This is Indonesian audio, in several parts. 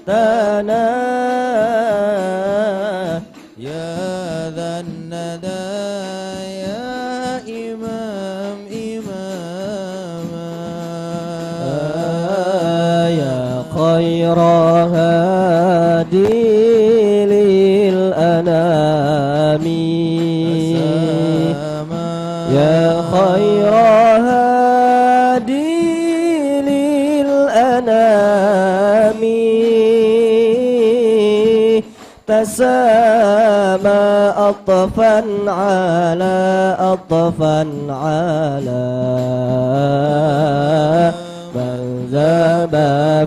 تنا يا ذا الندى يا إمام يا خير هادي للأنام يا خير هادي للأنام تسامى أطفا على أطفا على من ذاب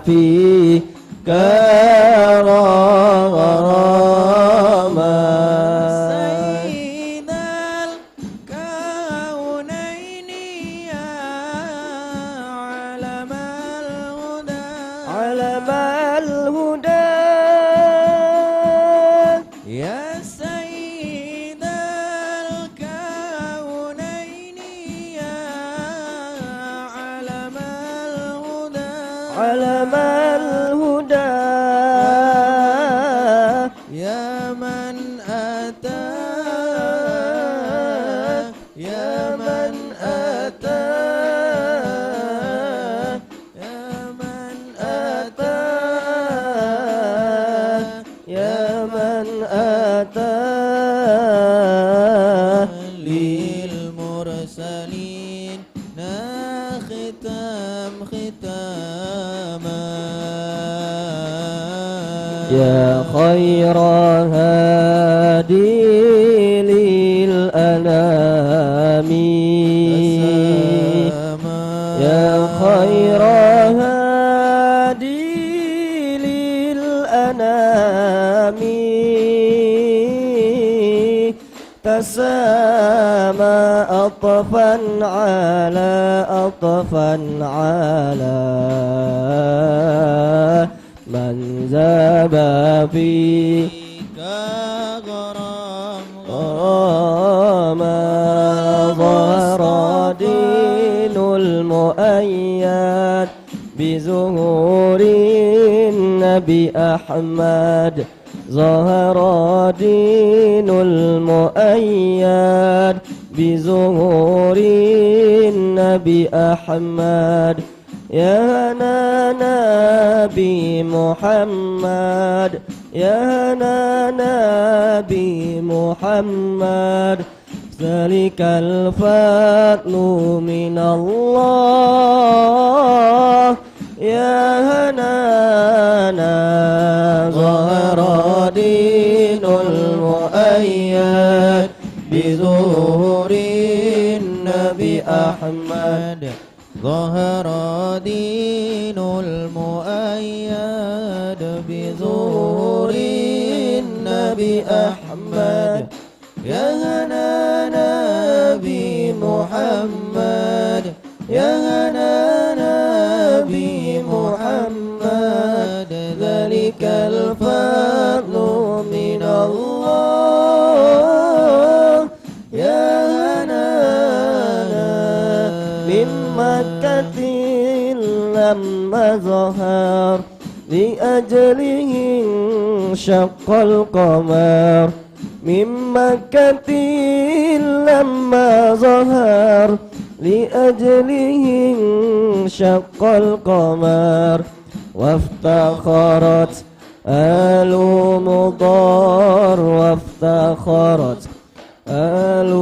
فيك غراما سيد الكونين يا علم الهدى علم الهدى يا سيد الكونين يا علم الهدى علم الهدى يا من أتى يا من أتى يا من أتى يا من أتى للمرسلين ختام ختاما يا خير هادي للأنام يا خير هادي للأنام تسامى أطفا على أطفا على من ذاب فيك غراما ظهر دين المؤيد بظهور النبي أحمد ظهر دين المؤيد بظهور النبي أحمد يا نبي محمد يا نبي محمد ذلك الفضل من الله يا هنانا ظهر دين المؤيد بظهور النبي أحمد ظهر دين المؤيد بظهور النبي أحمد يا هنا نبي محمد يا هنا نبي محمد ذلك الفضل من الله يا هنانا من مكة لما ظهر لأجله انشق القمر من مكة لما ظهر لأجله انشق القمر وافتخرت آل مضار وافتخرت آل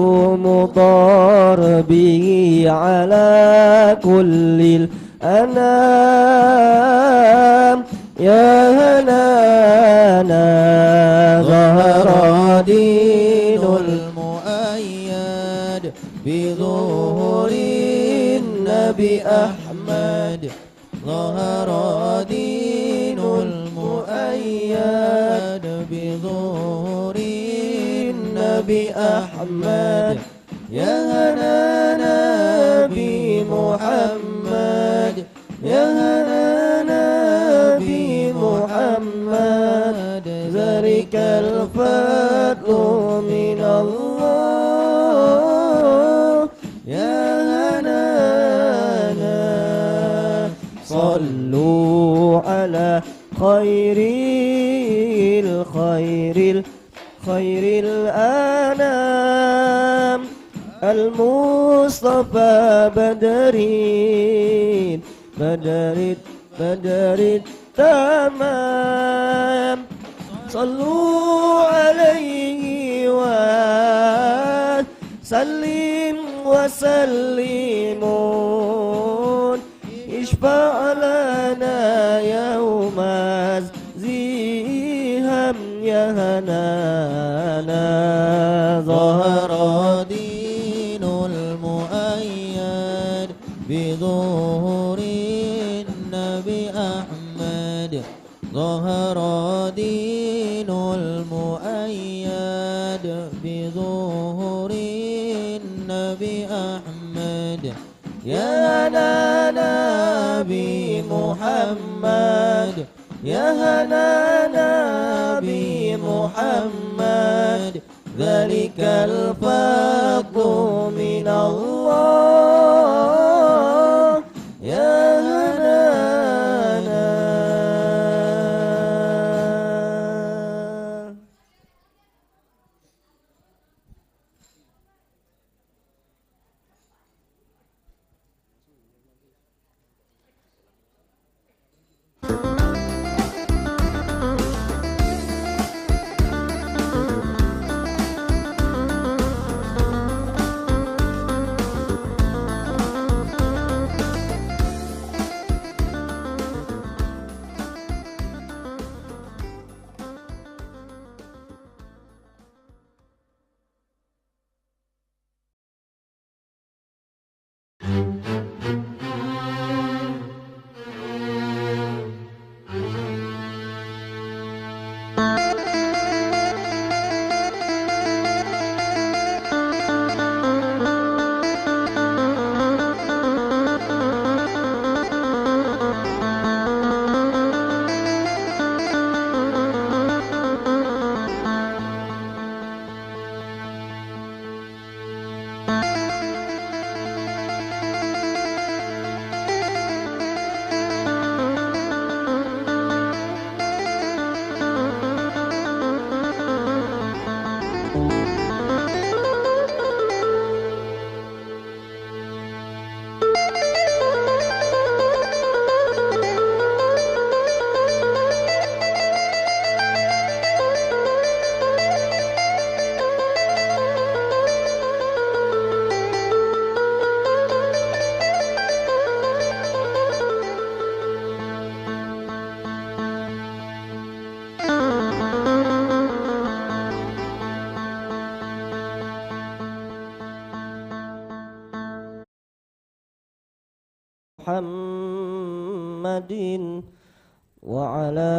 مضار به على كل الأنام يا هنانا ظهر دين المؤيد بظهور النبي أحمد ظهر دين المؤيد بظهور النبي أحمد يا هنا نبي محمد يا هنا نبي محمد ذلك الفضل من الله يا هنانا صلوا على خير الأنام المصطفى بدر التمام صلوا عليه وسلم وسلمون اشفع لنا يوم الزيهم يا هنانا ظهر دين المؤيد بظهور النبي أحمد ظهر دين المؤيد بظهور النبي أحمد يا نبي محمد يا نبي محمد ذلك الفضل من الله يا هنانا. محمد وعلى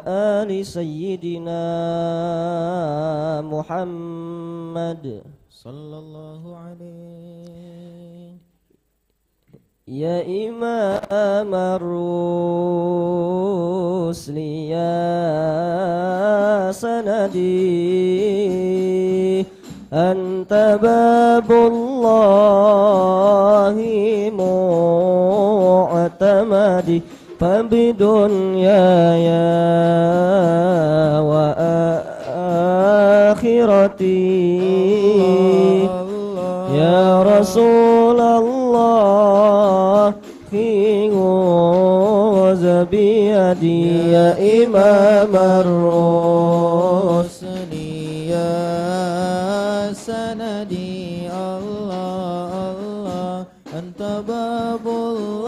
آل سيدنا محمد صلى الله عليه يا إمام الرسل يا سندي أنت باب الله معتمدي فبدنياي وآخرتي يا رسول الله خذ بيدي يا إمام الرسل يا سندي الله الله أنت باب الله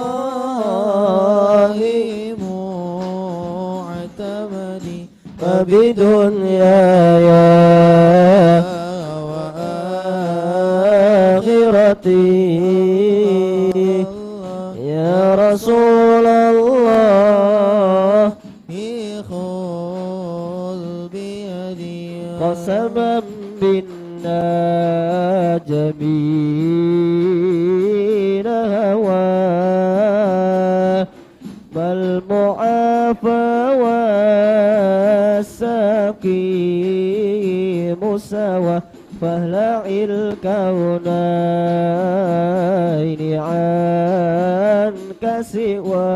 معتمدي فبدنياي وآخرتي يا رسول الله خذ بيدي قسما منا جميل هوى بل معافى والسقيم سوى فاهلع الكونين عنك سوى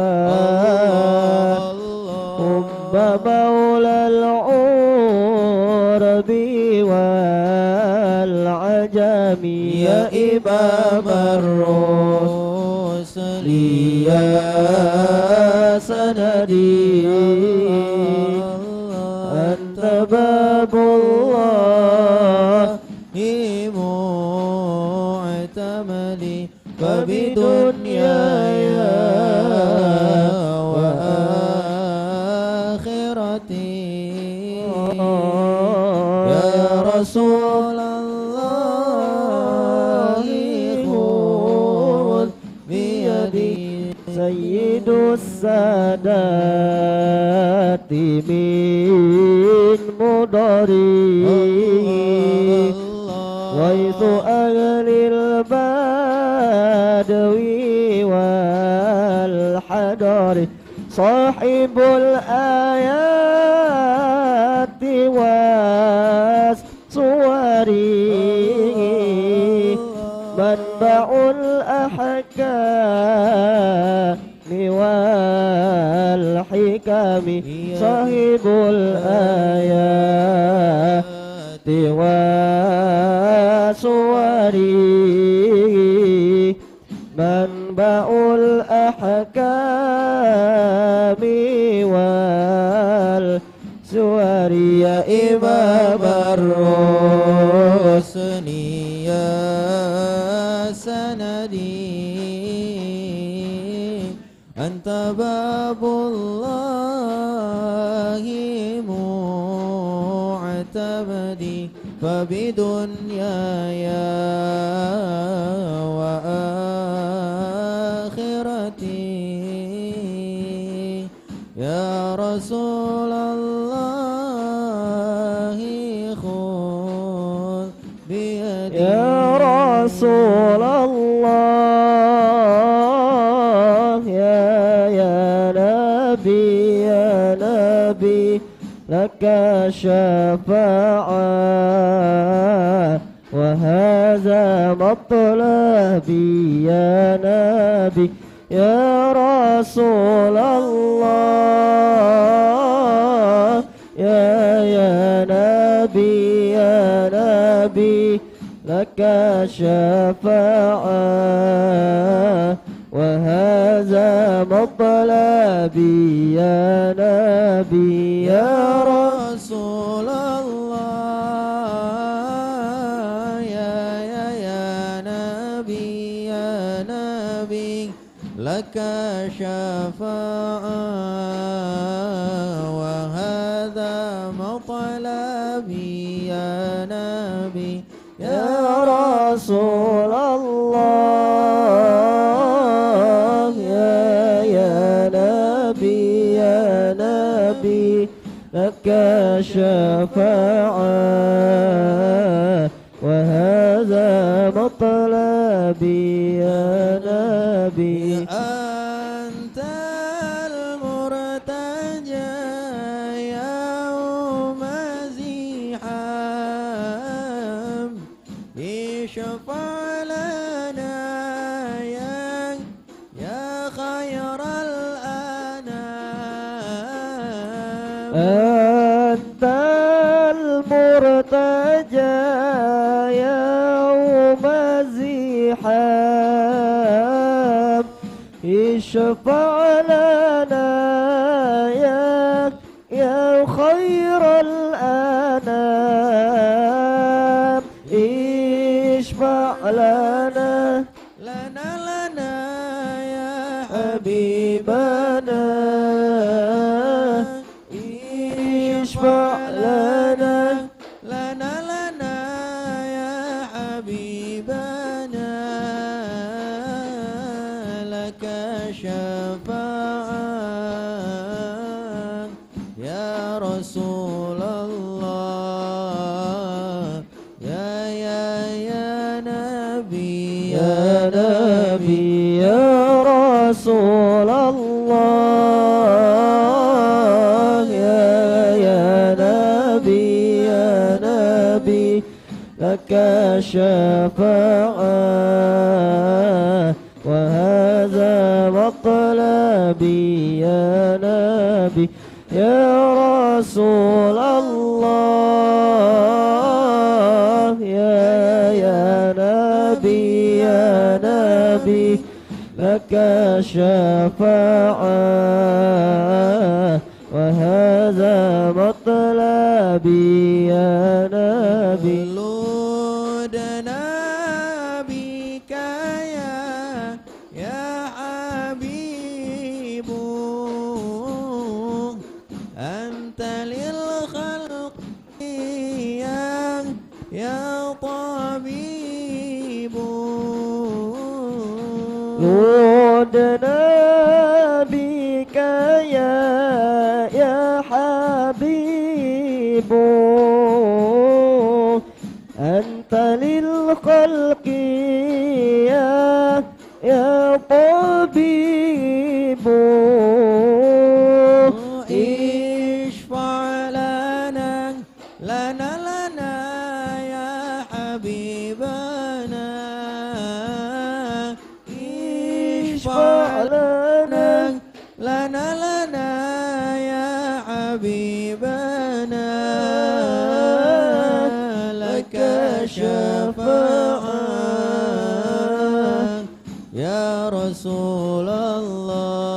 ثم مولى العرب والعجم يا إمام الرسل يا سندي أنت باب الله معتمدي فبدنياي وآخرتي يا رسول الله خذ بيدي سيد السادات من مضري غيث أهل البدو والحضر صاحب الآيات والصور منبع الأحكام والحكم صاحب الآيات والصور منبع الأحكام والصور يا إمام الرسل يا سندي أنت باب الله معتمدي فبدنياي وآخرتي يا رسول الله خذ بيدي يا رسول الله يا نبي يا نبي لك شفاعة وهذا مطلبي يا نبي يا رسول الله يا نبي يا نبي لك شفاعة وهذا مطلبي يا نبي يا رسول الله يا نبي يا نبي لك شفاعة وهذا مطلبي يا نبي يا رسول الله يا نبي يا نبي لك شفاعة وهذا مطلبي يا نبي أنت المرتجى يوم زحام اشفع لنا يا خير الأنام أنت المرتجى يوم الزحام اشفع لنا يا خير الأنام اشفع لنا يا حبيبنا اشفع لنا يا حبيبنا لك شفاعة يا رسول الله يا نبي يا نبي يا رسول الله يا نبي يا نبي لك شفاعة وهذا مطلبي يا نبي يا رسول الله يا نبي يا نبي لك شفاعة وهذا مطلبي يا نبي خلودنا بك يا حبيب أنت للخلق يا طبيب خلودنا بك يا حبيب أنت للخلق يا طبيب اشفع لنا يا حبيبنا اشفع لنا يا حبيبنا لك شفاعة يا رسول الله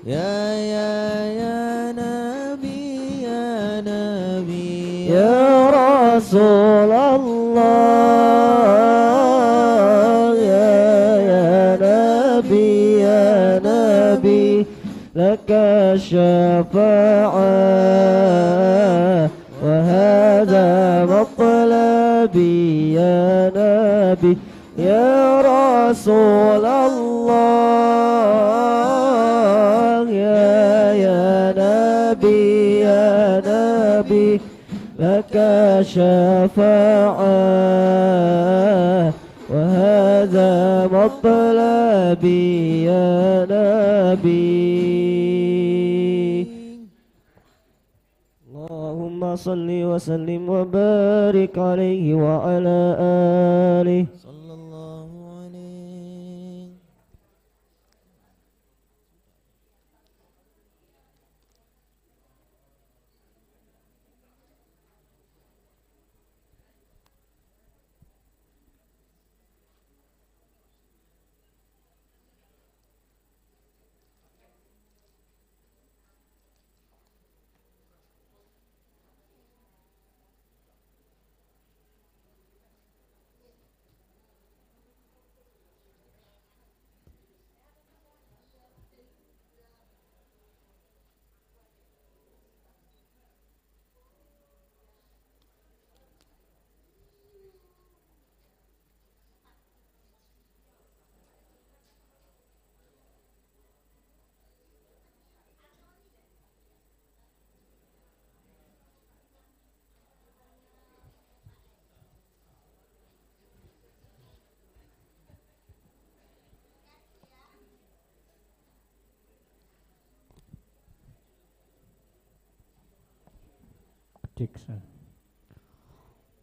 يا نبي يا نبي يا رسول الله يا نبي يا نبي لك شفاعة وهذا مطلبي يا نبي يا رسول الله يا نبي يا نبي لك شفاعة وهذا مطلبي يا نبي اللهم صل وسلم وبارك عليه وعلى آله صلى الله عليه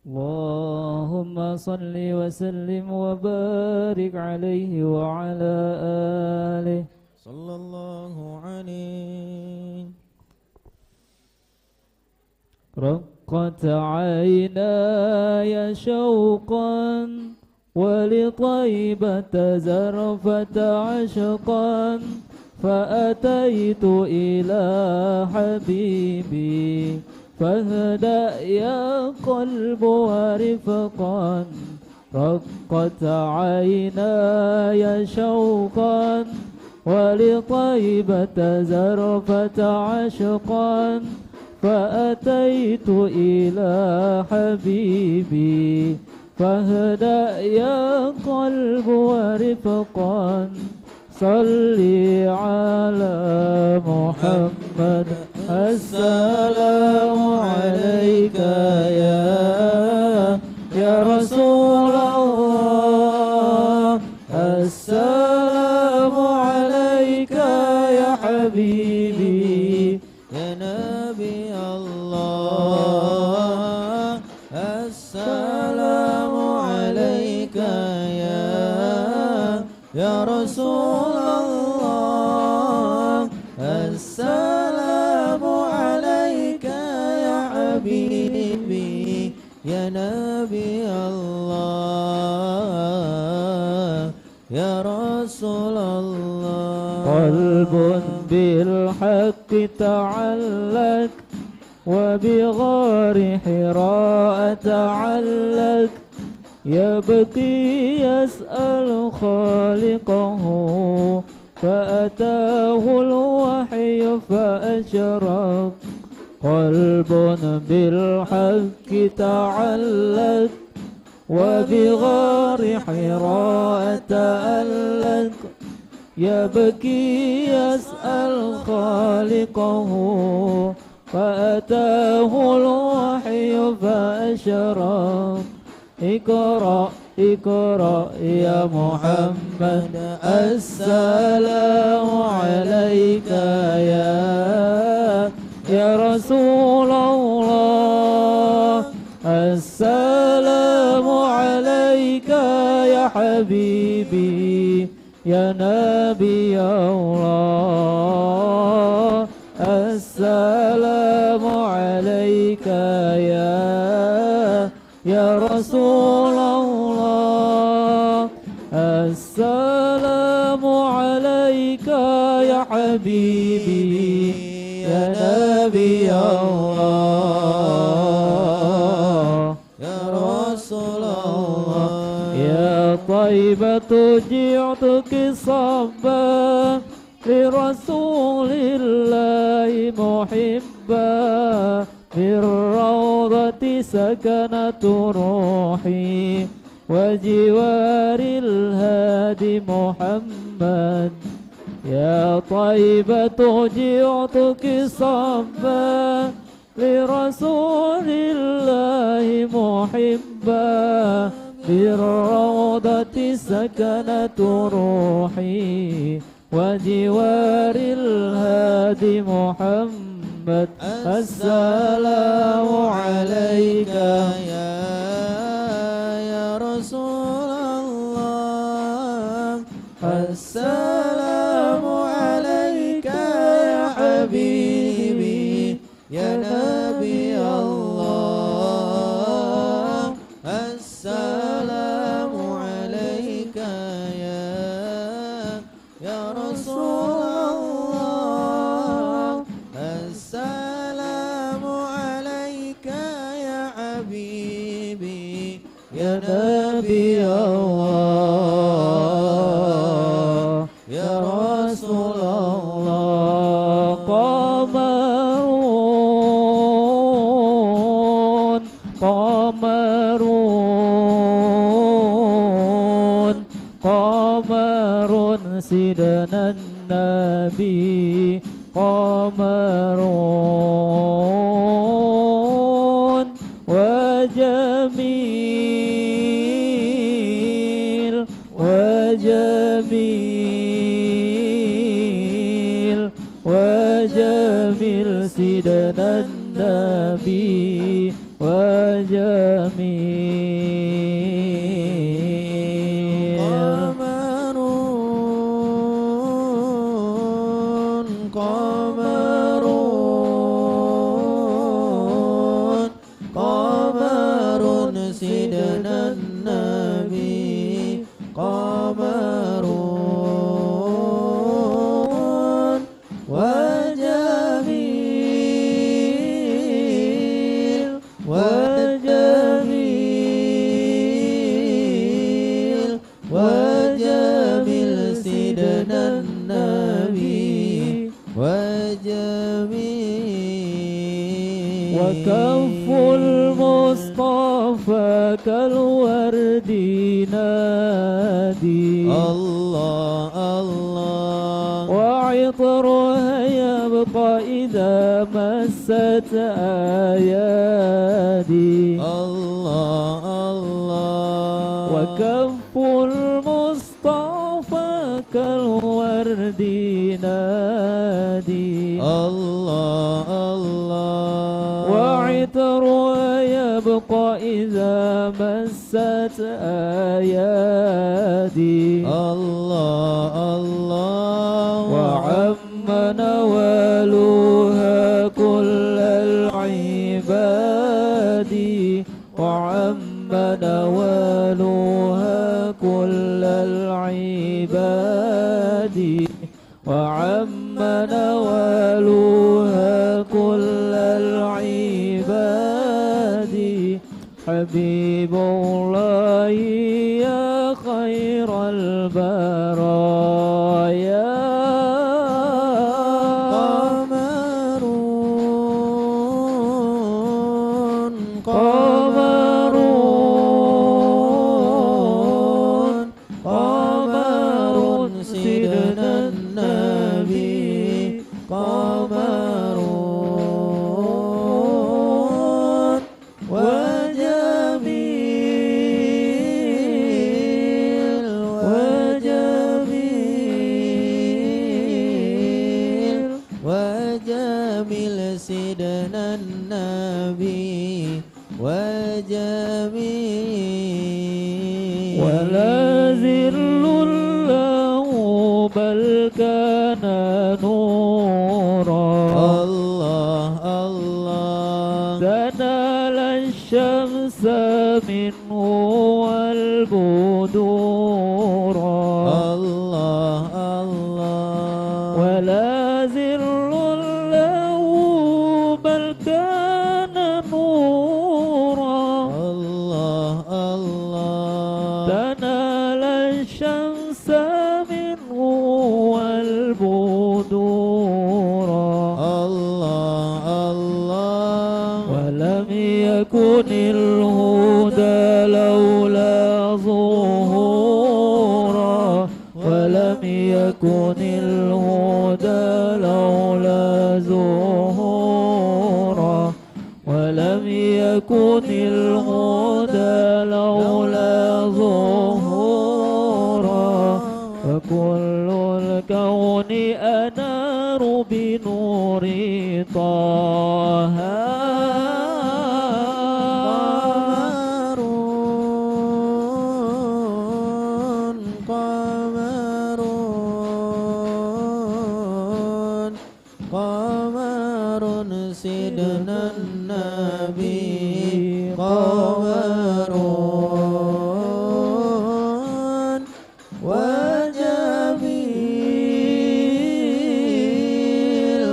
اللهم صل وسلم وبارك عليه وعلى آله صلى الله عليه رقت عيناي شوقا ولطيبة زرفة عشقا فأتيت إلى حبيبي فاهدأ يا قلب ورفقا رقت عيناي شوقا ولطيبة زرفة عشقا فأتيت إلى حبيبي فاهدأ يا قلب ورفقا صلي على محمد السلام عليك يا رسول الله السلام عليك يا حبيبي يا نبي الله السلام عليك يا رسول الله السلام حبيبي يا نبي الله يا رسول الله. قلب بالحق تعلق وبغار حراء تعلق يبكي يسأل خالقه فأتاه الوحي فأشرق. قلب بالحق تعلق وبغار حراء تألق يبكي يسأل خالقه فأتاه الوحي فأشرق. اقرأ اقرأ يا محمد السلام عليك يا رسول الله. السلام عليك يا حبيبي يا نبي الله. السلام عليك يا رسول الله. السلام عليك يا حبيبي يا نبي الله يا رسول الله. يا طيبة جئتك صبا لرسول الله محبا بالروضة سكنت روحي وجوار الهادي محمد. يا طيبة جئتك صبا لرسول الله محبا بالروضة سكنت روحي وجوار الهادي محمد. السلام عليك يا رسول الله. السلام عليك يا حبيبي يا نبي الله. السلام عليك يا رسول الله. السلام عليك يا حبيبي يا نبي الله يا رسول الله. قمرون قمرون قمر سيدنا النبي قمرون وجميل وجميل وجميل سيدنا النبي وجميل. قمرون قمرون سيدنا النبي قمرون وجميل وجميل وجميل سيدنا النبي وجميل. وكف المصطفى كالورد نادي الله الله. وعطرها يبقى إذا مست أيادي الله الله. وكف المصطفى كالورد نادي الله الله. وعطرها يبقى إذا مست أيادي الله الله. وعم نوالها كل العباد وعم نوالها كل العباد وعم نوالها كل العباد حبيب الله يا خير البرايا قمر سيدنا النبي قمر وجميل وجميل سيدنا النبي وجميل ولا ذل له بل كان نورا الله الله تنال الشمس منه والبدورا الله الله ولا ذل له بل كان نورا الله الله تنال الشمس منه والبدورا الله الله ولم يكن الهدى لولا ظهورا ولم يكن الهدى لولا ظهورا ولم يكن الهدى لولا ظهورا فكل الكون أنار بنور طه قمر سيدنا النبي قمر وجميل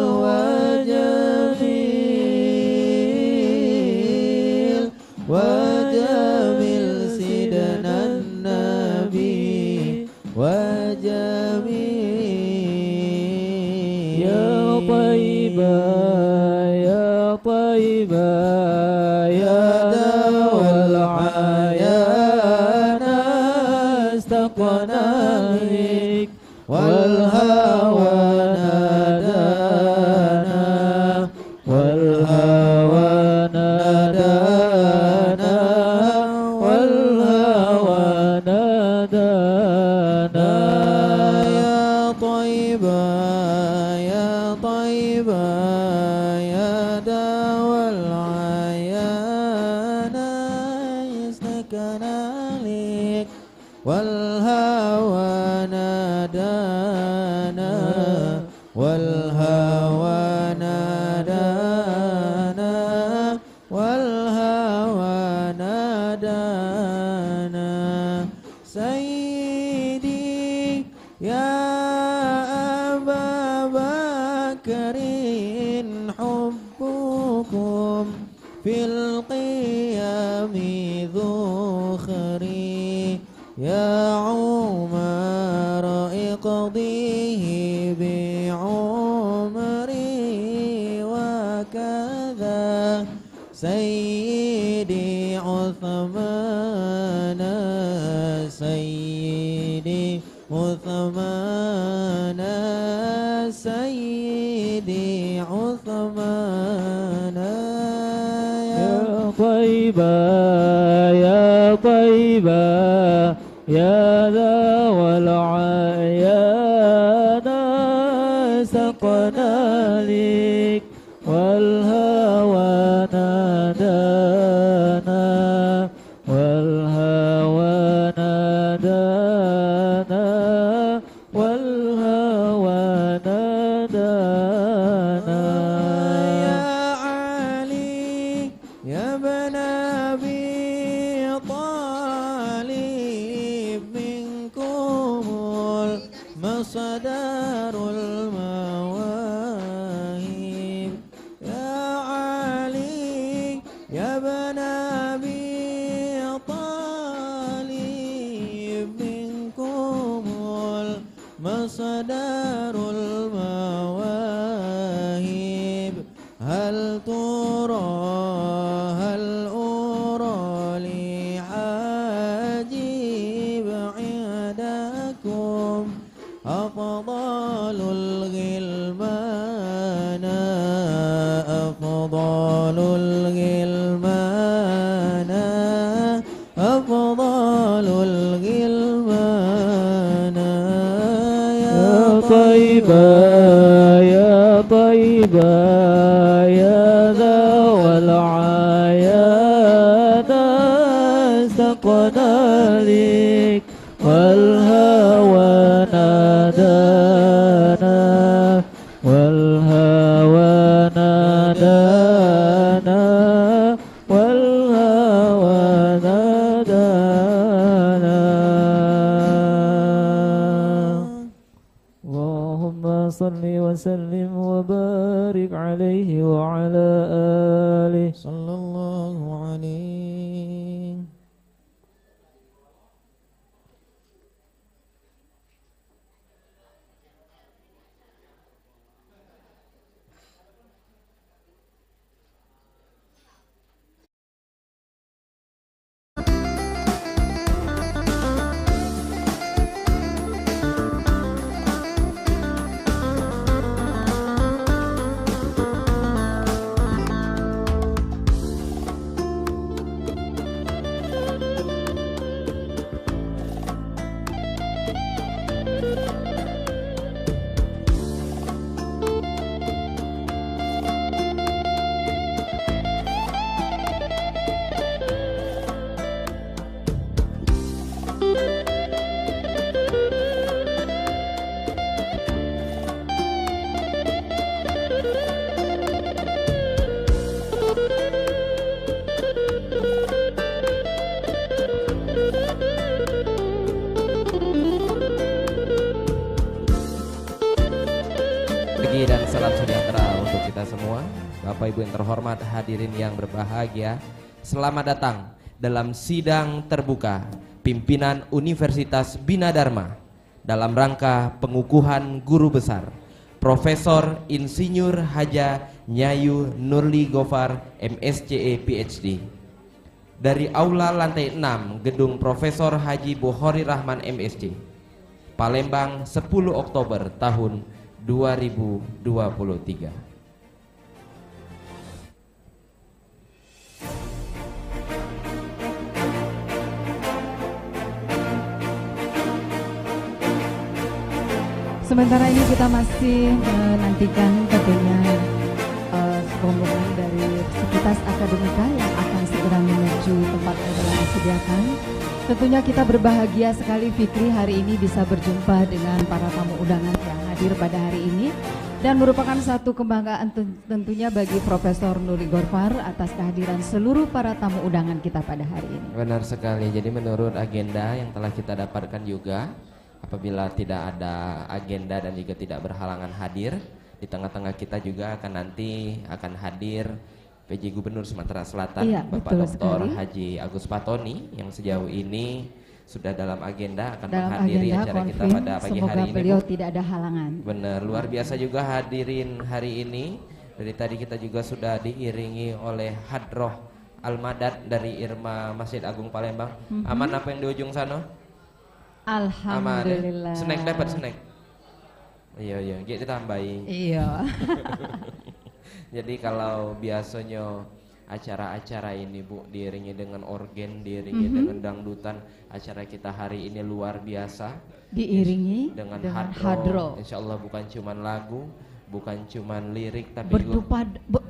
وجميل سيدنا النبي وجميل يا طيبة يا طيبة يا دوا العيان استقنا بك والهوى نادانا والهوى نادانا والهوى نادانا يا طيبة يا طيبة يا دوا العيان يستكنا لك والهوى نادانا والهوى نادانا والهوى نادانا سيدي يا أبا بكر حبكم في القيام ذخري يا عمر اقضيه بعمري وكذا سيدي عثمان سيدي عثمان سيدي عثمان يا طيبة يا طيبة يا ذا العيان سقنا لك والهوى نادانا والهوى نادانا والهوى نادانا يا علي يا ابن أبي هل ترى هل أرى لعجيب عندكم أفضل الغلمان أفضل الغلمان أفضل الغلمان يا طيبة يا طيبة يا ذا العياد استقنا لك والهوى نادانا والهوى نادانا والهوى نادانا اللهم صل وسلم وبارك عليه وعلى آله صلى الله عليه. Pagi dan salam sejahtera untuk kita semua. Bapak Ibu yang terhormat, hadirin yang berbahagia, selamat datang dalam sidang terbuka pimpinan Universitas Bina Dharma dalam rangka pengukuhan guru besar Profesor Insinyur Haja Nyayu Nurli Gofar MSCE PhD dari Aula Lantai 6 Gedung Profesor Haji Bukhari Rahman MSc, Palembang, 10 Oktober tahun 2023. Sementara ini kita masih menantikan tentunya rombongan dari Sivitas Akademika yang akan segera menuju tempat yang telah disediakan. Tentunya kita berbahagia sekali Fikri hari ini bisa berjumpa dengan para tamu undangan yang hadir pada hari ini dan merupakan satu kebanggaan tentunya bagi Profesor Nurli Gofar atas kehadiran seluruh para tamu undangan kita pada hari ini. Benar sekali. Jadi menurut agenda yang telah kita dapatkan juga, apabila tidak ada agenda dan juga tidak berhalangan hadir, di tengah-tengah kita juga akan hadir PJ Gubernur Sumatera Selatan, iya, Bapak Dr. Haji Agus Patoni, yang sejauh ini sudah dalam agenda akan menghadiri acara kita pada pagi hari ini. Beliau tidak ada halangan. Benar, luar biasa juga hadirin hari ini. Dari tadi kita juga sudah diiringi oleh Hadroh Al-Madad dari Irma Masjid Agung Palembang. Aman apa yang di ujung sana? Alhamdulillah. Snack dapat snack. Iya, gitu tambahin. Iya. Jadi kalau biasanya acara-acara ini Bu diiringi dengan organ, diiringi dengan dangdutan, acara kita hari ini luar biasa. Diiringi dengan hadro. Insya Allah bukan cuman lagu, bukan cuman lirik, tapi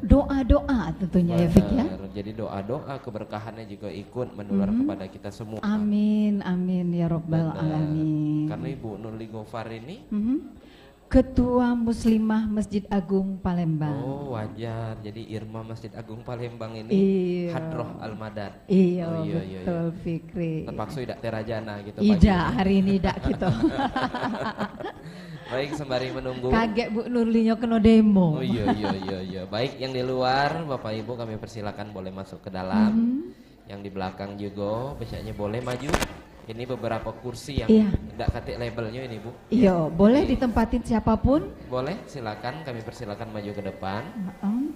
doa-doa tentunya. Benar, ya Fik ya. Jadi doa-doa keberkahannya juga ikut menular kepada kita semua. Amin, amin ya Rabbal Alamin. Karena Ibu Nurli Gofar ini Ketua Muslimah Masjid Agung Palembang. Oh wajar, jadi Irma Masjid Agung Palembang ini Hadroh Al-Madad. Iya, betul Fikri. Terpaksa tidak terajana gitu. Iya, hari ini tidak gitu. Baik, sembari menunggu. Kaget Bu Nurlinya kena demo. Oh iya. Baik, yang di luar Bapak Ibu kami persilakan boleh masuk ke dalam. Yang di belakang juga biasanya boleh maju Ini beberapa kursi yang Iya. tidak ketik labelnya ini Bu. Iya, boleh ditempatin siapapun. Boleh, silakan. Kami persilakan maju ke depan.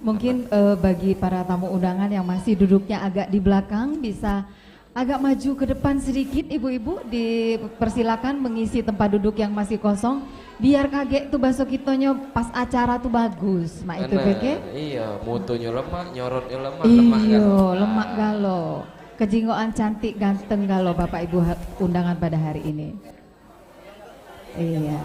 Mungkin bagi para tamu undangan yang masih duduknya agak di belakang bisa agak maju ke depan sedikit, ibu-ibu dipersilakan mengisi tempat duduk yang masih kosong biar kaget tuh baso kitonyo pas acara tuh bagus. Mak itu beke. Iya, mutunya lemak, nyorotnya lemak, Iya, kan? lemak galo. Kejinggoan cantik ganteng galo Bapak Ibu undangan pada hari ini. Iya.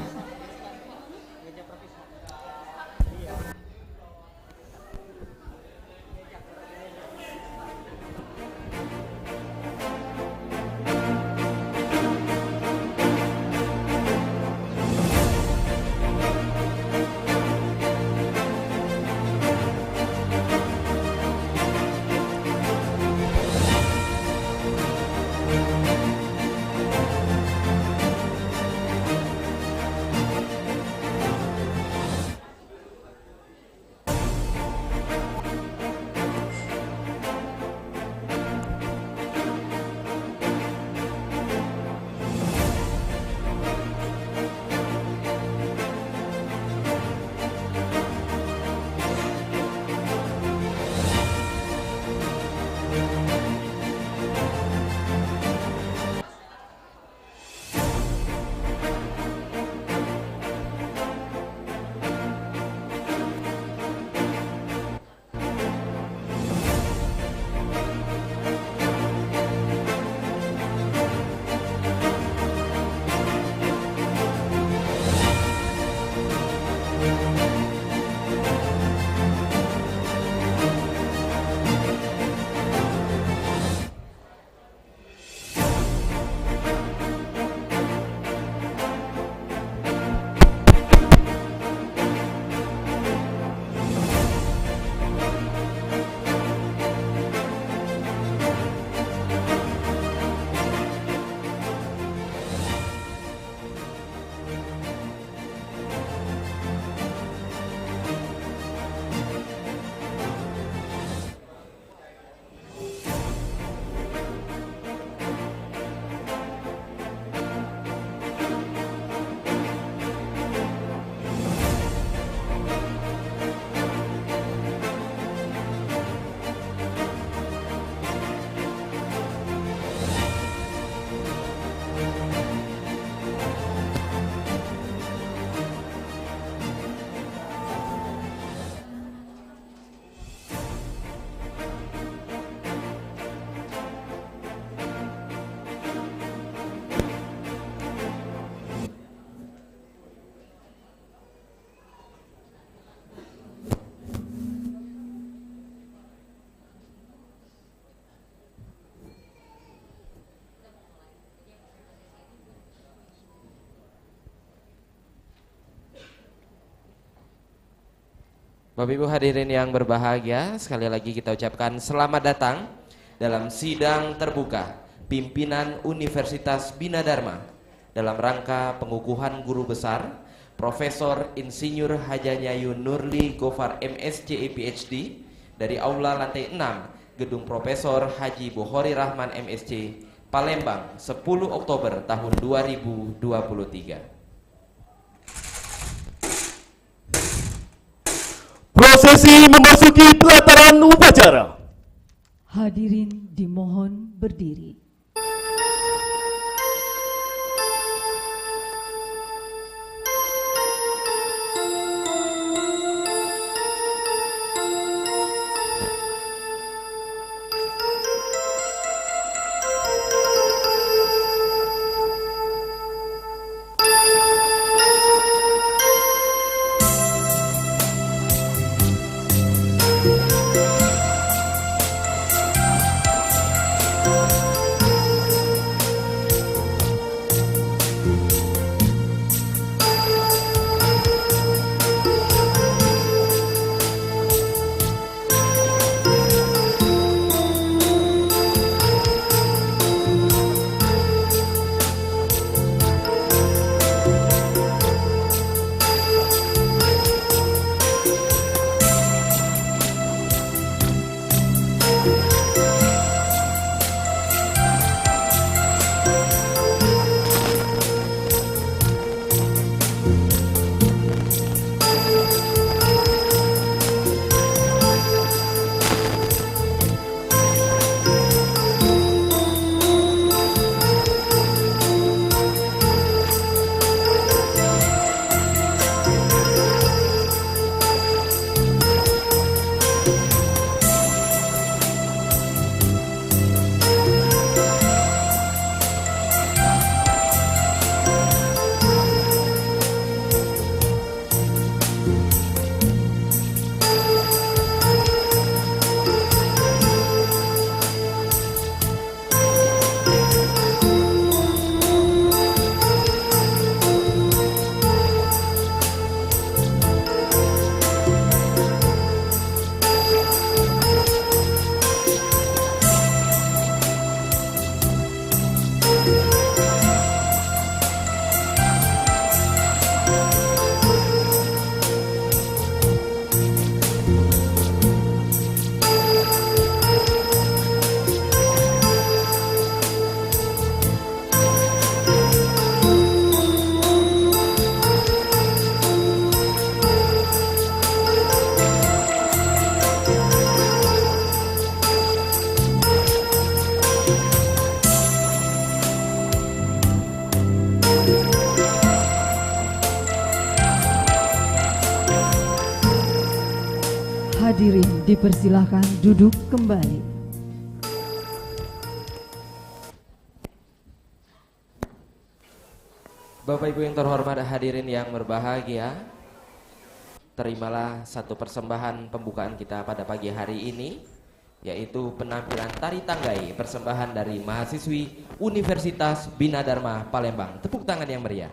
Bapak Ibu hadirin yang berbahagia, sekali lagi kita ucapkan selamat datang dalam sidang terbuka pimpinan Universitas Bina Dharma dalam rangka pengukuhan guru besar Profesor Insinyur Hajanyayu Nurli Gofar MSc PhD dari Aula Lantai 6 Gedung Profesor Haji Bukhori Rahman MSc Palembang 10 Oktober tahun 2023. Prosesi memasuki pelataran upacara. Hadirin dimohon berdiri. Dipersilahkan duduk kembali. Bapak Ibu yang terhormat, hadirin yang berbahagia, terimalah satu persembahan pembukaan kita pada pagi hari ini, yaitu penampilan tari tanggai, persembahan dari mahasiswi Universitas Bina Dharma Palembang. Tepuk tangan yang meriah.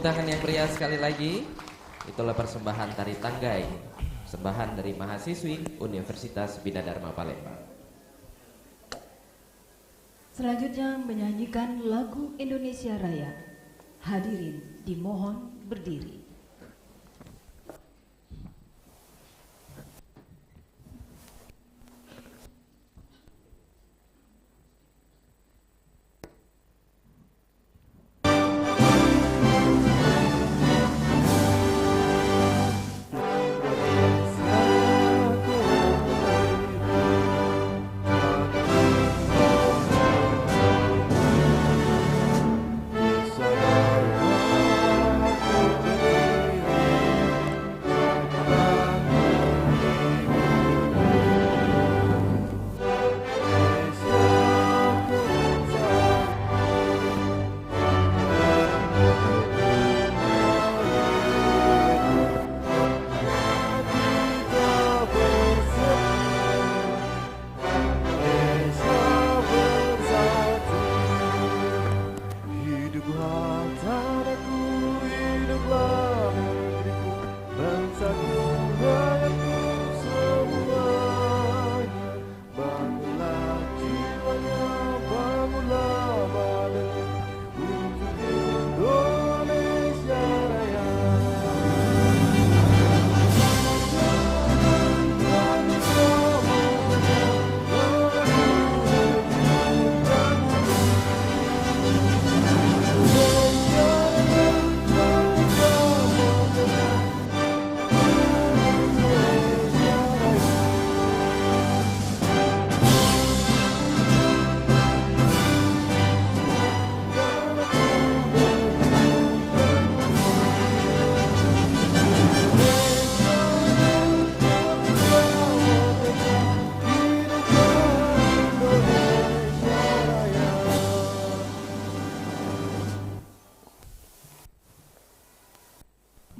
Tepuk tangan yang meriah sekali lagi. Itulah persembahan tari tanggai, persembahan dari mahasiswi Universitas Bina Dharma Palembang. Selanjutnya menyanyikan lagu Indonesia Raya. Hadirin dimohon berdiri.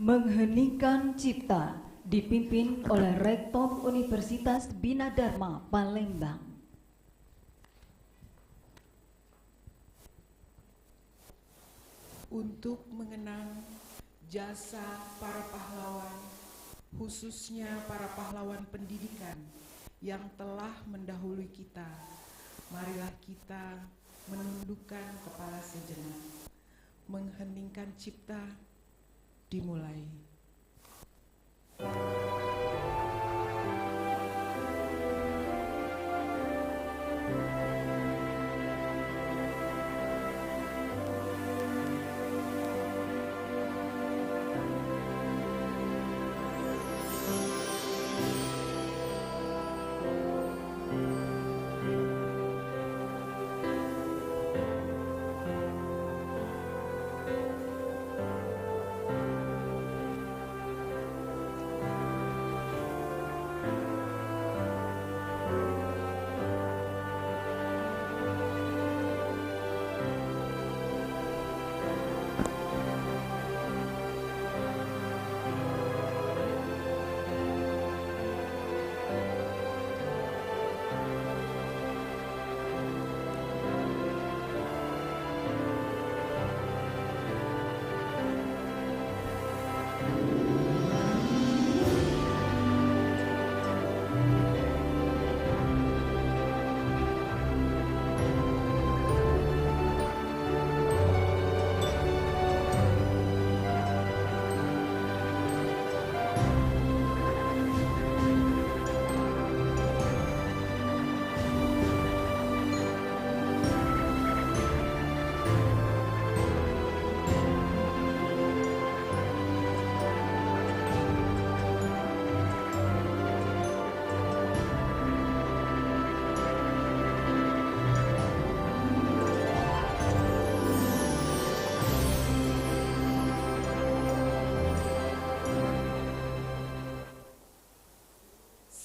Mengheningkan Cipta dipimpin oleh Rektor Universitas Bina Dharma Palembang. Untuk mengenang jasa para pahlawan, khususnya para pahlawan pendidikan yang telah mendahului kita, marilah kita menundukkan kepala sejenak. Mengheningkan Cipta dimulai.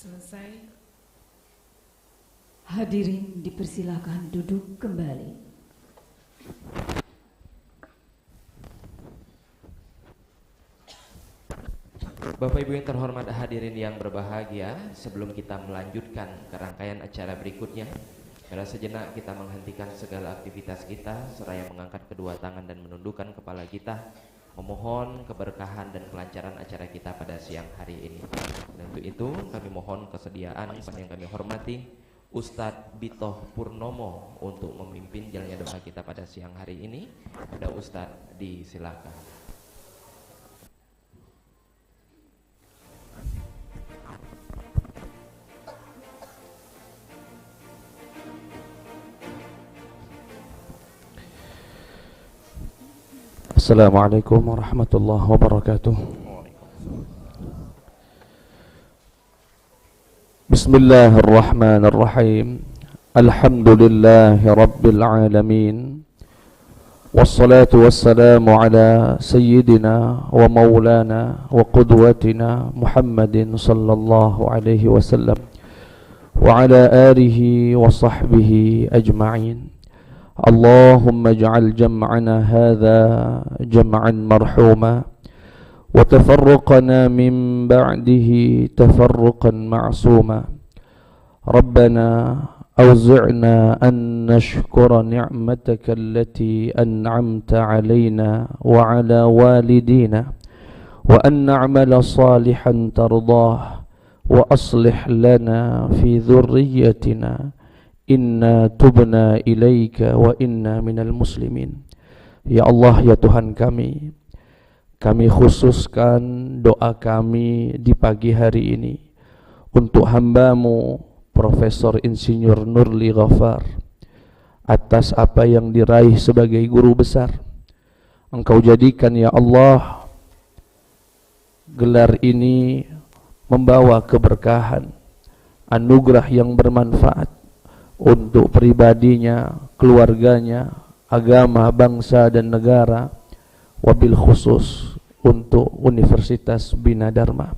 Selesai. Hadirin dipersilakan duduk kembali. Bapak Ibu yang terhormat, hadirin yang berbahagia, sebelum kita melanjutkan ke rangkaian acara berikutnya, pada sejenak kita menghentikan segala aktivitas kita seraya mengangkat kedua tangan dan menundukkan kepala kita memohon keberkahan dan kelancaran acara kita pada siang hari ini. Dan untuk itu kami mohon kesediaan yang kami hormati Ustadz Bitoh Purnomo untuk memimpin jalannya doa kita pada siang hari ini. Pada Ustadz disilakan. Assalamualaikum warahmatullahi wabarakatuh. Bismillahirrahmanirrahim. Alhamdulillahi rabbil alamin. Wassalatu wassalamu ala sayyidina wa maulana wa qudwatina Muhammadin sallallahu alaihi wasallam wa ala alihi wa sahbihi ajma'in. Allahumma ij'al jam'ana hadha jam'an marhuma wa tafarruqana min ba'dihi tafarruqan ma'suma. Rabbana awzi'na an nashkura ni'mataka allati an'amta 'alaina wa 'ala walidina wa an na'mala salihan tardah wa aslih lana fi dhurriyyatina inna tubna ilaika wa inna minal muslimin. Ya Allah, ya Tuhan kami khususkan doa kami di pagi hari ini untuk hamba-Mu Profesor Insinyur Nurli Ghaffar atas apa yang diraih sebagai guru besar. Engkau jadikan ya Allah gelar ini membawa keberkahan, anugerah yang bermanfaat untuk pribadinya, keluarganya, agama, bangsa dan negara, wabil khusus untuk Universitas Bina Dharma.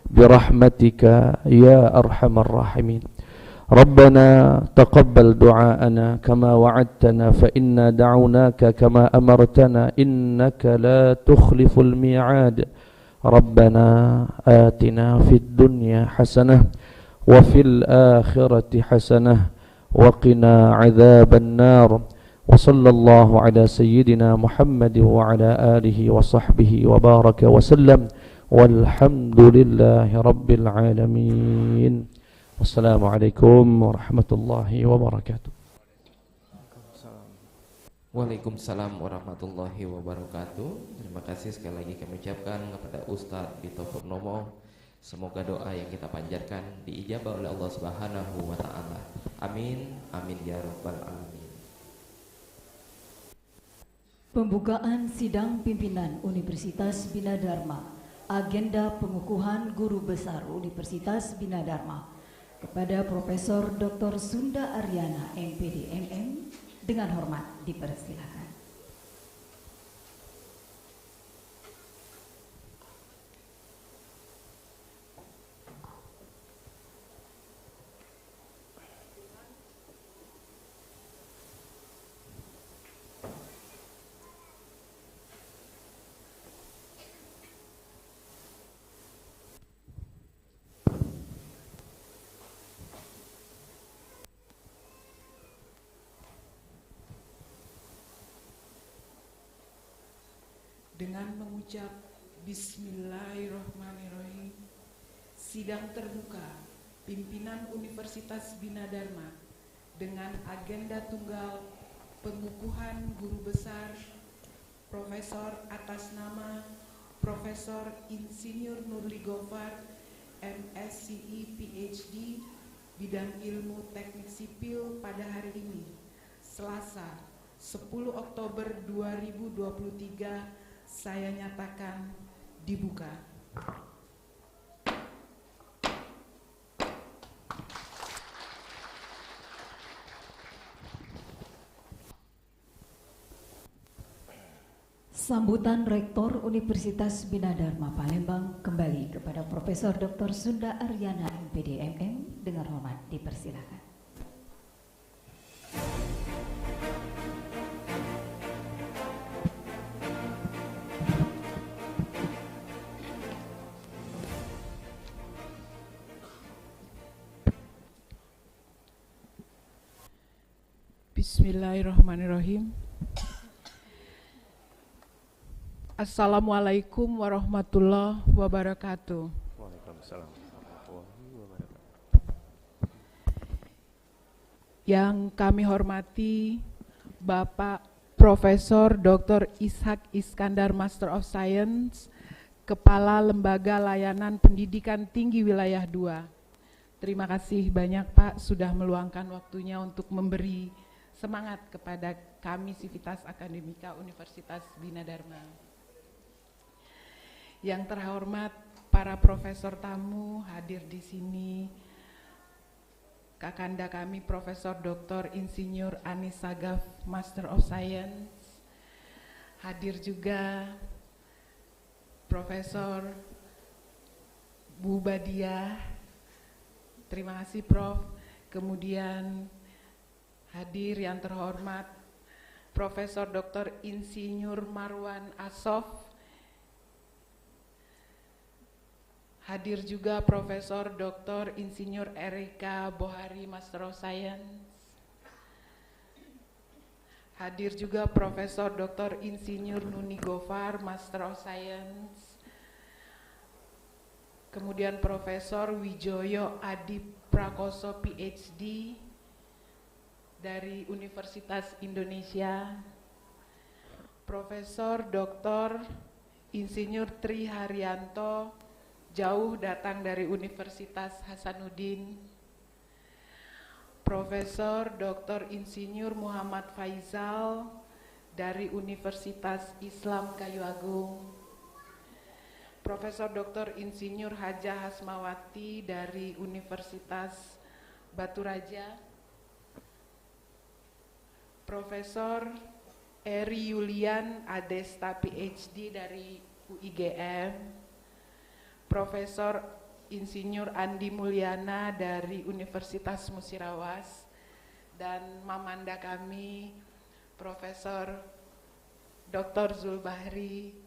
Birahmatika ya arhamar rahimin. Rabbana taqabbal du'aana kama wa'adtana fa inna da'unaka kama amartana innaka la tukhliful mi'ad. Rabbana atina fid dunya hasanah wa fil akhirati hasanah وقنا عذاب النار وصلى الله على سيدنا محمد وعلى آله وصحبه وبارك وسلم والحمد لله رب العالمين. والسلام عليكم ورحمة الله وبركاته. Waalaikumsalam warahmatullahi wabarakatuh. Terima kasih sekali lagi kami ucapkan kepada Ustadz Bitoh Purnomo. Semoga doa yang kita panjatkan diijabah oleh Allah Subhanahu wa taala. Amin, amin ya rabbal alamin. Pembukaan sidang pimpinan Universitas Bina Dharma, agenda pengukuhan guru besar Universitas Bina Dharma kepada Profesor Dr. Sunda Aryana MPD MM dengan hormat dipersilakan. Dengan mengucap Bismillahirrahmanirrahim, sidang terbuka pimpinan Universitas Bina Dharma dengan agenda tunggal pengukuhan guru besar Profesor atas nama Profesor Insinyur Nurli Ghaffar MSCI PhD bidang ilmu teknik sipil pada hari ini Selasa 10 Oktober 2023 saya nyatakan dibuka. Sambutan Rektor Universitas Bina Dharma Palembang kembali kepada Profesor Dr. Sunda Aryana MPD MM dengan hormat dipersilakan. Bismillahirrahmanirrahim. Assalamualaikum warahmatullahi wabarakatuh. Waalaikumsalam. Yang kami hormati Bapak Profesor Dr. Ishak Iskandar Master of Science, Kepala Lembaga Layanan Pendidikan Tinggi Wilayah 2. Terima kasih banyak Pak sudah meluangkan waktunya untuk memberi semangat kepada kami Sivitas Akademika Universitas Bina Dharma. Yang terhormat para profesor tamu hadir di sini, Kakanda kami Profesor Dr. Insinyur Anis Sagaf Master of Science, hadir juga Profesor Bu Badiah, terima kasih Prof. Kemudian hadir yang terhormat Profesor Dr. Insinyur Marwan Asof, hadir juga Profesor Dr. Insinyur Erika Bohari Master of Science. Hadir juga Profesor Dr. Insinyur Nuni Gofar Master of Science. Kemudian Profesor Wijoyo Adi Prakoso PhD dari Universitas Indonesia. Profesor Dr. Insinyur Tri Haryanto jauh datang dari Universitas Hasanuddin. Profesor Dr. Insinyur Muhammad Faizal dari Universitas Islam Kayu Agung. Profesor Dr. Insinyur Hajah Hasmawati dari Universitas Batu Raja. Profesor Eri Yulian Adesta PhD dari UIGM. Profesor Insinyur Andi Mulyana dari Universitas Musirawas, dan mamanda kami Profesor Dr. Zulbahri.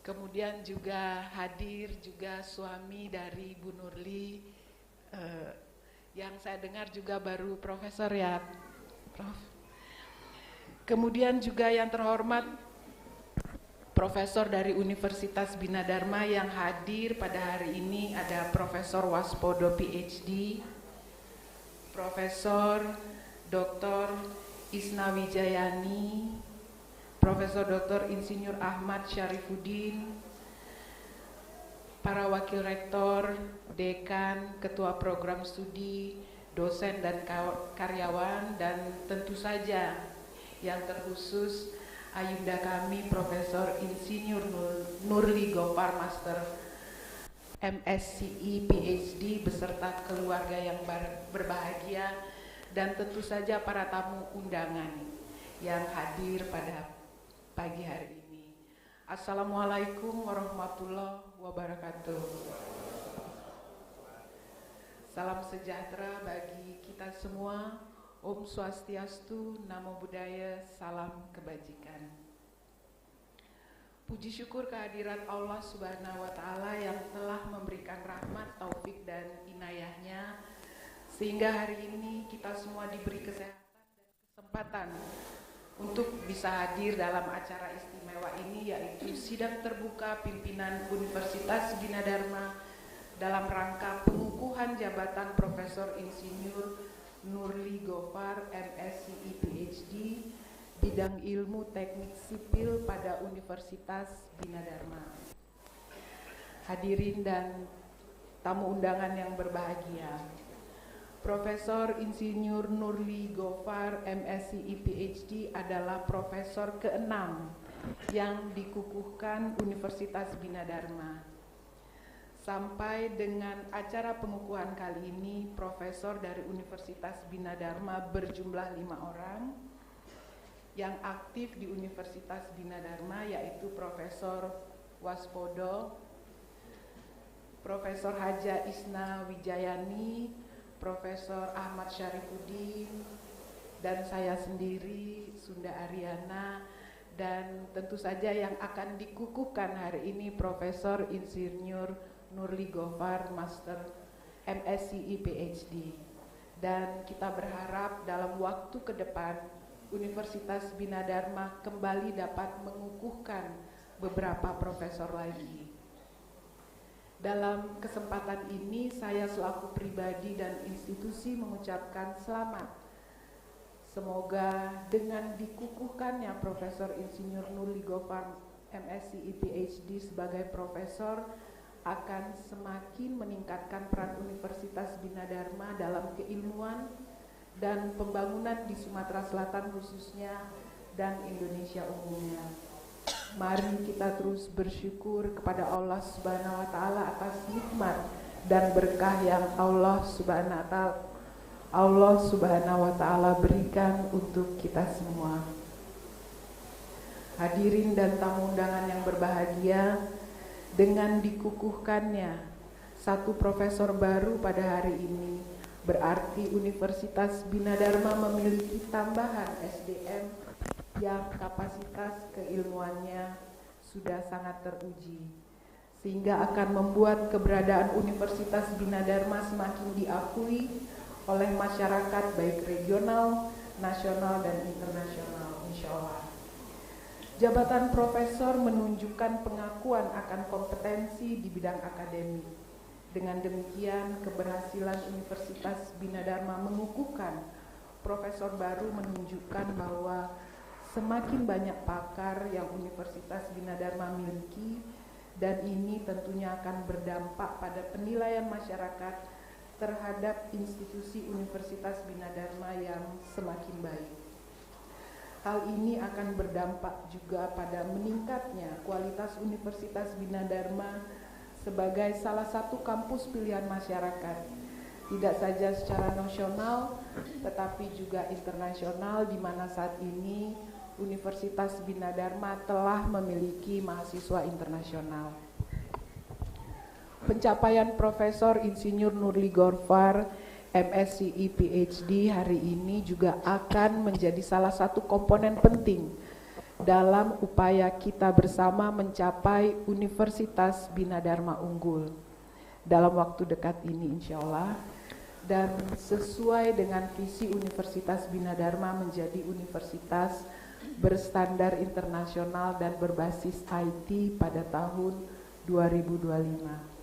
Kemudian juga hadir juga suami dari Bu Nurli, yang saya dengar juga baru profesor ya Prof. Kemudian juga yang terhormat Profesor dari Universitas Bina Dharma yang hadir pada hari ini ada Profesor Waspodo PhD, Profesor Dr. Isna Wijayani, Profesor Dr. Insinyur Ahmad Syarifuddin, para wakil rektor, dekan, ketua program studi, dosen dan karyawan, dan tentu saja yang terkhusus Ayunda kami Profesor Insinyur Nurli Gofar Master MSCI PhD beserta keluarga yang berbahagia, dan tentu saja para tamu undangan yang hadir pada pagi hari ini. Assalamualaikum warahmatullahi wabarakatuh. Salam sejahtera bagi kita semua. Om Swastiastu, Namo Buddhaya, salam kebajikan. Puji syukur kehadirat Allah Subhanahu wa Ta'ala yang telah memberikan rahmat, taufik, dan inayahnya sehingga hari ini kita semua diberi kesehatan dan kesempatan untuk bisa hadir dalam acara istimewa ini, yaitu sidang terbuka pimpinan Universitas Bina Dharma dalam rangka pengukuhan jabatan Profesor Insinyur Nurli Gofar MSCI PhD bidang ilmu teknik sipil pada Universitas Bina Dharma. Hadirin dan tamu undangan yang berbahagia, Profesor Insinyur Nurli Gofar MSCI PhD adalah profesor ke-6 yang dikukuhkan Universitas Bina Dharma. Sampai dengan acara pengukuhan kali ini, profesor dari Universitas Bina Dharma berjumlah 5 orang yang aktif di Universitas Bina Dharma, yaitu Profesor Waspodo, Profesor Haja Isna Wijayani, Profesor Ahmad Syarifuddin, dan saya sendiri, Sunda Ariana, dan tentu saja yang akan dikukuhkan hari ini Profesor Insinyur Nurli Gofar Master MSCI PhD. Dan kita berharap dalam waktu ke depan Universitas Bina Dharma kembali dapat mengukuhkan beberapa profesor lagi. Dalam kesempatan ini saya selaku pribadi dan institusi mengucapkan selamat. Semoga dengan dikukuhkannya Profesor Insinyur Nurli Gofar MSc PhD sebagai profesor akan semakin meningkatkan peran Universitas Bina Dharma dalam keilmuan dan pembangunan di Sumatera Selatan khususnya dan Indonesia umumnya. Mari kita terus bersyukur kepada Allah Subhanahu wa taala atas nikmat dan berkah yang Allah Subhanahu wa taala berikan untuk kita semua. Hadirin dan tamu undangan yang berbahagia, dengan dikukuhkannya satu profesor baru pada hari ini, berarti Universitas Bina Dharma memiliki tambahan SDM yang kapasitas keilmuannya sudah sangat teruji, sehingga akan membuat keberadaan Universitas Bina Dharma semakin diakui oleh masyarakat baik regional, nasional, dan internasional, insya Allah. Jabatan profesor menunjukkan pengakuan akan kompetensi di bidang akademik. Dengan demikian, keberhasilan Universitas Bina Dharma mengukuhkan profesor baru menunjukkan bahwa semakin banyak pakar yang Universitas Bina Dharma miliki, dan ini tentunya akan berdampak pada penilaian masyarakat terhadap institusi Universitas Bina Dharma yang semakin baik. Hal ini akan berdampak juga pada meningkatnya kualitas Universitas Bina Dharma sebagai salah satu kampus pilihan masyarakat, tidak saja secara nasional tetapi juga internasional, di mana saat ini Universitas Bina Dharma telah memiliki mahasiswa internasional. Pencapaian Profesor Insinyur Nurli Gofar MSc PhD hari ini juga akan menjadi salah satu komponen penting dalam upaya kita bersama mencapai Universitas Bina Dharma unggul dalam waktu dekat ini, insya Allah, dan sesuai dengan visi Universitas Bina Dharma menjadi universitas berstandar internasional dan berbasis IT pada tahun 2025.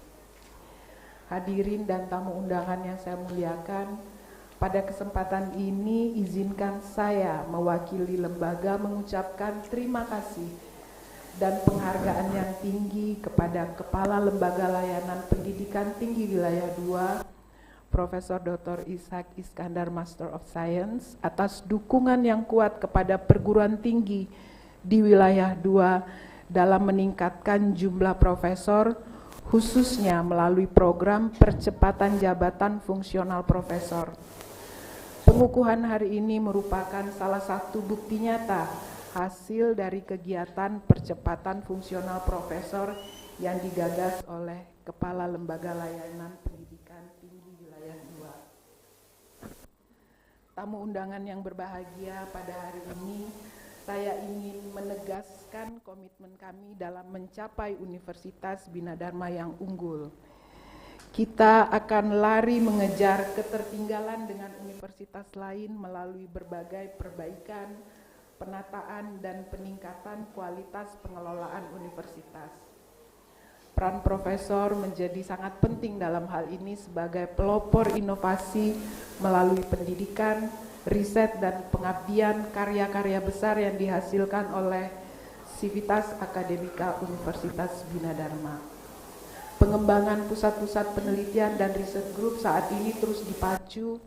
Hadirin dan tamu undangan yang saya muliakan, pada kesempatan ini izinkan saya mewakili lembaga mengucapkan terima kasih dan penghargaan yang tinggi kepada Kepala Lembaga Layanan Pendidikan Tinggi Wilayah 2, Profesor Dr. Ishak Iskandar Master of Science, atas dukungan yang kuat kepada perguruan tinggi di wilayah 2 dalam meningkatkan jumlah profesor, khususnya melalui program percepatan jabatan fungsional profesor. Pengukuhan hari ini merupakan salah satu bukti nyata hasil dari kegiatan percepatan fungsional profesor yang digagas oleh Kepala Lembaga Layanan Pendidikan Tinggi Wilayah 2. Tamu undangan yang berbahagia, pada hari ini saya ingin menegaskan komitmen kami dalam mencapai Universitas Bina Dharma yang unggul. Kita akan lari mengejar ketertinggalan dengan universitas lain melalui berbagai perbaikan, penataan, dan peningkatan kualitas pengelolaan universitas. Peran profesor menjadi sangat penting dalam hal ini sebagai pelopor inovasi melalui pendidikan, riset, dan pengabdian karya-karya besar yang dihasilkan oleh Sivitas Akademika Universitas Bina Dharma. Pengembangan pusat-pusat penelitian dan riset grup saat ini terus dipacu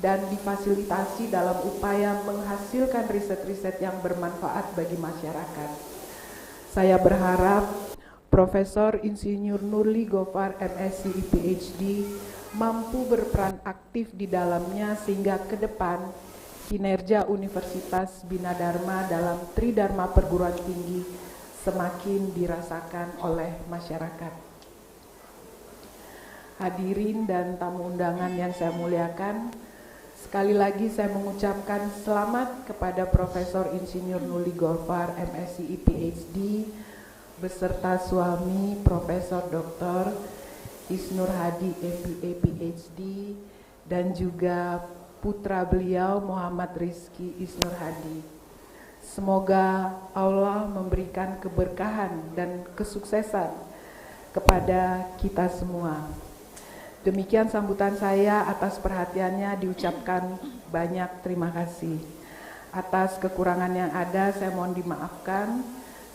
dan difasilitasi dalam upaya menghasilkan riset-riset yang bermanfaat bagi masyarakat. Saya berharap Profesor Insinyur Nurli Gofar MSc PhD mampu berperan aktif di dalamnya sehingga ke depan kinerja Universitas Bina Dharma dalam Tridharma perguruan tinggi semakin dirasakan oleh masyarakat. Hadirin dan tamu undangan yang saya muliakan, sekali lagi saya mengucapkan selamat kepada Profesor Insinyur Nurli Gofar MSc PhD beserta suami Profesor Dr. Isnur Hadi MBA PhD dan juga putra beliau Muhammad Rizki Isnur Hadi. Semoga Allah memberikan keberkahan dan kesuksesan kepada kita semua. Demikian sambutan saya, atas perhatiannya diucapkan banyak terima kasih. Atas kekurangan yang ada saya mohon dimaafkan.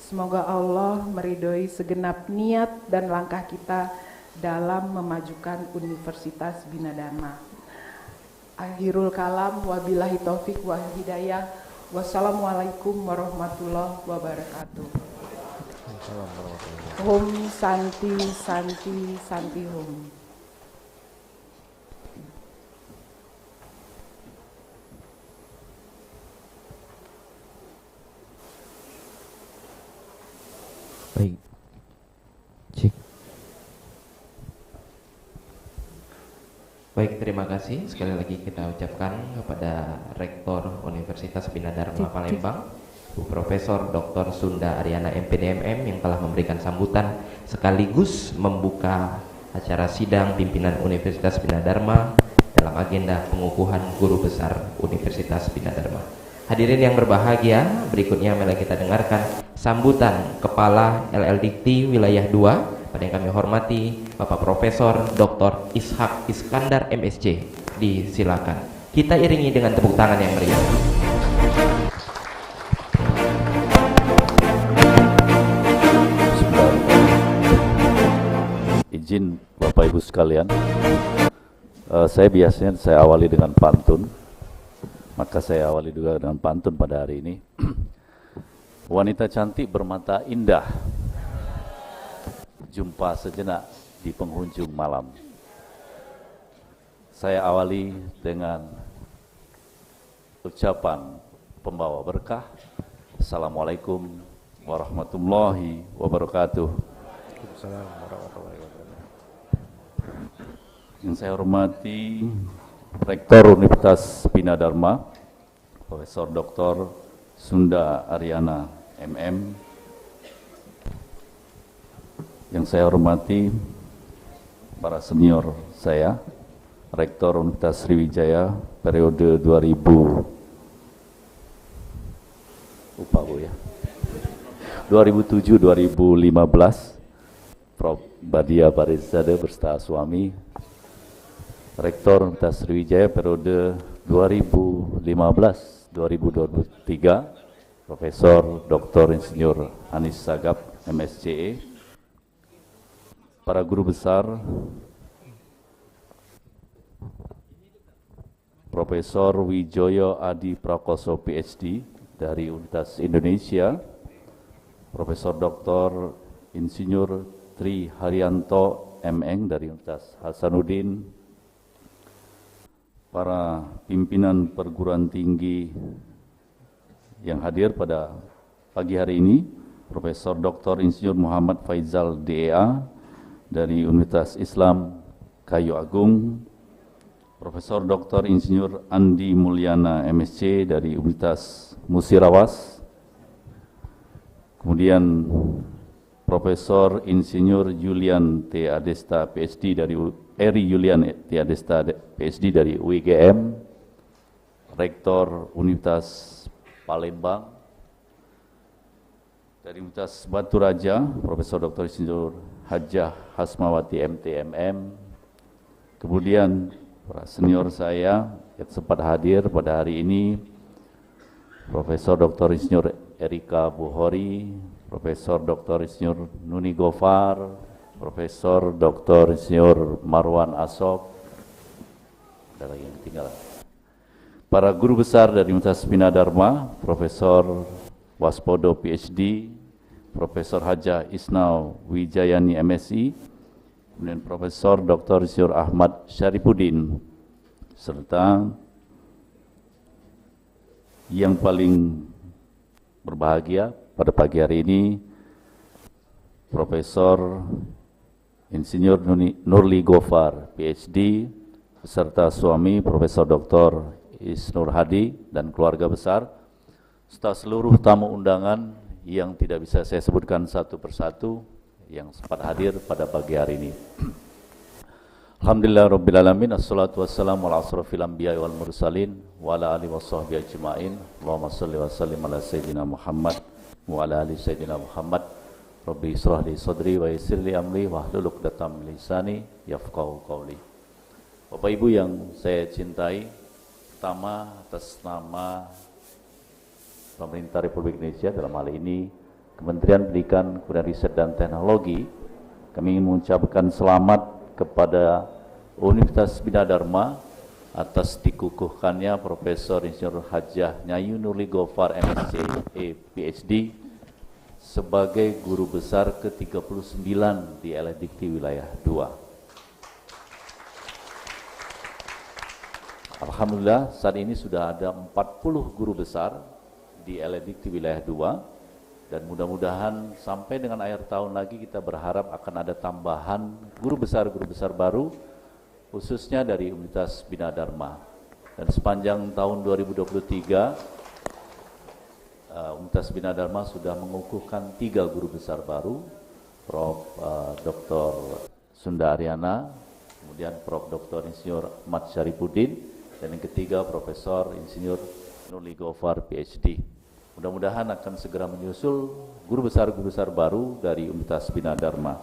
Semoga Allah meridhoi segenap niat dan langkah kita dalam memajukan Universitas Bina Dharma. Akhirul kalam, wabillahi taufik wa hidayah. Wassalamualaikum warahmatullahi wabarakatuh. Om Santi Santi Santi Om. Baik. Cik. Baik, terima kasih. Sekali lagi kita ucapkan kepada Rektor Universitas Bina Dharma Palembang, Bu Profesor Dr. Sunda Aryana MPDMM yang telah memberikan sambutan sekaligus membuka acara sidang pimpinan Universitas Bina Dharma dalam agenda pengukuhan guru besar Universitas Bina Dharma. Hadirin yang berbahagia, berikutnya mari kita dengarkan sambutan Kepala LLDikti Wilayah 2 pada yang kami hormati Bapak Profesor Dr. Ishak Iskandar MSc. Disilakan. Kita iringi dengan tepuk tangan yang meriah. Izin Bapak Ibu sekalian, saya biasanya awali dengan pantun. Maka saya awali juga dengan pantun pada hari ini. Wanita cantik bermata indah, jumpa sejenak di penghujung malam. Saya awali dengan ucapan pembawa berkah. Assalamualaikum warahmatullahi wabarakatuh. Yang saya hormati Rektor Universitas Bina Dharma, Profesor Dr. Sunda Aryana MM. Yang saya hormati para senior saya, Rektor Universitas Sriwijaya periode 2007-2015, Prof. Badia Barizade beserta suami, Rektor Universitas Sriwijaya periode 2015-2023, Profesor Dr. Insinyur Anis Sagap MSce, para guru besar, Profesor Wijoyo Adi Prakoso PhD dari Universitas Indonesia, Profesor Dr. Insinyur Tri Haryanto MN dari Universitas Hasanuddin, para pimpinan perguruan tinggi yang hadir pada pagi hari ini, Profesor Dr. Insinyur Muhammad Faizal DEA dari Universitas Islam Kayu Agung, Profesor Dr. Insinyur Andi Mulyana MSc dari Universitas Musirawas, kemudian Profesor Insinyur Julian T. Adesta PhD dari Eri Julian T. Adesta PhD dari UIGM, Rektor Universitas Palembang, dari Universitas Batu Raja, Profesor Dr. Insinyur Hajah Hasmawati MTMM, kemudian para senior saya yang sempat hadir pada hari ini, Profesor Dr. Insinyur Erika Buhori, Profesor Dr. Insinyur Nuni Gofar, Profesor Dr. Insinyur Marwan Asop, ada lagi yang ketinggalan. Para guru besar dari Universitas Bina Dharma, Profesor Waspodo PhD, Profesor Hajah Isnau Wijayani MSI, kemudian Profesor Dr. Insinyur Ahmad Syarifuddin, serta yang paling berbahagia pada pagi hari ini, Profesor Insinyur Nurli Gofar, PhD, beserta suami Profesor Dr. Isnur Hadi dan keluarga besar, serta seluruh tamu undangan yang tidak bisa saya sebutkan satu persatu yang sempat hadir pada pagi hari ini. Alhamdulillah Rabbil Alamin. Assalatu wassalamu ala asrafil anbiya wal mursalin wa ala alihi washabbihi ajma'in. Allahumma salli wa sallim ala sayyidina Muhammad wa ala ali sayyidina Muhammad. Rabbi israh li sadri wa yassir li amri wa hlul 'uqdatam min lisani yafqahu qawli. Bapak Ibu yang saya cintai, pertama atas nama Pemerintah Republik Indonesia, dalam hal ini Kementerian Pendidikan, Kebudayaan Riset dan Teknologi, kami ingin mengucapkan selamat kepada Universitas Bina Dharma atas dikukuhkannya Profesor Insinyur Hajjah Nyayu Nurli Gofar MSc PhD sebagai guru besar ke-39 di LDIKT Wilayah 2. Alhamdulillah saat ini sudah ada 40 guru besar di LDIKT Wilayah 2. Dan mudah-mudahan sampai dengan akhir tahun lagi kita berharap akan ada tambahan guru besar baru, khususnya dari Universitas Bina Dharma. Dan sepanjang tahun 2023, Universitas Bina Dharma sudah mengukuhkan 3 guru besar baru, Prof. Dr. Sunda Aryana, kemudian Prof. Dr. Insinyur Ahmad Syarifuddin, dan yang ketiga Profesor Insinyur Nurli Gofar PhD. Mudah-mudahan akan segera menyusul guru besar baru dari Universitas Bina Dharma.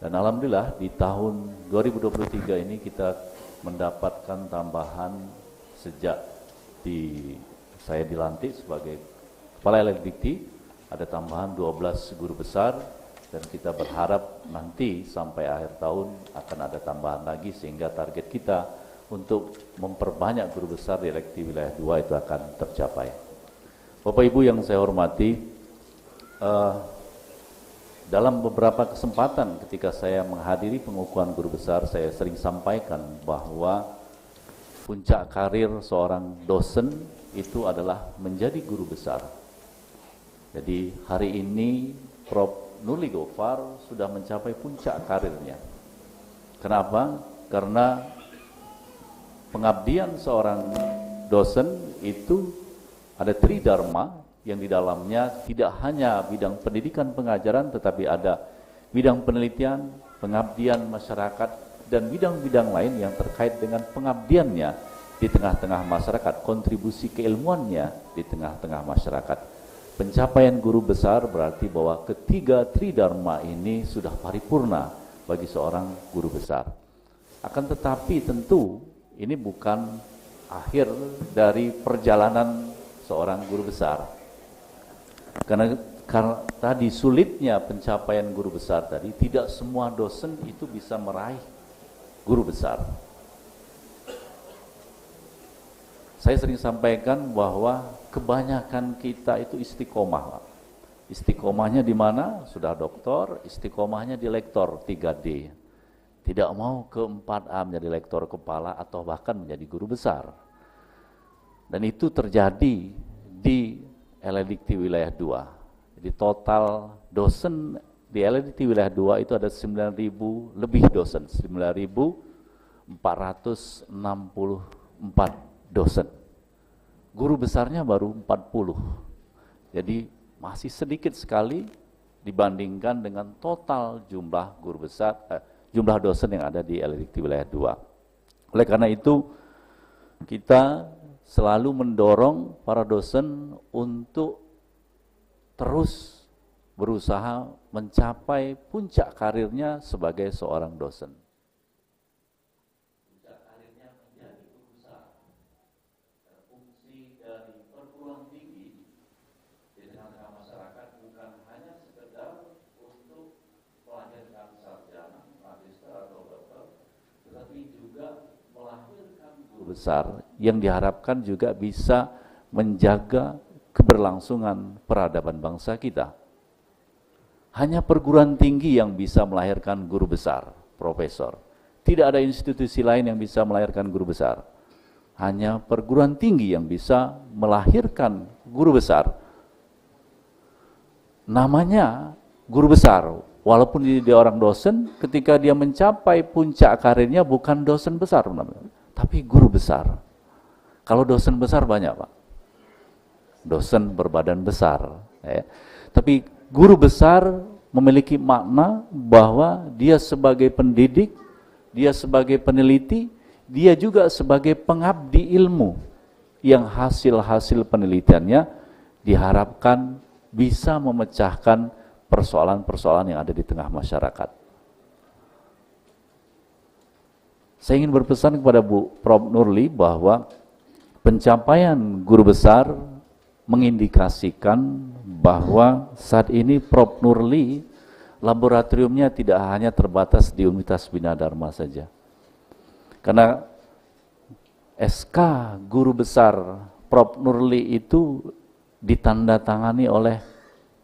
Dan alhamdulillah di tahun 2023 ini kita mendapatkan tambahan sejak saya dilantik sebagai Kepala LDIKT, ada tambahan 12 guru besar, dan kita berharap nanti sampai akhir tahun akan ada tambahan lagi, sehingga target kita untuk memperbanyak guru besar di LDIKT Wilayah 2 itu akan tercapai. Bapak Ibu yang saya hormati, dalam beberapa kesempatan ketika saya menghadiri pengukuhan guru besar, saya sering sampaikan bahwa puncak karir seorang dosen itu adalah menjadi guru besar. Jadi hari ini Prof. Nurli Gofar sudah mencapai puncak karirnya. Kenapa? Karena pengabdian seorang dosen itu ada tridharma yang di dalamnya tidak hanya bidang pendidikan pengajaran, tetapi ada bidang penelitian, pengabdian masyarakat, dan bidang-bidang lain yang terkait dengan pengabdiannya di tengah-tengah masyarakat, kontribusi keilmuannya di tengah-tengah masyarakat. Pencapaian guru besar berarti bahwa ketiga tridharma ini sudah paripurna bagi seorang guru besar. Akan tetapi tentu ini bukan akhir dari perjalanan seorang guru besar, karena tadi sulitnya pencapaian guru besar tadi, tidak semua dosen itu bisa meraih guru besar. Saya sering sampaikan bahwa kebanyakan kita itu istiqomah. Istiqomahnya di mana? Sudah doktor, istiqomahnya di lektor 3D. Tidak mau ke 4A menjadi lektor kepala atau bahkan menjadi guru besar. Dan itu terjadi di LDIKT Wilayah 2. Jadi total dosen di LDIKT Wilayah 2 itu ada 9.000 lebih dosen, 9.464 dosen. Guru besarnya baru 40. Jadi masih sedikit sekali dibandingkan dengan total jumlah guru besar, jumlah dosen yang ada di LDIKT Wilayah 2. Oleh karena itu kita selalu mendorong para dosen untuk terus berusaha mencapai puncak karirnya sebagai seorang dosen. Puncak karirnya menjadi guru besar. Fungsi dari perguruan tinggi di tengah-tengah masyarakat bukan hanya sekedar untuk melahirkan sarjana, magister atau doktor, tetapi juga melahirkan guru besar yang diharapkan juga bisa menjaga keberlangsungan peradaban bangsa kita. Hanya perguruan tinggi yang bisa melahirkan guru besar, profesor. Tidak ada institusi lain yang bisa melahirkan guru besar. Hanya perguruan tinggi yang bisa melahirkan guru besar. Namanya guru besar, walaupun dia orang dosen, ketika dia mencapai puncak karirnya bukan dosen besar namanya, tapi guru besar. Kalau dosen besar banyak, Pak. Dosen berbadan besar. Ya. Tapi guru besar memiliki makna bahwa dia sebagai pendidik dia sebagai peneliti, dia juga sebagai pengabdi ilmu yang hasil-hasil penelitiannya diharapkan bisa memecahkan persoalan-persoalan yang ada di tengah masyarakat. Saya ingin berpesan kepada Prof. Nurli bahwa pencapaian guru besar mengindikasikan bahwa saat ini Prof. Nurli laboratoriumnya tidak hanya terbatas di Universitas Bina Dharma saja. Karena SK guru besar Prof. Nurli itu ditandatangani oleh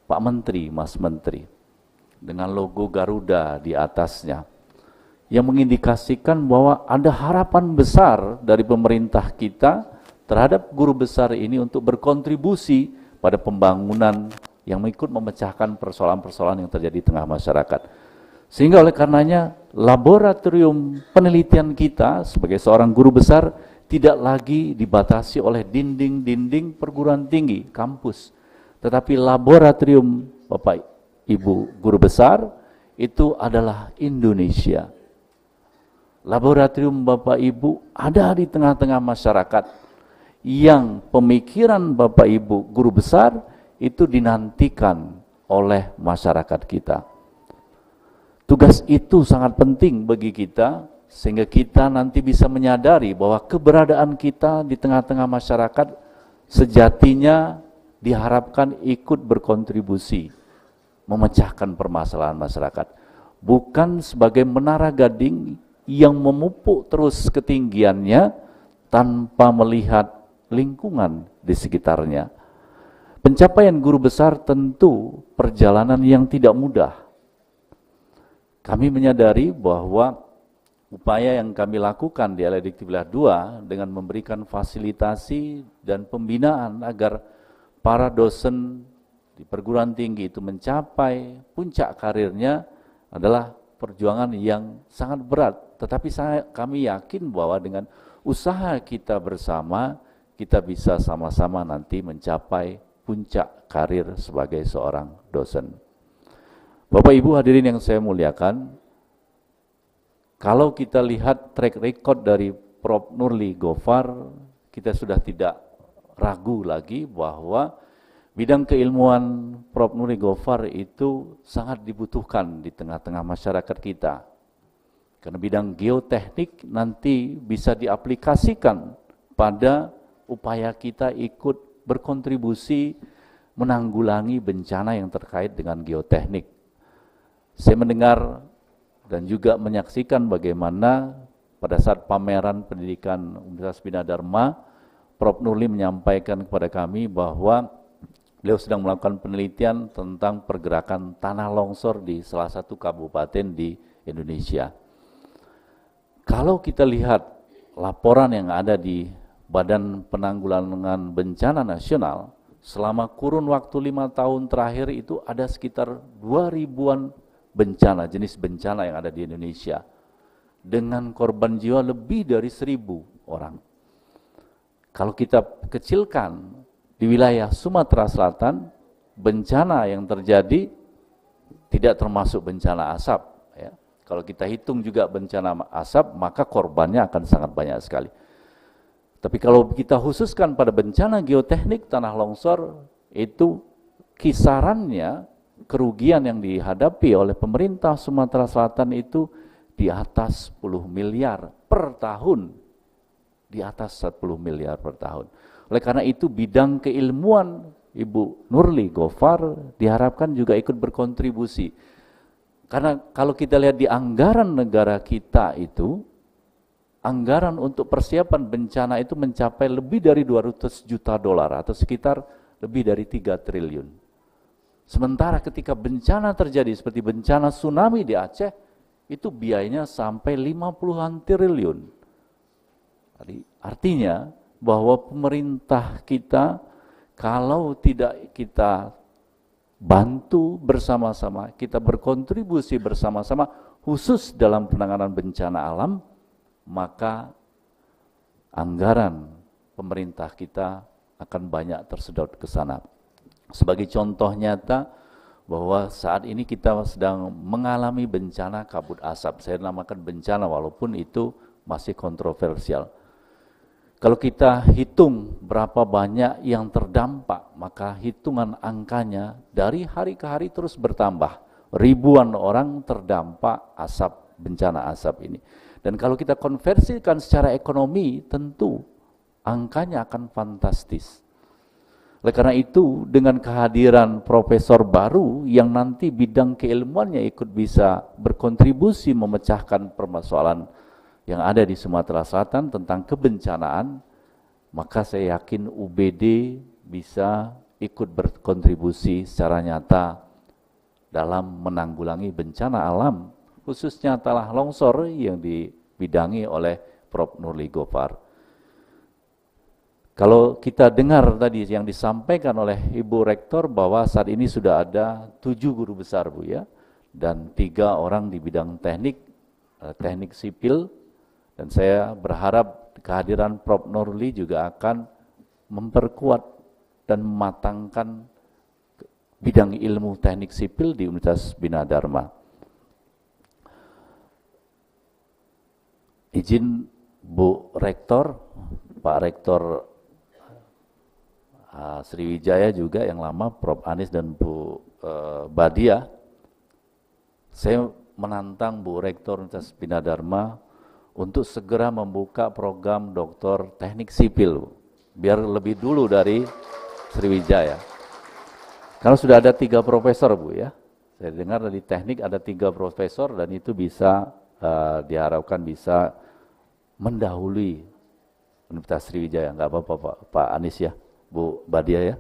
Pak Menteri, Mas Menteri, dengan logo Garuda di atasnya, yang mengindikasikan bahwa ada harapan besar dari pemerintah kita terhadap guru besar ini untuk berkontribusi pada pembangunan yang ikut memecahkan persoalan-persoalan yang terjadi di tengah masyarakat. Sehingga oleh karenanya laboratorium penelitian kita sebagai seorang guru besar tidak lagi dibatasi oleh dinding-dinding perguruan tinggi, kampus. Tetapi laboratorium Bapak Ibu guru besar itu adalah Indonesia. Laboratorium Bapak Ibu ada di tengah-tengah masyarakat yang pemikiran Bapak Ibu guru besar itu dinantikan oleh masyarakat kita. Tugas itu sangat penting bagi kita sehingga kita nanti bisa menyadari bahwa keberadaan kita di tengah-tengah masyarakat sejatinya diharapkan ikut berkontribusi memecahkan permasalahan masyarakat, bukan sebagai menara gading yang memupuk terus ketinggiannya tanpa melihat lingkungan di sekitarnya. Pencapaian guru besar tentu perjalanan yang tidak mudah. Kami menyadari bahwa upaya yang kami lakukan di LIDIK Wilayah 2 dengan memberikan fasilitasi dan pembinaan agar para dosen di perguruan tinggi itu mencapai puncak karirnya adalah perjuangan yang sangat berat. Tetapi kami yakin bahwa dengan usaha kita bersama, kita bisa sama-sama nanti mencapai puncak karir sebagai seorang dosen. Bapak Ibu hadirin yang saya muliakan, kalau kita lihat track record dari Prof. Nurli Gofar, kita sudah tidak ragu lagi bahwa bidang keilmuan Prof. Nurli Gofar itu sangat dibutuhkan di tengah-tengah masyarakat kita. Karena bidang geoteknik nanti bisa diaplikasikan pada upaya kita ikut berkontribusi menanggulangi bencana yang terkait dengan geoteknik. Saya mendengar dan juga menyaksikan bagaimana pada saat pameran pendidikan Universitas Bina Dharma, Prof. Nurli menyampaikan kepada kami bahwa beliau sedang melakukan penelitian tentang pergerakan tanah longsor di salah satu kabupaten di Indonesia. Kalau kita lihat laporan yang ada di Badan Penanggulangan Bencana Nasional, selama kurun waktu 5 tahun terakhir itu ada sekitar 2.000-an bencana, jenis bencana yang ada di Indonesia. Dengan korban jiwa lebih dari 1.000 orang. Kalau kita kecilkan di wilayah Sumatera Selatan, bencana yang terjadi tidak termasuk bencana asap. Ya. Kalau kita hitung juga bencana asap, maka korbannya akan sangat banyak sekali. Tapi kalau kita khususkan pada bencana geoteknik tanah longsor, itu kisarannya kerugian yang dihadapi oleh pemerintah Sumatera Selatan itu di atas 10 miliar per tahun. Di atas 10 miliar per tahun. Oleh karena itu bidang keilmuan Ibu Nurli Gofar diharapkan juga ikut berkontribusi. Karena kalau kita lihat di anggaran negara kita itu, anggaran untuk persiapan bencana itu mencapai lebih dari 200 juta dolar atau sekitar lebih dari 3 triliun. Sementara ketika bencana terjadi seperti bencana tsunami di Aceh, itu biayanya sampai 50-an triliun. Artinya bahwa pemerintah kita kalau tidak kita bantu bersama-sama, kita berkontribusi bersama-sama khusus dalam penanganan bencana alam, maka anggaran pemerintah kita akan banyak tersedot ke sana. Sebagai contoh nyata, bahwa saat ini kita sedang mengalami bencana kabut asap. Saya namakan bencana walaupun itu masih kontroversial. Kalau kita hitung berapa banyak yang terdampak, maka hitungan angkanya dari hari ke hari terus bertambah. Ribuan orang terdampak asap, bencana asap ini. Dan kalau kita konversikan secara ekonomi, tentu angkanya akan fantastis. Oleh karena itu, dengan kehadiran profesor baru yang nanti bidang keilmuannya ikut bisa berkontribusi memecahkan permasalahan yang ada di Sumatera Selatan tentang kebencanaan, maka saya yakin UBD bisa ikut berkontribusi secara nyata dalam menanggulangi bencana alam, khususnya tanah longsor yang dibidangi oleh Prof. Nurli Gofar. Kalau kita dengar tadi yang disampaikan oleh Ibu Rektor bahwa saat ini sudah ada 7 guru besar Bu ya, dan 3 orang di bidang teknik sipil, dan saya berharap kehadiran Prof. Nurli juga akan memperkuat dan mematangkan bidang ilmu teknik sipil di Universitas Bina Dharma. Izin Bu Rektor, Pak Rektor Sriwijaya juga yang lama, Prof. Anis dan Bu Badia, saya menantang Bu Rektor Universitas Bina Dharma untuk segera membuka program doktor teknik sipil, biar lebih dulu dari Sriwijaya. Karena sudah ada 3 profesor Bu ya, saya dengar dari teknik ada 3 profesor dan itu bisa diharapkan bisa mendahului Universitas Sriwijaya. Nggak apa-apa Pak Anis ya, Bu Badia ya.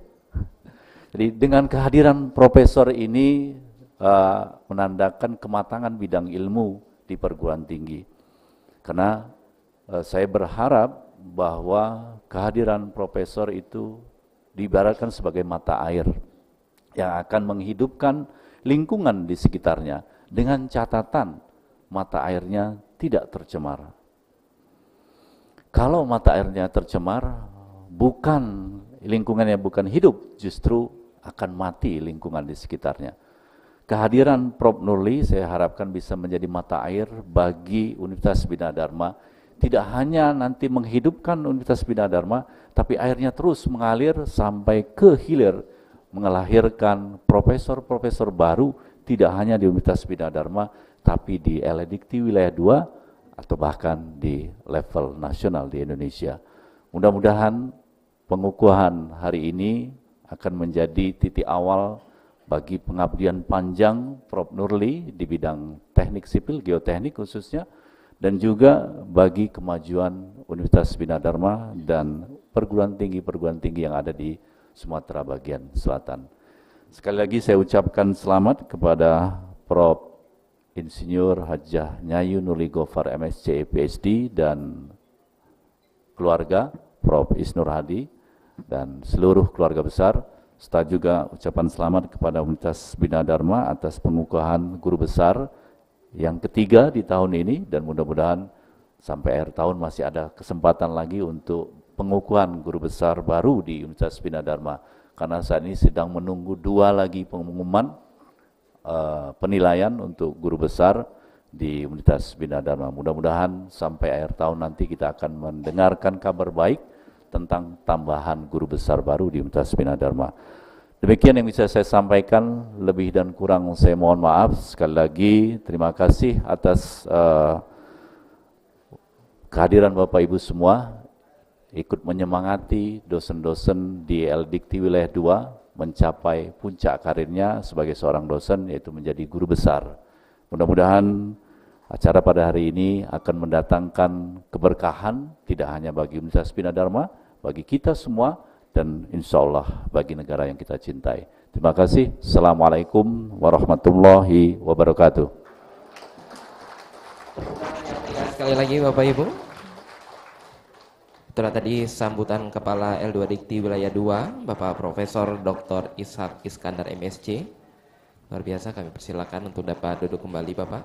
Jadi dengan kehadiran profesor ini menandakan kematangan bidang ilmu di perguruan tinggi. Karena saya berharap bahwa kehadiran profesor itu diibaratkan sebagai mata air yang akan menghidupkan lingkungan di sekitarnya dengan catatan mata airnya tidak tercemar. Kalau mata airnya tercemar, lingkungannya bukan hidup, justru akan mati lingkungan di sekitarnya. Kehadiran Prof. Nurli saya harapkan bisa menjadi mata air bagi Universitas Bina Dharma, tidak hanya nanti menghidupkan Universitas Bina Dharma, tapi airnya terus mengalir sampai ke hilir, melahirkan profesor-profesor baru, tidak hanya di Universitas Bina Dharma, tapi di LDikti Wilayah 2, atau bahkan di level nasional di Indonesia. Mudah-mudahan pengukuhan hari ini akan menjadi titik awal bagi pengabdian panjang Prof. Nurli di bidang teknik sipil, geoteknik khususnya, dan juga bagi kemajuan Universitas Bina Dharma dan perguruan tinggi yang ada di Sumatera bagian selatan. Sekali lagi saya ucapkan selamat kepada Prof. Insinyur Hajjah Nyayu Nurli Gofar MSc PhD dan keluarga Prof. Isnur Hadi dan seluruh keluarga besar, serta juga ucapan selamat kepada Universitas Bina Dharma atas pengukuhan guru besar yang ketiga di tahun ini, dan mudah-mudahan sampai akhir tahun masih ada kesempatan lagi untuk pengukuhan guru besar baru di Universitas Bina Dharma, karena saat ini sedang menunggu 2 lagi pengumuman penilaian untuk guru besar di Universitas Bina Dharma. Mudah-mudahan sampai akhir tahun nanti kita akan mendengarkan kabar baik tentang tambahan guru besar baru di Universitas Bina Dharma. Demikian yang bisa saya sampaikan, lebih dan kurang saya mohon maaf. Sekali lagi terima kasih atas kehadiran Bapak Ibu semua, ikut menyemangati dosen-dosen di LDikti Wilayah 2 mencapai puncak karirnya sebagai seorang dosen, yaitu menjadi guru besar. Mudah-mudahan acara pada hari ini akan mendatangkan keberkahan, tidak hanya bagi Universitas Bina Dharma, bagi kita semua, dan insya Allah bagi negara yang kita cintai. Terima kasih. Assalamualaikum warahmatullahi wabarakatuh. Sekali lagi Bapak Ibu, itulah tadi sambutan Kepala L2 Dikti Wilayah 2, Bapak Profesor Dr. Ishak Iskandar MSc. Luar biasa, kami persilakan untuk dapat duduk kembali Bapak.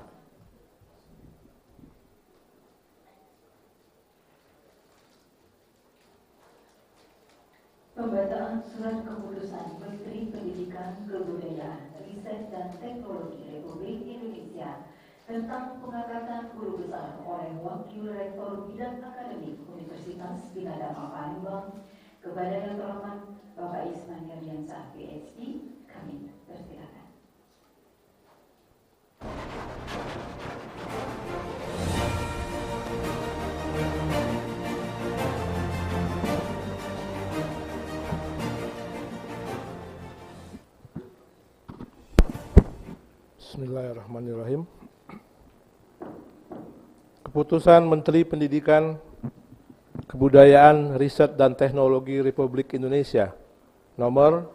Pembacaan Surat Keputusan Menteri Pendidikan, Kebudayaan, Riset tentang pengangkatan guru besar oleh Wakil Rektor Bidang Akademik Universitas Bina Dharma Palembang kepada Yang Terhormat Bapak Isman Yardiansah, PhD, kami persilakan. Bismillahirrahmanirrahim. Keputusan Menteri Pendidikan, Kebudayaan, Riset dan Teknologi Republik Indonesia nomor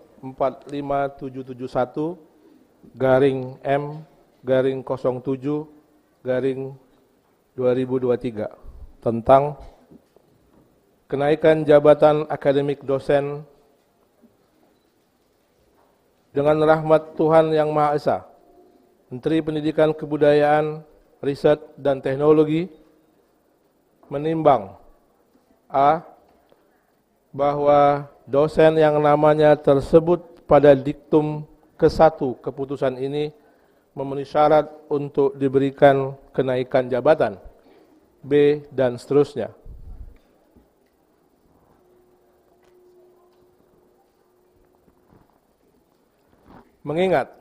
45771-M-07-2023 tentang kenaikan jabatan akademik dosen dengan rahmat Tuhan Yang Maha Esa. Menteri Pendidikan, Kebudayaan, Riset dan Teknologi menimbang A. Bahwa dosen yang namanya tersebut pada diktum ke-1 keputusan ini memenuhi syarat untuk diberikan kenaikan jabatan. B. Dan seterusnya. Mengingat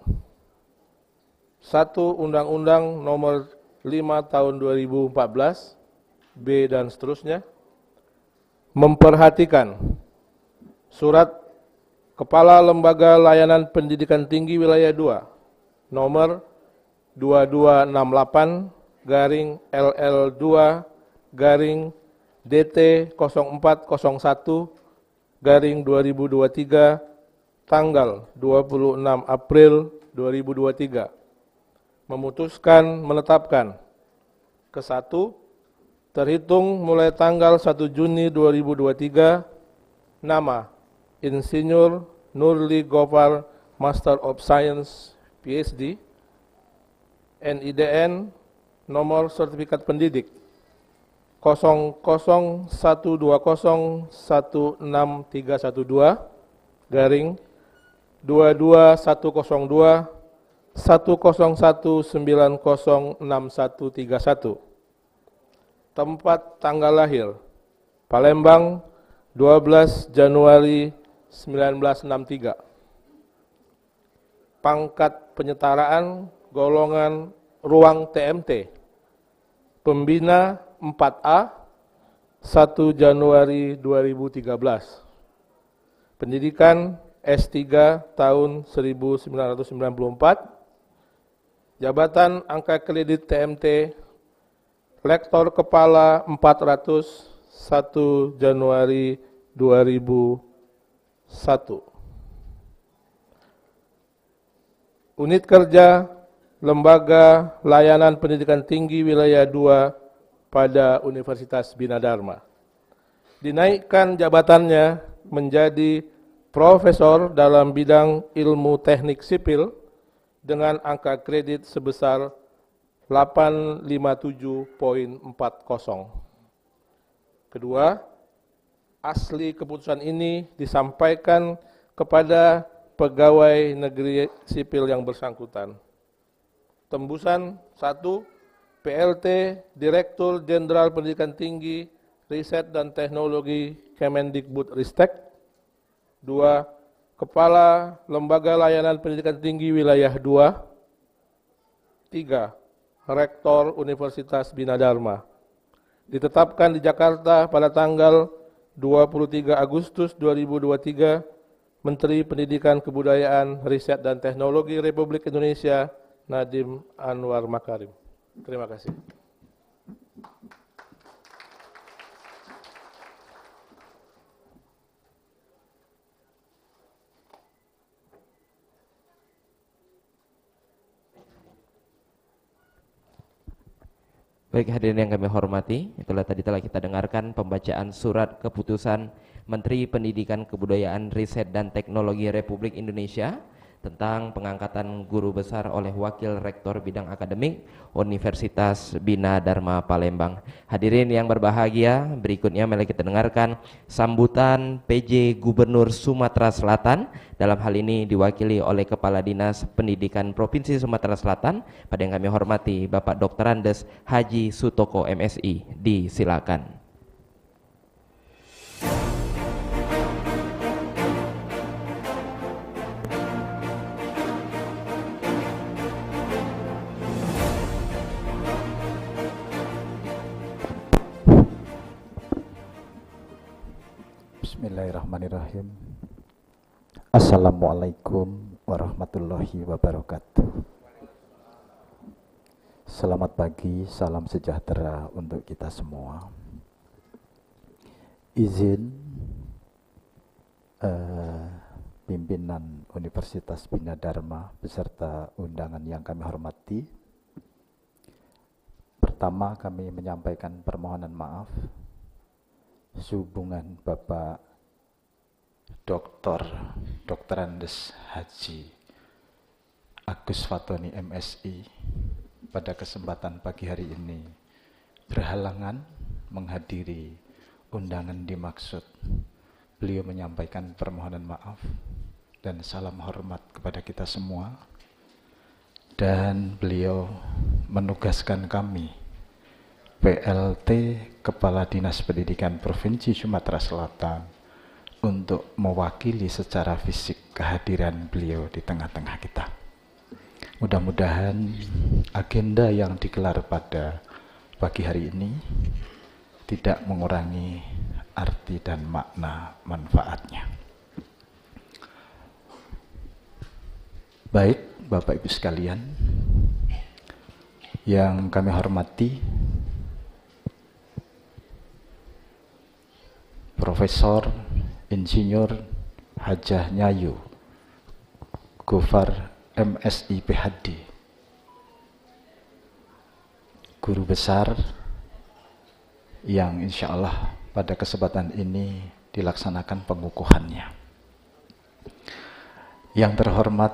1. Undang-Undang nomor 5 tahun 2014, B dan seterusnya, memperhatikan surat Kepala Lembaga Layanan Pendidikan Tinggi Wilayah 2 nomor 2268-DT0401-2023 tanggal 26 April 2023 memutuskan menetapkan ke-1 terhitung mulai tanggal 1 Juni 2023 nama Insinyur Nurli Gofar Master of Science PhD NIDN nomor sertifikat pendidik 0012016312 garing 22102 101906131. Tempat tanggal lahir Palembang 12 Januari 1963. Pangkat penyetaraan golongan ruang TMT Pembina 4A 1 Januari 2013. Pendidikan S3 tahun 1994. Jabatan angka kredit TMT Lektor Kepala 400 1 Januari 2001. Unit kerja Lembaga Layanan Pendidikan Tinggi Wilayah 2 pada Universitas Bina Dharma. Dinaikkan jabatannya menjadi profesor dalam bidang ilmu teknik sipil dengan angka kredit sebesar 857.40. Kedua, asli keputusan ini disampaikan kepada pegawai negeri sipil yang bersangkutan. Tembusan 1. PLT Direktur Jenderal Pendidikan Tinggi, Riset dan Teknologi Kemendikbudristek. 2. Kepala Lembaga Layanan Pendidikan Tinggi Wilayah 2. 3. Rektor Universitas Bina Dharma. Ditetapkan di Jakarta pada tanggal 23 Agustus 2023, Menteri Pendidikan, Kebudayaan, Riset dan Teknologi Republik Indonesia Nadiem Anwar Makarim. Terima kasih. Baik hadirin yang kami hormati, itulah tadi telah kita dengarkan pembacaan surat keputusan Menteri Pendidikan, Kebudayaan, Riset dan Teknologi Republik Indonesia tentang pengangkatan guru besar oleh Wakil Rektor Bidang Akademik Universitas Bina Dharma Palembang. Hadirin yang berbahagia, berikutnya mari kita dengarkan sambutan PJ Gubernur Sumatera Selatan, dalam hal ini diwakili oleh Kepala Dinas Pendidikan Provinsi Sumatera Selatan, pada yang kami hormati Bapak Dr. Andes Haji Sutoko MSI. Disilakan. Bismillahirrahmanirrahim. Assalamualaikum warahmatullahi wabarakatuh. Selamat pagi, salam sejahtera untuk kita semua. Izin pimpinan Universitas Bina Dharma beserta undangan yang kami hormati. Pertama, kami menyampaikan permohonan maaf sehubungan Bapak Dr. Andes Haji Agus Fatoni MSI pada kesempatan pagi hari ini berhalangan menghadiri undangan dimaksud. Beliau menyampaikan permohonan maaf dan salam hormat kepada kita semua, dan beliau menugaskan kami PLT Kepala Dinas Pendidikan Provinsi Sumatera Selatan untuk mewakili secara fisik kehadiran beliau di tengah-tengah kita. Mudah-mudahan agenda yang digelar pada pagi hari ini tidak mengurangi arti dan makna manfaatnya. Baik, Bapak Ibu sekalian yang kami hormati, Profesor Insinyur Hajah Nyayu Gofar MSI PhD, guru besar yang insya Allah pada kesempatan ini dilaksanakan pengukuhannya. Yang terhormat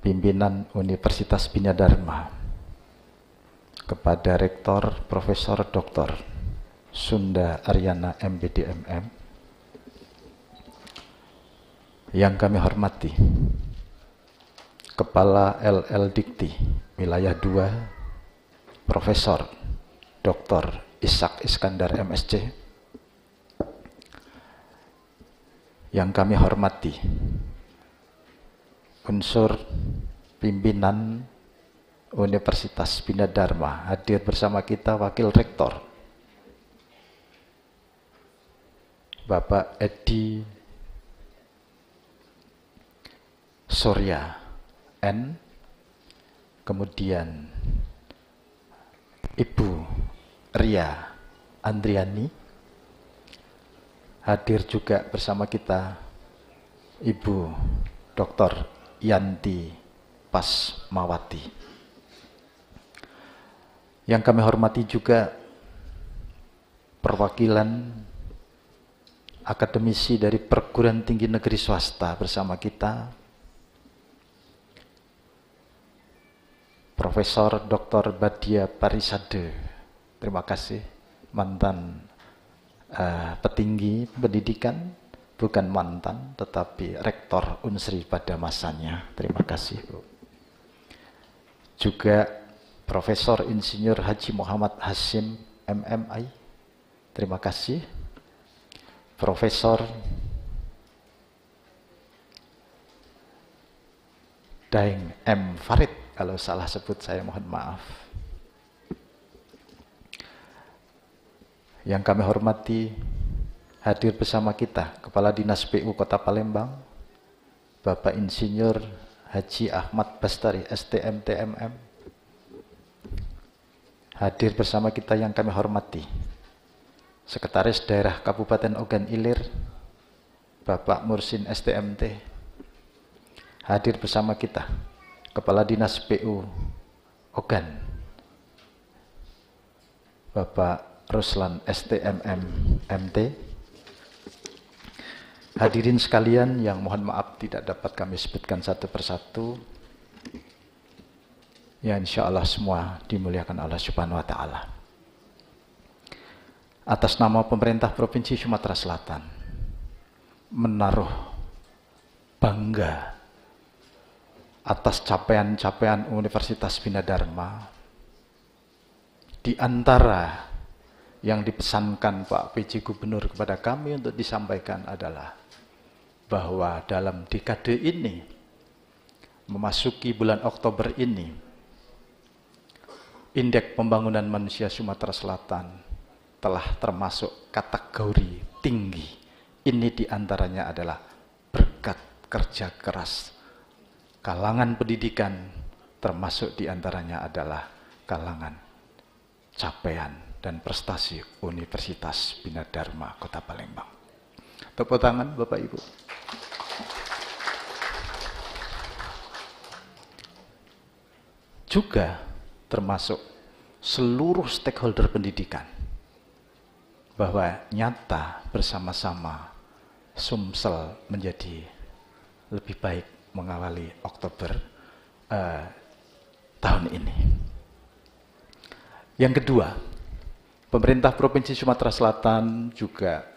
pimpinan Universitas Bina Dharma, kepada Rektor Profesor Dr. Sunda Aryana MBDMM, yang kami hormati Kepala LL Dikti Wilayah 2 Profesor Dr. Ishak Iskandar MSc, yang kami hormati unsur pimpinan Universitas Bina Dharma, hadir bersama kita Wakil Rektor Bapak Edi Surya N, kemudian Ibu Ria Andriani, hadir juga bersama kita Ibu Dr. Yanti Pasmawati. Yang kami hormati juga perwakilan akademisi dari perguruan tinggi negeri swasta bersama kita, Profesor Dr. Badia Parisade, terima kasih, mantan petinggi pendidikan, bukan mantan tetapi rektor Unsri pada masanya, terima kasih Bu. Juga Profesor Insinyur Haji Muhammad Hasim MMI, terima kasih. Profesor Daeng M. Farid, kalau salah sebut saya mohon maaf. Yang kami hormati, hadir bersama kita Kepala Dinas PU Kota Palembang, Bapak Insinyur Haji Ahmad Bastari STM-TMM. Hadir bersama kita yang kami hormati Sekretaris Daerah Kabupaten Ogan Ilir, Bapak Mursin STMT. Hadir bersama kita Kepala Dinas PU Ogan, Bapak Ruslan STMM MT. Hadirin sekalian yang mohon maaf tidak dapat kami sebutkan satu persatu, ya insya Allah semua dimuliakan Allah Subhanahu wa Ta'ala. Atas nama pemerintah Provinsi Sumatera Selatan, menaruh bangga atas capaian-capaian Universitas Bina Dharma. Di antara yang dipesankan Pak PJ Gubernur kepada kami untuk disampaikan adalah bahwa dalam dekade ini, memasuki bulan Oktober ini, Indeks Pembangunan Manusia Sumatera Selatan telah termasuk kategori tinggi. Ini diantaranya adalah berkat kerja keras kalangan pendidikan, termasuk diantaranya adalah kalangan capaian dan prestasi Universitas Bina Dharma Kota Palembang. Tepuk tangan Bapak Ibu. Juga termasuk seluruh stakeholder pendidikan, bahwa nyata bersama-sama Sumsel menjadi lebih baik mengawali Oktober tahun ini. Yang kedua, pemerintah Provinsi Sumatera Selatan juga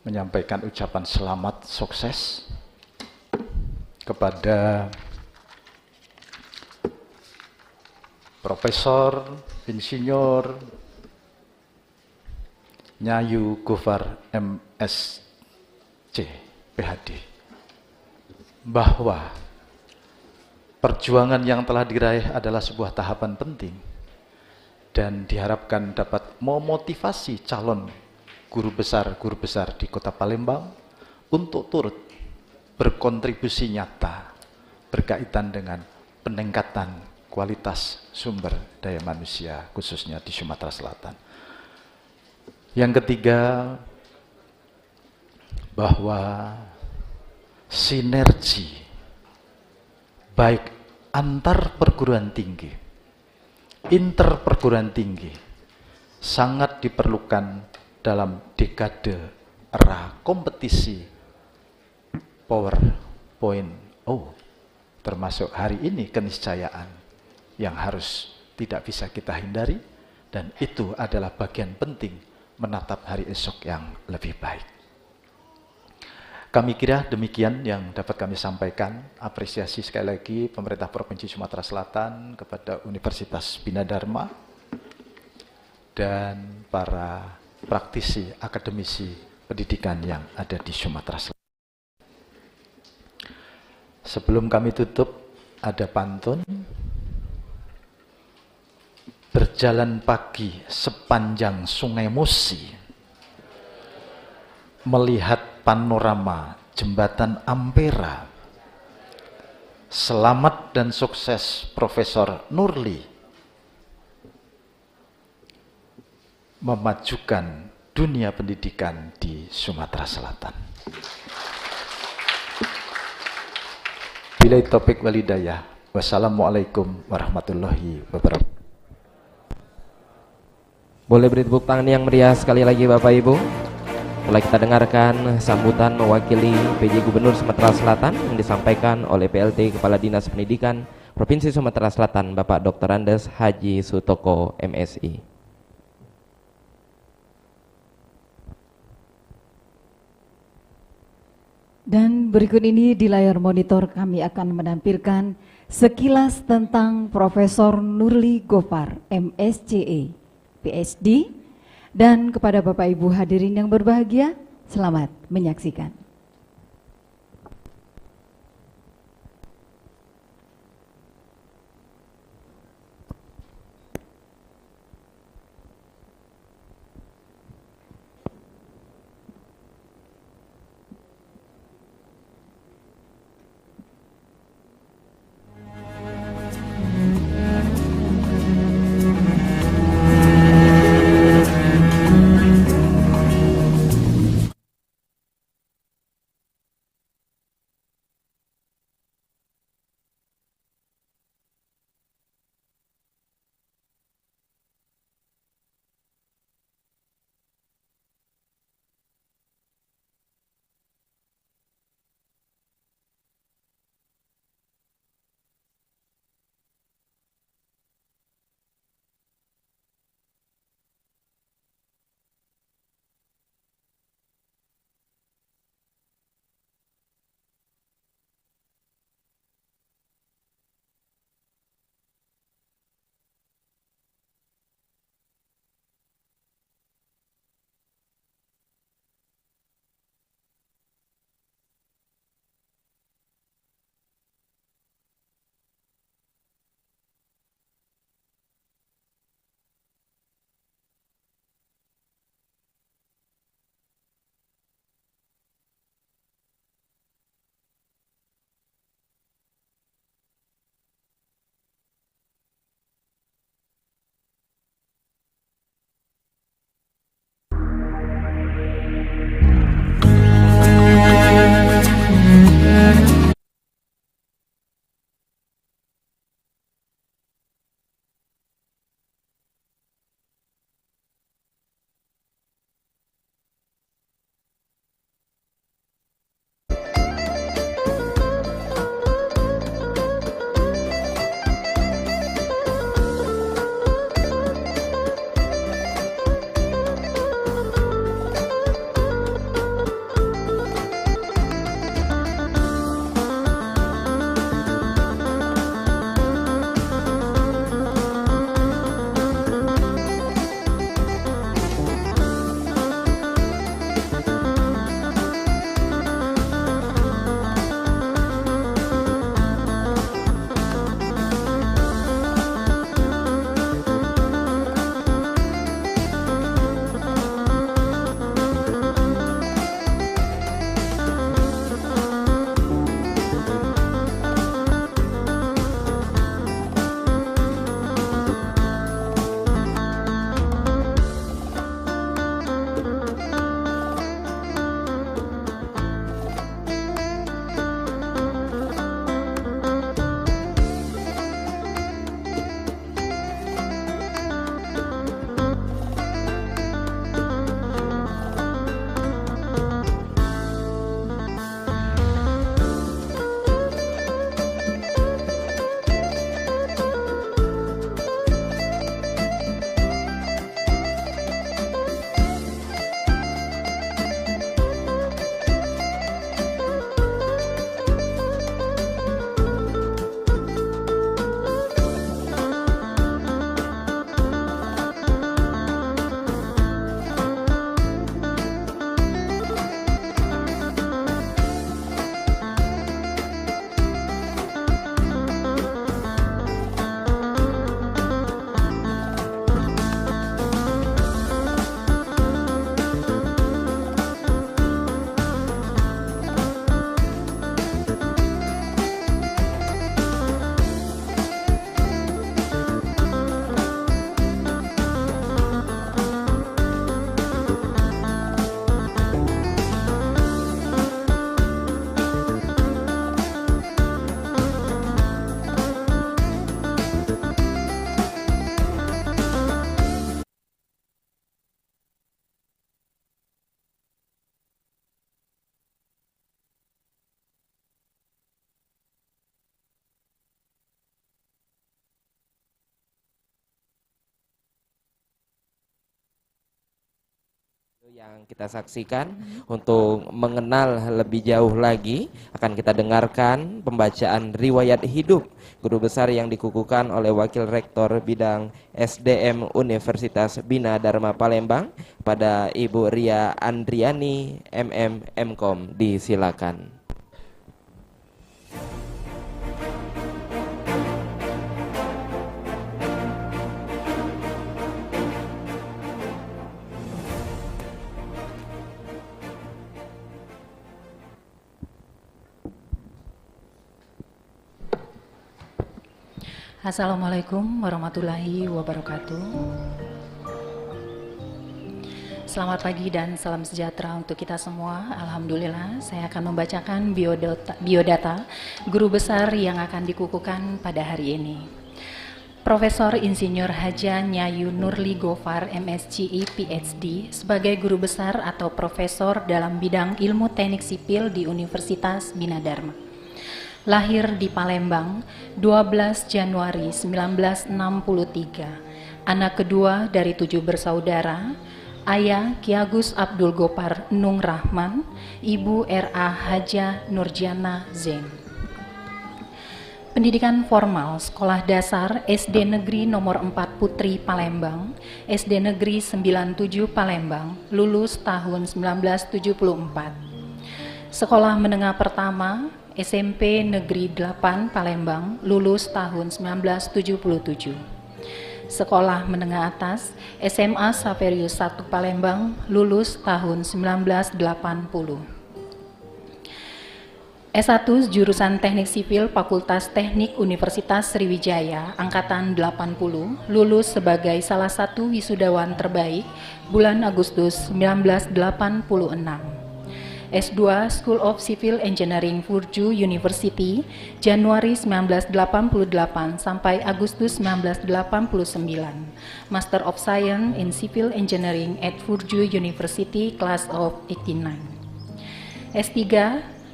menyampaikan ucapan selamat sukses kepada Profesor Insinyur Nyayu Gofar MSc PhD, bahwa perjuangan yang telah diraih adalah sebuah tahapan penting dan diharapkan dapat memotivasi calon guru besar di Kota Palembang untuk turut berkontribusi nyata berkaitan dengan peningkatan kualitas sumber daya manusia khususnya di Sumatera Selatan. Yang ketiga, bahwa sinergi baik antar perguruan tinggi, inter perguruan tinggi sangat diperlukan dalam dekade era kompetisi Powerpoint, termasuk hari ini keniscayaan yang harus tidak bisa kita hindari, dan itu adalah bagian penting menatap hari esok yang lebih baik. Kami kira demikian yang dapat kami sampaikan. Apresiasi sekali lagi pemerintah Provinsi Sumatera Selatan kepada Universitas Bina Dharma dan para praktisi akademisi pendidikan yang ada di Sumatera Selatan. Sebelum kami tutup, ada pantun. Berjalan pagi sepanjang Sungai Musi, melihat panorama Jembatan Ampera. Selamat dan sukses Profesor Nurli memajukan dunia pendidikan di Sumatera Selatan. Billahi taufiq wal hidayah. Wassalamualaikum warahmatullahi wabarakatuh. Boleh beri tepuk tangan yang meriah sekali lagi Bapak Ibu. Mulai kita dengarkan sambutan mewakili PJ Gubernur Sumatera Selatan yang disampaikan oleh PLT Kepala Dinas Pendidikan Provinsi Sumatera Selatan Bapak Dr. Andes Haji Sutoko MSI. Dan berikut ini di layar monitor kami akan menampilkan sekilas tentang Profesor Nurli Gofar MSce PhD, dan kepada Bapak Ibu hadirin yang berbahagia, selamat menyaksikan. Yang kita saksikan untuk mengenal lebih jauh lagi akan kita dengarkan pembacaan riwayat hidup guru besar yang dikukuhkan oleh Wakil Rektor Bidang SDM Universitas Bina Dharma Palembang pada Ibu Ria Andriani MM Mkom. Disilakan. Assalamualaikum warahmatullahi wabarakatuh. Selamat pagi dan salam sejahtera untuk kita semua. Alhamdulillah, saya akan membacakan biodata guru besar yang akan dikukuhkan pada hari ini. Profesor Insinyur Haja Nyayu Nurli Gofar, MSCI PhD, sebagai guru besar atau profesor dalam bidang ilmu teknik sipil di Universitas Bina Dharma. Lahir di Palembang 12 Januari 1963, anak kedua dari 7 bersaudara, ayah Ki Agus Abdul Gopar Nung Rahman, ibu R.A. Haja Nurjana Zain. Pendidikan formal sekolah dasar SD Negeri Nomor 4 Putri Palembang, SD Negeri 97 Palembang, lulus tahun 1974. Sekolah menengah pertama SMP Negeri 8 Palembang, lulus tahun 1977. Sekolah menengah atas SMA Saverius 1 Palembang, lulus tahun 1980. S1 jurusan Teknik Sipil Fakultas Teknik Universitas Sriwijaya, angkatan 80, lulus sebagai salah satu wisudawan terbaik bulan Agustus 1986. S2 School of Civil Engineering Furju University, Januari 1988 sampai Agustus 1989. Master of Science in Civil Engineering at Furju University, Class of 89. S3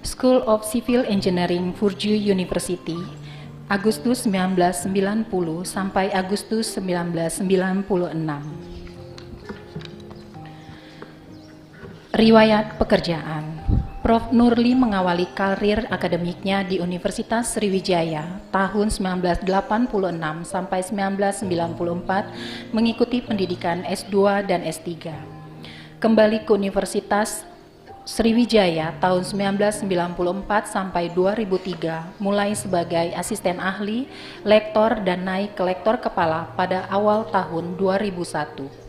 School of Civil Engineering Furju University, Agustus 1990 sampai Agustus 1996. Riwayat pekerjaan. Prof. Nurli mengawali karir akademiknya di Universitas Sriwijaya tahun 1986 sampai 1994 mengikuti pendidikan S2 dan S3. Kembali ke Universitas Sriwijaya tahun 1994 sampai 2003 mulai sebagai asisten ahli, lektor dan naik ke lektor kepala pada awal tahun 2001.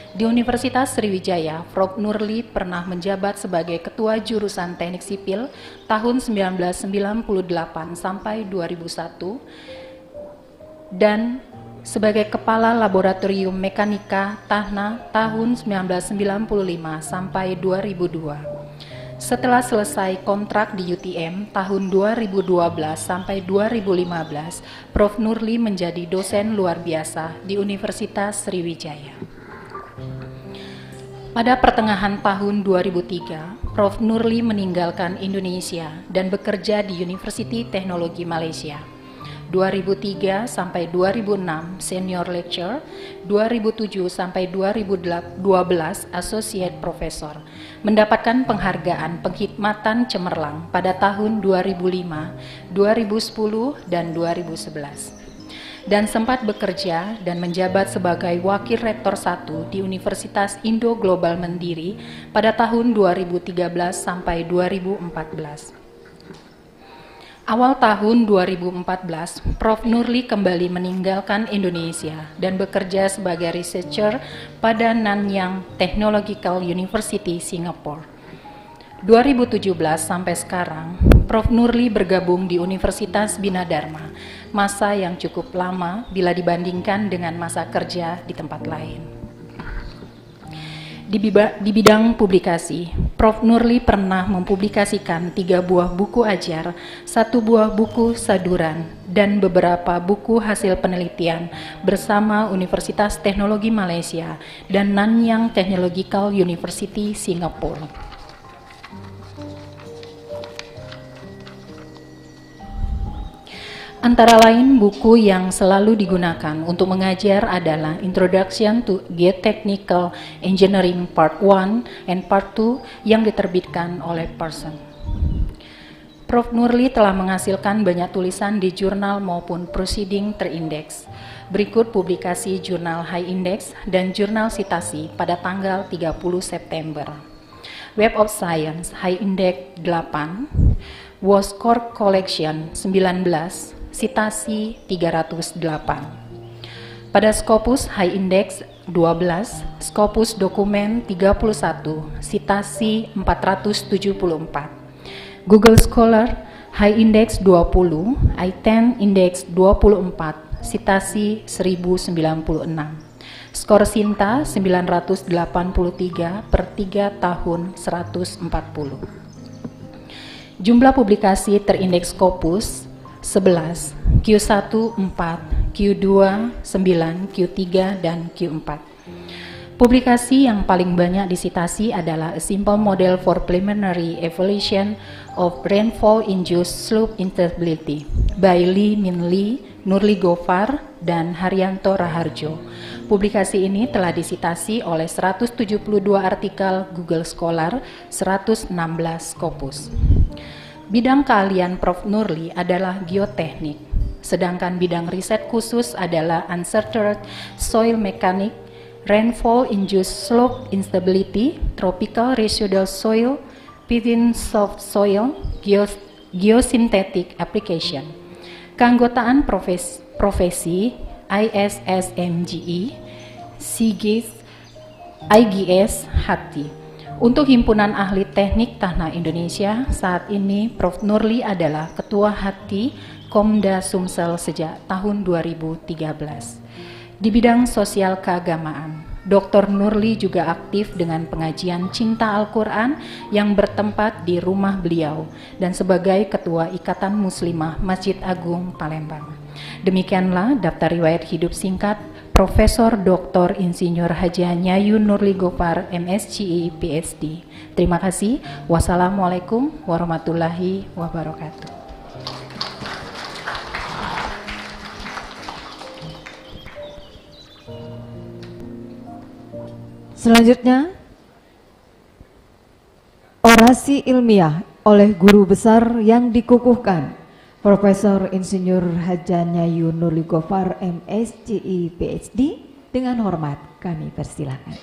Di Universitas Sriwijaya, Prof. Nurli pernah menjabat sebagai Ketua Jurusan Teknik Sipil tahun 1998 sampai 2001 dan sebagai Kepala Laboratorium Mekanika Tahna tahun 1995 sampai 2002. Setelah selesai kontrak di UTM tahun 2012 sampai 2015, Prof. Nurli menjadi dosen luar biasa di Universitas Sriwijaya. Pada pertengahan tahun 2003, Prof. Nurli meninggalkan Indonesia dan bekerja di University Teknologi Malaysia. 2003 sampai 2006 Senior Lecturer, 2007 sampai 2012 Associate Professor, mendapatkan penghargaan penghormatan cemerlang pada tahun 2005, 2010, dan 2011. Dan sempat bekerja dan menjabat sebagai Wakil Rektor 1 di Universitas Indo Global Mandiri pada tahun 2013 sampai 2014. Awal tahun 2014, Prof. Nurli kembali meninggalkan Indonesia dan bekerja sebagai researcher pada Nanyang Technological University, Singapura. 2017 sampai sekarang, Prof. Nurli bergabung di Universitas Bina Dharma, masa yang cukup lama bila dibandingkan dengan masa kerja di tempat lain. Di bidang publikasi, Prof. Nurli pernah mempublikasikan 3 buah buku ajar, 1 buah buku saduran, dan beberapa buku hasil penelitian bersama Universitas Teknologi Malaysia dan Nanyang Technological University, Singapura. Antara lain buku yang selalu digunakan untuk mengajar adalah Introduction to Geotechnical Engineering Part 1 and Part 2 yang diterbitkan oleh Parsons. Prof. Nurli telah menghasilkan banyak tulisan di jurnal maupun proceeding terindeks. Berikut publikasi jurnal High Index dan jurnal Citasi pada tanggal 30 September. Web of Science High Index 8, Woscorp Collection 19, Citasi 308. Pada Scopus High Index 12, Scopus Dokumen 31, Citasi 474. Google Scholar High Index 20, I10 Index 24, Citasi 1096. Skor Sinta 983 per 3 tahun 140. Jumlah publikasi terindeks Scopus 11, Q1 4, Q2 9, Q3 dan Q4. Publikasi yang paling banyak disitasi adalah A Simple Model for Preliminary Evaluation of Rainfall-Induced Slope Instability by Lee Min Lee, Nurli Gofar, dan Haryanto Raharjo. Publikasi ini telah disitasi oleh 172 artikel Google Scholar, 116 Scopus. Bidang keahlian Prof. Nurli adalah geoteknik, sedangkan bidang riset khusus adalah Uncertain Soil Mechanics, Rainfall-Induced Slope Instability, Tropical Residual Soil, Within Soft Soil, Geosynthetic Application. Keanggotaan profesi ISSMGE, SIGIS, IGS, HATI. Untuk Himpunan Ahli Teknik Tanah Indonesia, saat ini Prof. Nurli adalah Ketua HATI Komda Sumsel sejak tahun 2013. Di bidang sosial keagamaan, Dr. Nurli juga aktif dengan pengajian Cinta Al-Quran yang bertempat di rumah beliau dan sebagai Ketua Ikatan Muslimah Masjid Agung Palembang. Demikianlah daftar riwayat hidup singkat Profesor Dr. Insinyur Haji Nyayu Nurli Gofar, MSCI, PhD. Terima kasih. Wassalamualaikum warahmatullahi wabarakatuh. Selanjutnya, orasi ilmiah oleh guru besar yang dikukuhkan, Profesor Insinyur Haji Nyayu Nurli Gofar, MSCI, PhD. Dengan hormat kami persilakan.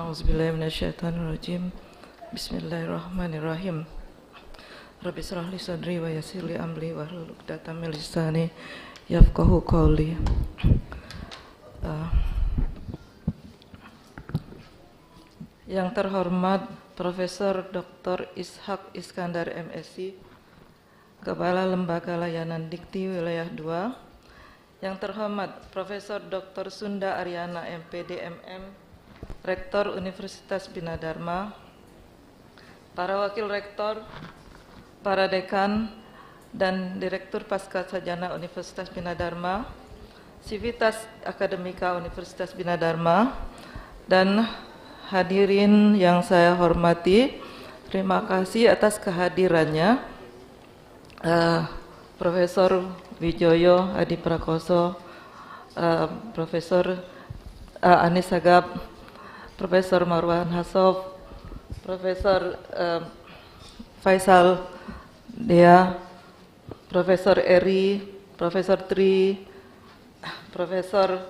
Auzubillahiminasyaitonirrajim. Bismillahirrahmanirrahim. Rabbi shrah li sadri wa yassir li amri wahlul 'uqdatam min lisani yafqahu qawli. Yang terhormat Profesor Dr. Ishak Iskandar, MSc, Kepala Lembaga Layanan Dikti Wilayah 2. Yang terhormat Profesor Dr. Sunda Aryana, MPD, MM, Rektor Universitas Bina Dharma, para wakil rektor, para dekan, dan Direktur Pasca Sarjana Universitas Bina Dharma, Sivitas Akademika Universitas Bina Dharma, dan hadirin yang saya hormati, terima kasih atas kehadirannya Profesor Wijoyo Adi Prakoso, Profesor Anis Sagap, Profesor Marwan Hasof, Profesor Faisal Dea, Profesor Eri, Profesor Tri, Profesor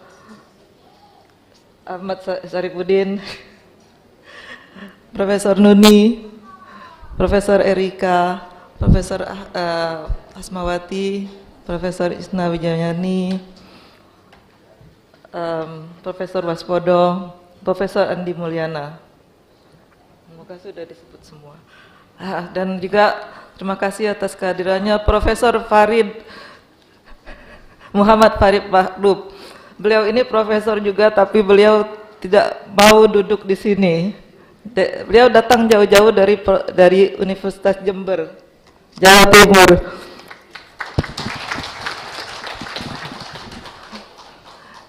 Ahmad Saripudin, Profesor Nuni, Profesor Erika, Profesor Asmawati, Profesor Isna Wijayani, Profesor Waspodo, Profesor Andi Mulyana, semoga sudah disebut semua. Dan juga terima kasih atas kehadirannya Profesor Farid Muhammad Farid Mahdub. Beliau ini profesor juga, tapi beliau tidak mau duduk di sini. Beliau datang jauh-jauh dari Universitas Jember, Jawa Timur.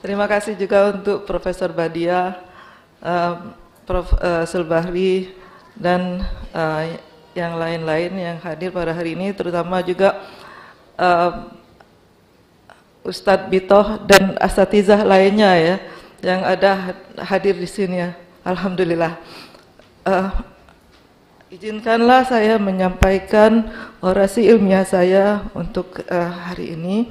Terima kasih juga untuk Profesor Badia, Prof. Sulbahri, dan yang lain-lain yang hadir pada hari ini, terutama juga Ustadz Bitoh dan asatizah lainnya ya yang ada hadir di sini ya. Alhamdulillah. Izinkanlah saya menyampaikan orasi ilmiah saya untuk hari ini.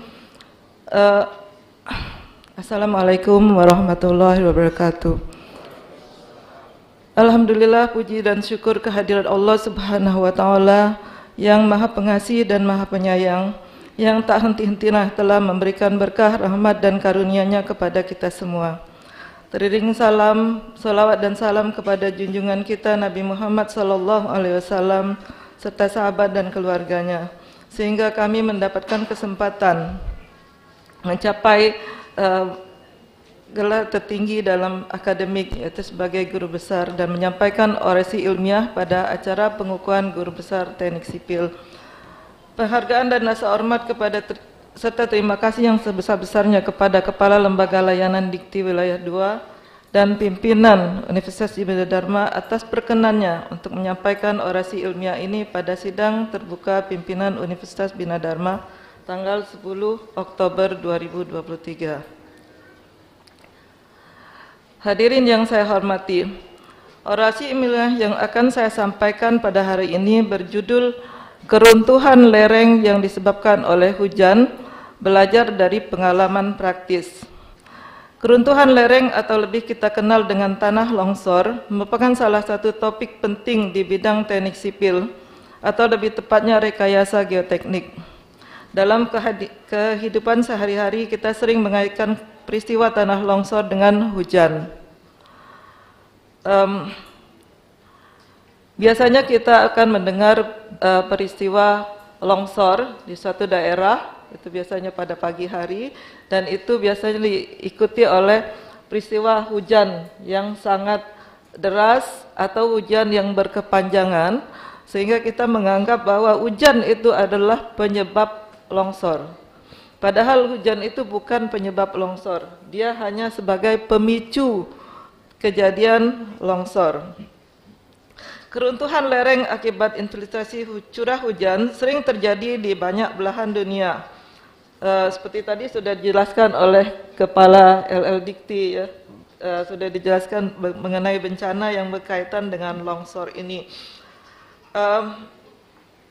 Assalamualaikum warahmatullahi wabarakatuh. Alhamdulillah, puji dan syukur kehadirat Allah Subhanahu wa taala yang Maha Pengasih dan Maha Penyayang, yang tak henti-hentinya telah memberikan berkah, rahmat dan karunia-Nya kepada kita semua. Teriring salam, salawat dan salam kepada junjungan kita Nabi Muhammad SAW serta sahabat dan keluarganya, sehingga kami mendapatkan kesempatan mencapai gelar tertinggi dalam akademik, yaitu sebagai guru besar, dan menyampaikan orasi ilmiah pada acara pengukuhan guru besar teknik sipil. Penghargaan dan rasa hormat kepada serta terima kasih yang sebesar-besarnya kepada Kepala Lembaga Layanan Dikti Wilayah 2 dan pimpinan Universitas Bina Dharma atas perkenannya untuk menyampaikan orasi ilmiah ini pada sidang terbuka pimpinan Universitas Bina Dharma tanggal 10 Oktober 2023. Hadirin yang saya hormati, orasi ilmiah yang akan saya sampaikan pada hari ini berjudul Keruntuhan Lereng yang disebabkan oleh hujan, belajar dari pengalaman praktis. Keruntuhan lereng atau lebih kita kenal dengan tanah longsor merupakan salah satu topik penting di bidang teknik sipil atau lebih tepatnya rekayasa geoteknik. Dalam kehidupan sehari-hari kita sering mengaitkan peristiwa tanah longsor dengan hujan. Biasanya kita akan mendengar peristiwa longsor di suatu daerah, itu biasanya pada pagi hari, dan itu biasanya diikuti oleh peristiwa hujan yang sangat deras atau hujan yang berkepanjangan, sehingga kita menganggap bahwa hujan itu adalah penyebab longsor. Padahal hujan itu bukan penyebab longsor, dia hanya sebagai pemicu kejadian longsor. Keruntuhan lereng akibat infiltrasi curah hujan sering terjadi di banyak belahan dunia. Seperti tadi sudah dijelaskan oleh Kepala LL Dikti ya, sudah dijelaskan mengenai bencana yang berkaitan dengan longsor ini.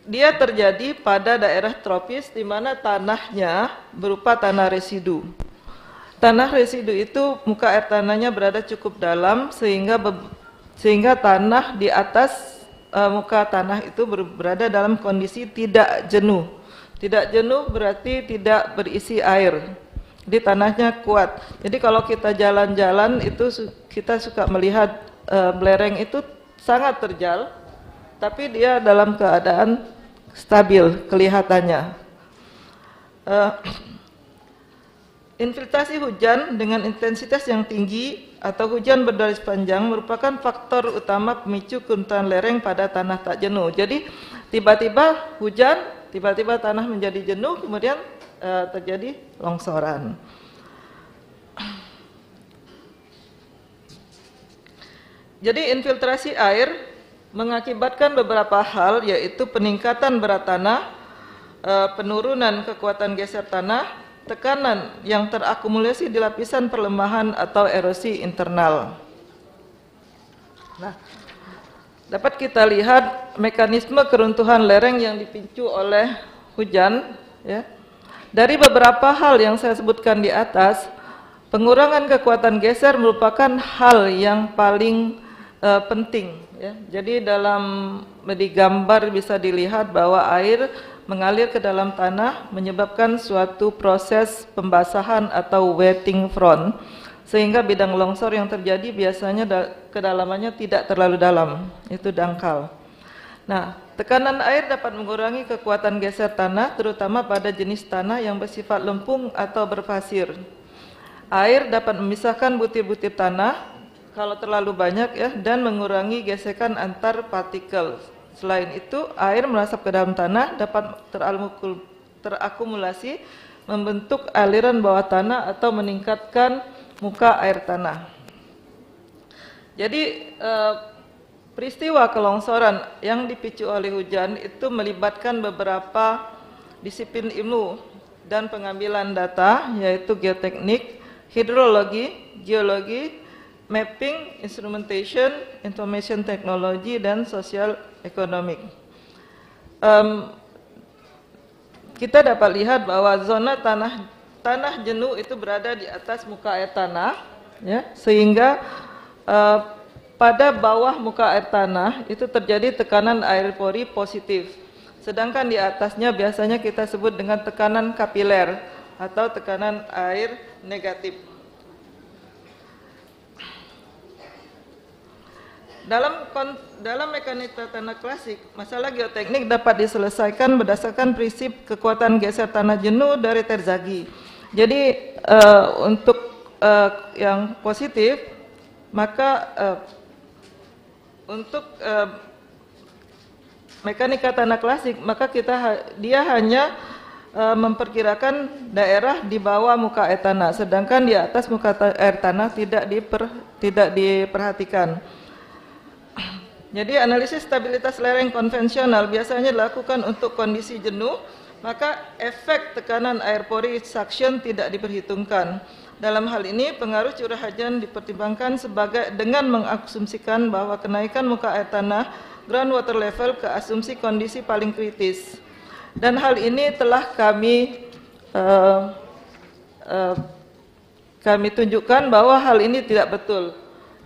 Dia terjadi pada daerah tropis di mana tanahnya berupa tanah residu. Tanah residu itu muka air tanahnya berada cukup dalam sehingga tanah di atas muka tanah itu berada dalam kondisi tidak jenuh. Tidak jenuh berarti tidak berisi air. Jadi tanahnya kuat. Jadi kalau kita jalan-jalan itu kita suka melihat lereng itu sangat terjal, tapi dia dalam keadaan stabil kelihatannya. Infiltrasi hujan dengan intensitas yang tinggi atau hujan berdaris panjang merupakan faktor utama pemicu keruntuhan lereng pada tanah tak jenuh. Jadi tiba-tiba hujan, tiba-tiba tanah menjadi jenuh, kemudian terjadi longsoran. Jadi infiltrasi air mengakibatkan beberapa hal, yaitu peningkatan berat tanah, penurunan kekuatan geser tanah, tekanan yang terakumulasi di lapisan perlemahan atau erosi internal. Nah, dapat kita lihat mekanisme keruntuhan lereng yang dipicu oleh hujan ya. Dari beberapa hal yang saya sebutkan di atas, pengurangan kekuatan geser merupakan hal yang paling penting ya. Jadi di gambar bisa dilihat bahwa air mengalir ke dalam tanah menyebabkan suatu proses pembasahan atau wetting front, sehingga bidang longsor yang terjadi biasanya kedalamannya tidak terlalu dalam, itu dangkal. Nah, tekanan air dapat mengurangi kekuatan geser tanah, terutama pada jenis tanah yang bersifat lempung atau berpasir. Air dapat memisahkan butir-butir tanah kalau terlalu banyak ya, dan mengurangi gesekan antar partikel. Selain itu, air merasap ke dalam tanah dapat terakumulasi, membentuk aliran bawah tanah atau meningkatkan muka air tanah. Jadi peristiwa kelongsoran yang dipicu oleh hujan itu melibatkan beberapa disiplin ilmu dan pengambilan data, yaitu geoteknik, hidrologi, geologi, mapping, instrumentation, information technology, dan social economic. Kita dapat lihat bahwa zona tanah jenuh itu berada di atas muka air tanah, ya, sehingga pada bawah muka air tanah itu terjadi tekanan air pori positif, sedangkan di atasnya biasanya kita sebut dengan tekanan kapiler atau tekanan air negatif. Dalam mekanika tanah klasik, masalah geoteknik dapat diselesaikan berdasarkan prinsip kekuatan geser tanah jenuh dari Terzaghi. Jadi untuk yang positif, maka untuk mekanika tanah klasik, maka dia hanya memperkirakan daerah di bawah muka air tanah, sedangkan di atas muka air tanah tidak diperhatikan. Jadi analisis stabilitas lereng konvensional biasanya dilakukan untuk kondisi jenuh, maka efek tekanan air pori suction tidak diperhitungkan. Dalam hal ini pengaruh curah hujan dipertimbangkan dengan mengasumsikan bahwa kenaikan muka air tanah groundwater level ke asumsi kondisi paling kritis. Dan hal ini telah kami tunjukkan bahwa hal ini tidak betul.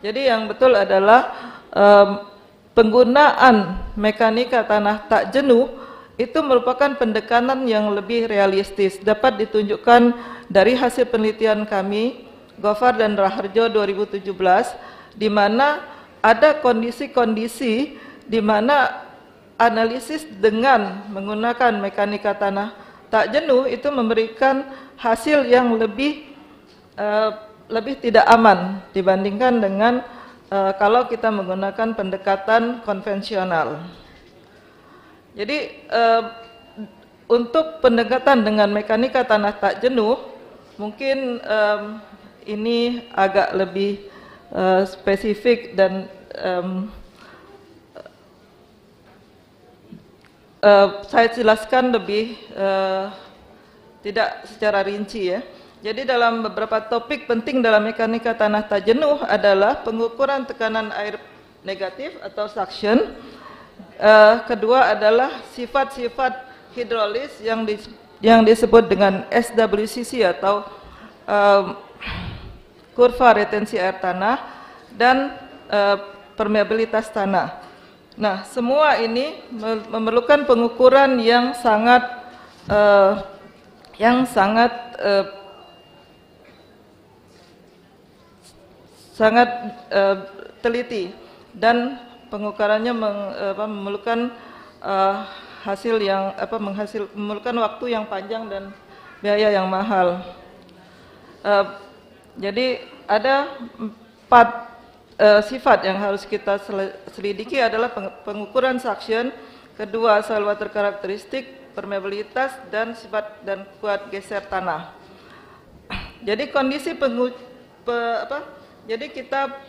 Jadi yang betul adalah penggunaan mekanika tanah tak jenuh itu merupakan pendekatan yang lebih realistis. Dapat ditunjukkan dari hasil penelitian kami, Gofar dan Raharjo 2017, di mana ada kondisi-kondisi di mana analisis dengan menggunakan mekanika tanah tak jenuh itu memberikan hasil yang lebih tidak aman dibandingkan dengan kalau kita menggunakan pendekatan konvensional. Jadi untuk pendekatan dengan mekanika tanah tak jenuh, mungkin ini agak lebih spesifik dan saya jelaskan lebih tidak secara rinci ya. Jadi dalam beberapa topik penting dalam mekanika tanah tak jenuh adalah pengukuran tekanan air negatif atau suction. Kedua adalah sifat-sifat hidrolis yang disebut dengan SWCC atau kurva retensi air tanah dan permeabilitas tanah. Nah, semua ini memerlukan pengukuran yang sangat teliti, dan pengukurannya memerlukan hasil yang memerlukan waktu yang panjang dan biaya yang mahal. Jadi ada 4 sifat yang harus kita selidiki adalah pengukuran suction, kedua soil water karakteristik, permeabilitas, dan sifat dan kuat geser tanah. Jadi kondisi jadi kita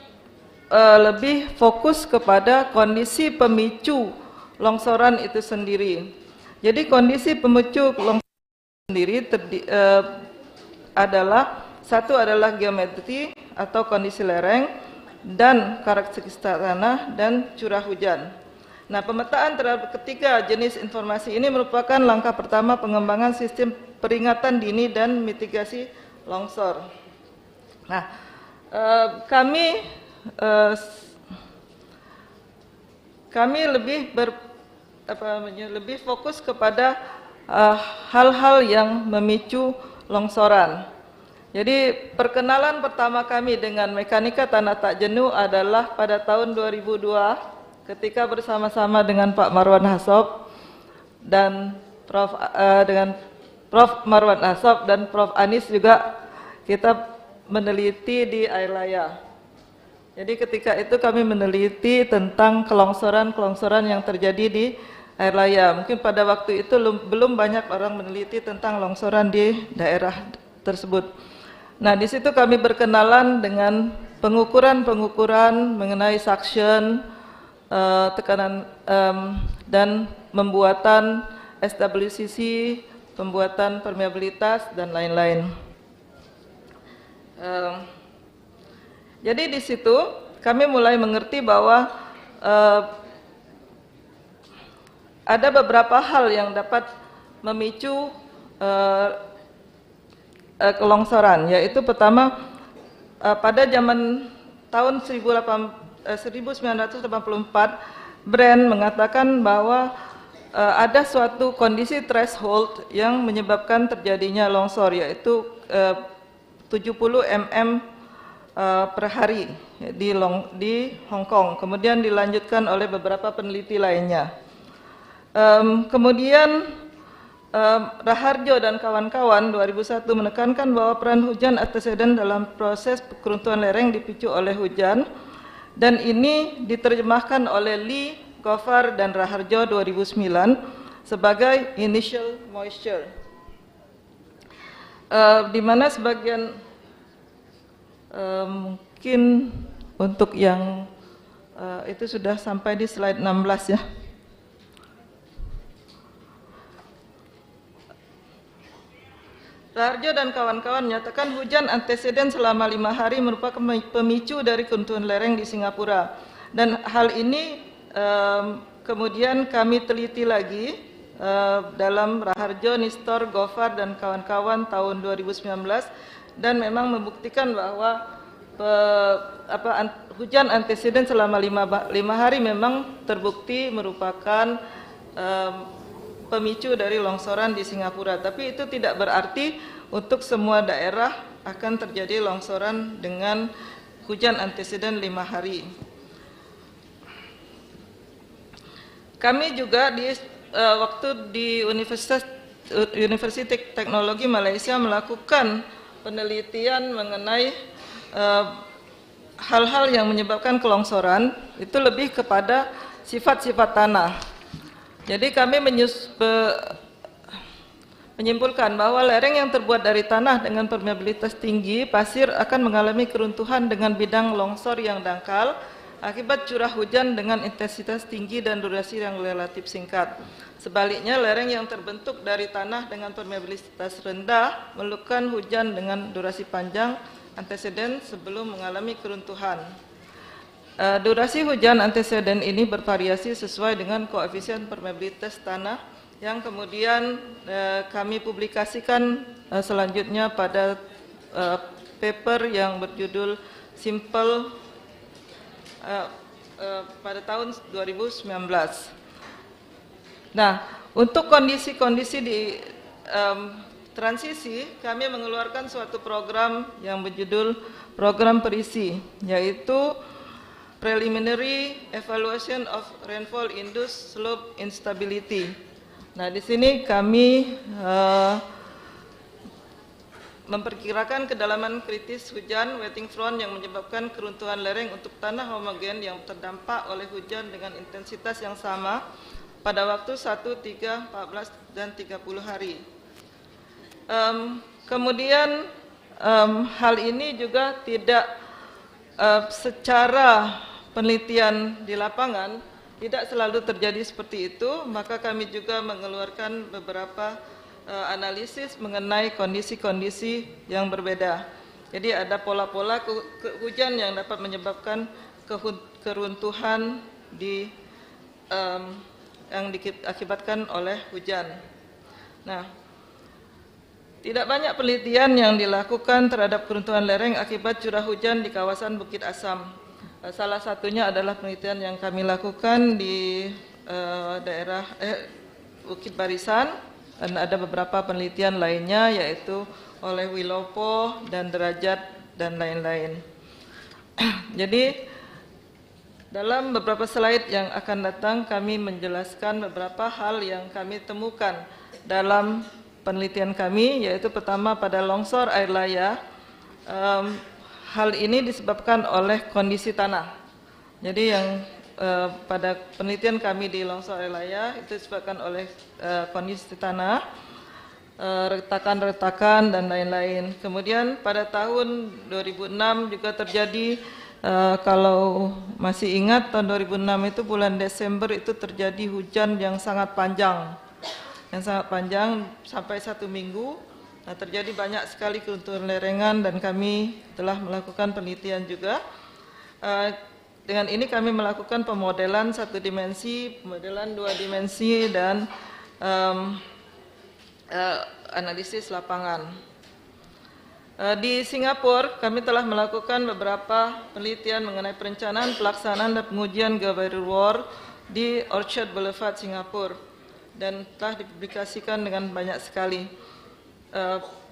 lebih fokus kepada kondisi pemicu longsoran itu sendiri. Jadi kondisi pemicu longsoran sendiri satu adalah geometri atau kondisi lereng dan karakteristik tanah dan curah hujan. Nah, pemetaan terhadap ketiga jenis informasi ini merupakan langkah pertama pengembangan sistem peringatan dini dan mitigasi longsor. Nah, kami lebih fokus kepada hal-hal yang memicu longsoran. Jadi perkenalan pertama kami dengan mekanika tanah tak jenuh adalah pada tahun 2002 ketika bersama-sama dengan Pak Marwan Hasob dan Prof Marwan Hasob dan Prof Anis juga kita meneliti di Airlaya. Jadi ketika itu kami meneliti tentang kelongsoran-kelongsoran yang terjadi di air laya. Mungkin pada waktu itu belum banyak orang meneliti tentang longsoran di daerah tersebut. Nah, di situ kami berkenalan dengan pengukuran-pengukuran mengenai suction, tekanan dan pembuatan SWCC, pembuatan permeabilitas dan lain-lain. Jadi di situ kami mulai mengerti bahwa ada beberapa hal yang dapat memicu kelongsoran, yaitu pertama pada zaman tahun 1984 Brand mengatakan bahwa ada suatu kondisi threshold yang menyebabkan terjadinya longsor, yaitu 70 mm per hari di Hong Kong. Kemudian dilanjutkan oleh beberapa peneliti lainnya. Kemudian Raharjo dan kawan-kawan 2001 menekankan bahwa peran hujan anteseden dalam proses keruntuhan lereng dipicu oleh hujan, dan ini diterjemahkan oleh Lee, Gofar dan Raharjo 2009 sebagai initial moisture, di mana sebagian mungkin untuk yang itu sudah sampai di slide 16 ya. Raharjo dan kawan-kawan menyatakan hujan anteseden selama 5 hari merupakan pemicu dari keruntuhan lereng di Singapura, dan hal ini kemudian kami teliti lagi dalam Raharjo, Nistor, Gofar dan kawan-kawan tahun 2019, dan memang membuktikan bahwa hujan anteseden selama 5 hari memang terbukti merupakan pemicu dari longsoran di Singapura. Tapi itu tidak berarti untuk semua daerah akan terjadi longsoran dengan hujan anteseden 5 hari. Kami juga waktu di University Teknologi Malaysia melakukan penelitian mengenai hal-hal yang menyebabkan kelongsoran, itu lebih kepada sifat-sifat tanah. Jadi kami menyimpulkan bahwa lereng yang terbuat dari tanah dengan permeabilitas tinggi, pasir akan mengalami keruntuhan dengan bidang longsor yang dangkal akibat curah hujan dengan intensitas tinggi dan durasi yang relatif singkat. Sebaliknya, lereng yang terbentuk dari tanah dengan permeabilitas rendah memerlukan hujan dengan durasi panjang anteseden sebelum mengalami keruntuhan. Durasi hujan anteseden ini bervariasi sesuai dengan koefisien permeabilitas tanah yang kemudian kami publikasikan selanjutnya pada paper yang berjudul Simple pada tahun 2019. Nah, untuk kondisi-kondisi di transisi, kami mengeluarkan suatu program yang berjudul program perisi, yaitu Preliminary Evaluation of Rainfall Induced Slope Instability. Nah, di sini kami memperkirakan kedalaman kritis hujan wetting front yang menyebabkan keruntuhan lereng untuk tanah homogen yang terdampak oleh hujan dengan intensitas yang sama pada waktu 1, 3, 14, dan 30 hari. Kemudian hal ini juga tidak secara penelitian di lapangan tidak selalu terjadi seperti itu, maka kami juga mengeluarkan beberapa analisis mengenai kondisi-kondisi yang berbeda. Jadi ada pola-pola hujan yang dapat menyebabkan keruntuhan yang diakibatkan oleh hujan. Nah, tidak banyak penelitian yang dilakukan terhadap keruntuhan lereng akibat curah hujan di kawasan Bukit Asam. Salah satunya adalah penelitian yang kami lakukan di daerah Bukit Barisan, dan ada beberapa penelitian lainnya yaitu oleh Wilopo dan Derajat dan lain-lain. Jadi dalam beberapa slide yang akan datang kami menjelaskan beberapa hal yang kami temukan dalam penelitian kami, yaitu pertama pada longsor air laya, hal ini disebabkan oleh kondisi tanah. Jadi yang pada penelitian kami di longsor wilayah itu disebabkan oleh kondisi tanah, retakan-retakan dan lain-lain. Kemudian pada tahun 2006 juga terjadi, kalau masih ingat tahun 2006 itu bulan Desember itu terjadi hujan yang sangat panjang, sampai 1 minggu. Nah, terjadi banyak sekali keruntuhan lerengan dan kami telah melakukan penelitian juga. Dengan ini kami melakukan pemodelan 1 dimensi, pemodelan 2 dimensi dan analisis lapangan. Di Singapura kami telah melakukan beberapa penelitian mengenai perencanaan, pelaksanaan dan pengujian geobarrier di Orchard Boulevard Singapura dan telah dipublikasikan dengan banyak sekali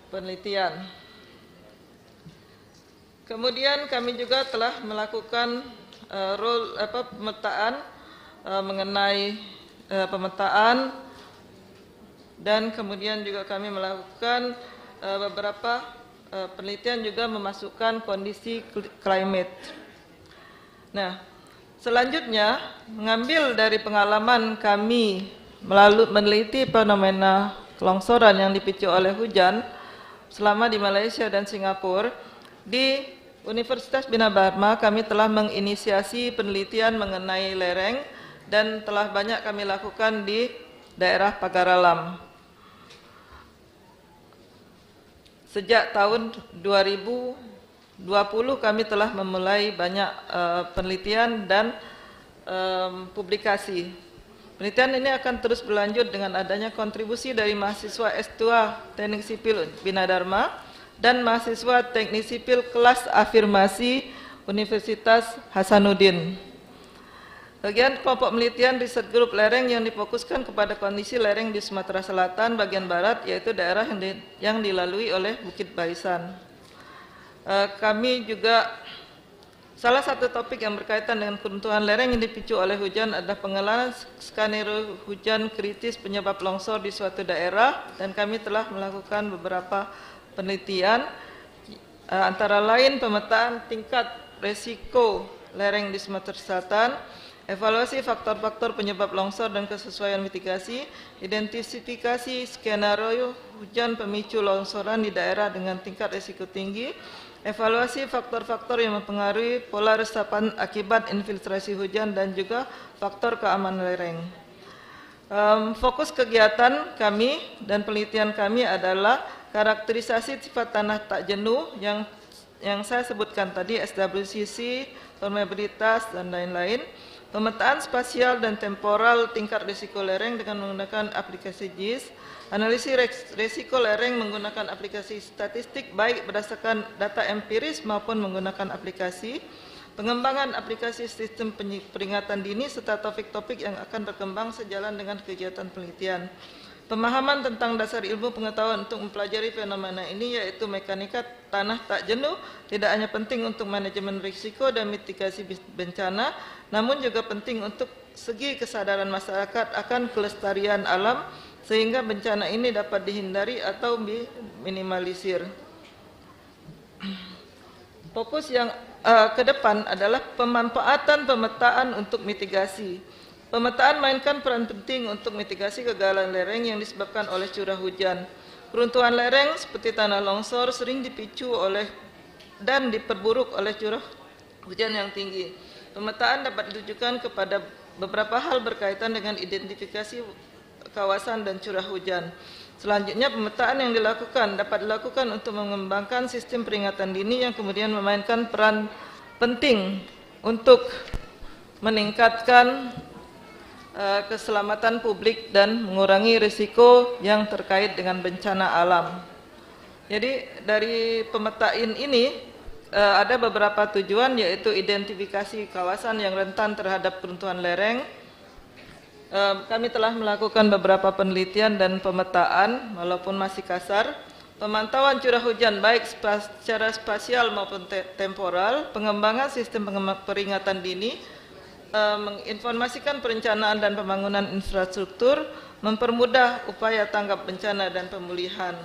penelitian. Kemudian kami juga telah melakukan pemetaan mengenai pemetaan, dan kemudian juga kami melakukan beberapa penelitian juga memasukkan kondisi climate. Nah, selanjutnya mengambil dari pengalaman kami meneliti fenomena longsoran yang dipicu oleh hujan selama di Malaysia dan Singapura, di Universitas Bina Dharma kami telah menginisiasi penelitian mengenai lereng dan telah banyak kami lakukan di daerah Pagar Alam. Sejak tahun 2020 kami telah memulai banyak penelitian dan publikasi. Penelitian ini akan terus berlanjut dengan adanya kontribusi dari mahasiswa S2 Teknik Sipil Bina Dharma dan mahasiswa Teknik Sipil kelas afirmasi Universitas Hasanuddin. Bagian kelompok penelitian riset grup lereng yang difokuskan kepada kondisi lereng di Sumatera Selatan bagian barat, yaitu daerah yang dilalui oleh Bukit Barisan. Kami juga salah satu topik yang berkaitan dengan keruntuhan lereng yang dipicu oleh hujan adalah pengenalan skenario hujan kritis penyebab longsor di suatu daerah, dan kami telah melakukan beberapa penelitian, antara lain pemetaan tingkat resiko lereng di Sumatera Selatan, evaluasi faktor-faktor penyebab longsor dan kesesuaian mitigasi, identifikasi skenario hujan pemicu longsoran di daerah dengan tingkat risiko tinggi, evaluasi faktor-faktor yang mempengaruhi pola resapan akibat infiltrasi hujan, dan juga faktor keamanan lereng. Fokus kegiatan kami dan penelitian kami adalah karakterisasi sifat tanah tak jenuh yang saya sebutkan tadi, SWCC, permeabilitas dan lain-lain. Pemetaan spasial dan temporal tingkat risiko lereng dengan menggunakan aplikasi GIS, analisis risiko lereng menggunakan aplikasi statistik baik berdasarkan data empiris maupun menggunakan aplikasi, pengembangan aplikasi sistem peringatan dini serta topik-topik yang akan berkembang sejalan dengan kegiatan penelitian. Pemahaman tentang dasar ilmu pengetahuan untuk mempelajari fenomena ini, yaitu mekanika tanah tak jenuh, tidak hanya penting untuk manajemen risiko dan mitigasi bencana, namun juga penting untuk segi kesadaran masyarakat akan kelestarian alam, sehingga bencana ini dapat dihindari atau diminimalisir. Fokus yang ke depan adalah pemanfaatan pemetaan untuk mitigasi. Pemetaan mainkan peran penting untuk mitigasi kegagalan lereng yang disebabkan oleh curah hujan. Keruntuhan lereng seperti tanah longsor sering dipicu oleh dan diperburuk oleh curah hujan yang tinggi. Pemetaan dapat ditujukan kepada beberapa hal berkaitan dengan identifikasi kawasan dan curah hujan. Selanjutnya, pemetaan yang dapat dilakukan untuk mengembangkan sistem peringatan dini yang kemudian memainkan peran penting untuk meningkatkan keselamatan publik dan mengurangi risiko yang terkait dengan bencana alam. Jadi dari pemetaan ini ada beberapa tujuan, yaitu identifikasi kawasan yang rentan terhadap keruntuhan lereng. Kami telah melakukan beberapa penelitian dan pemetaan walaupun masih kasar. Pemantauan curah hujan baik secara spasial maupun temporal, pengembangan sistem peringatan dini, menginformasikan perencanaan dan pembangunan infrastruktur, mempermudah upaya tanggap bencana dan pemulihan.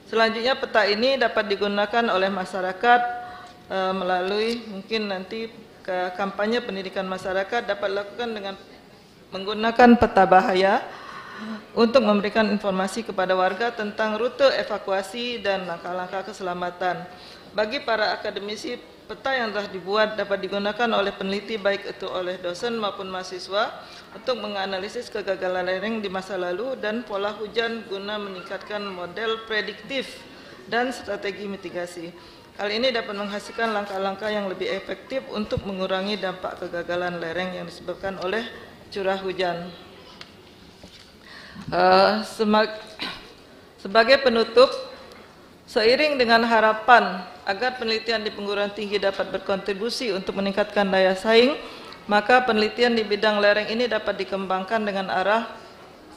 Selanjutnya, peta ini dapat digunakan oleh masyarakat melalui mungkin nanti kampanye pendidikan masyarakat dapat dilakukan dengan menggunakan peta bahaya untuk memberikan informasi kepada warga tentang rute evakuasi dan langkah-langkah keselamatan. Bagi para akademisi, peta yang telah dibuat dapat digunakan oleh peneliti baik itu oleh dosen maupun mahasiswa untuk menganalisis kegagalan lereng di masa lalu dan pola hujan guna meningkatkan model prediktif dan strategi mitigasi. Hal ini dapat menghasilkan langkah-langkah yang lebih efektif untuk mengurangi dampak kegagalan lereng yang disebabkan oleh curah hujan. Sebagai penutup, seiring dengan harapan agar penelitian di perguruan tinggi dapat berkontribusi untuk meningkatkan daya saing, maka penelitian di bidang lereng ini dapat dikembangkan dengan arah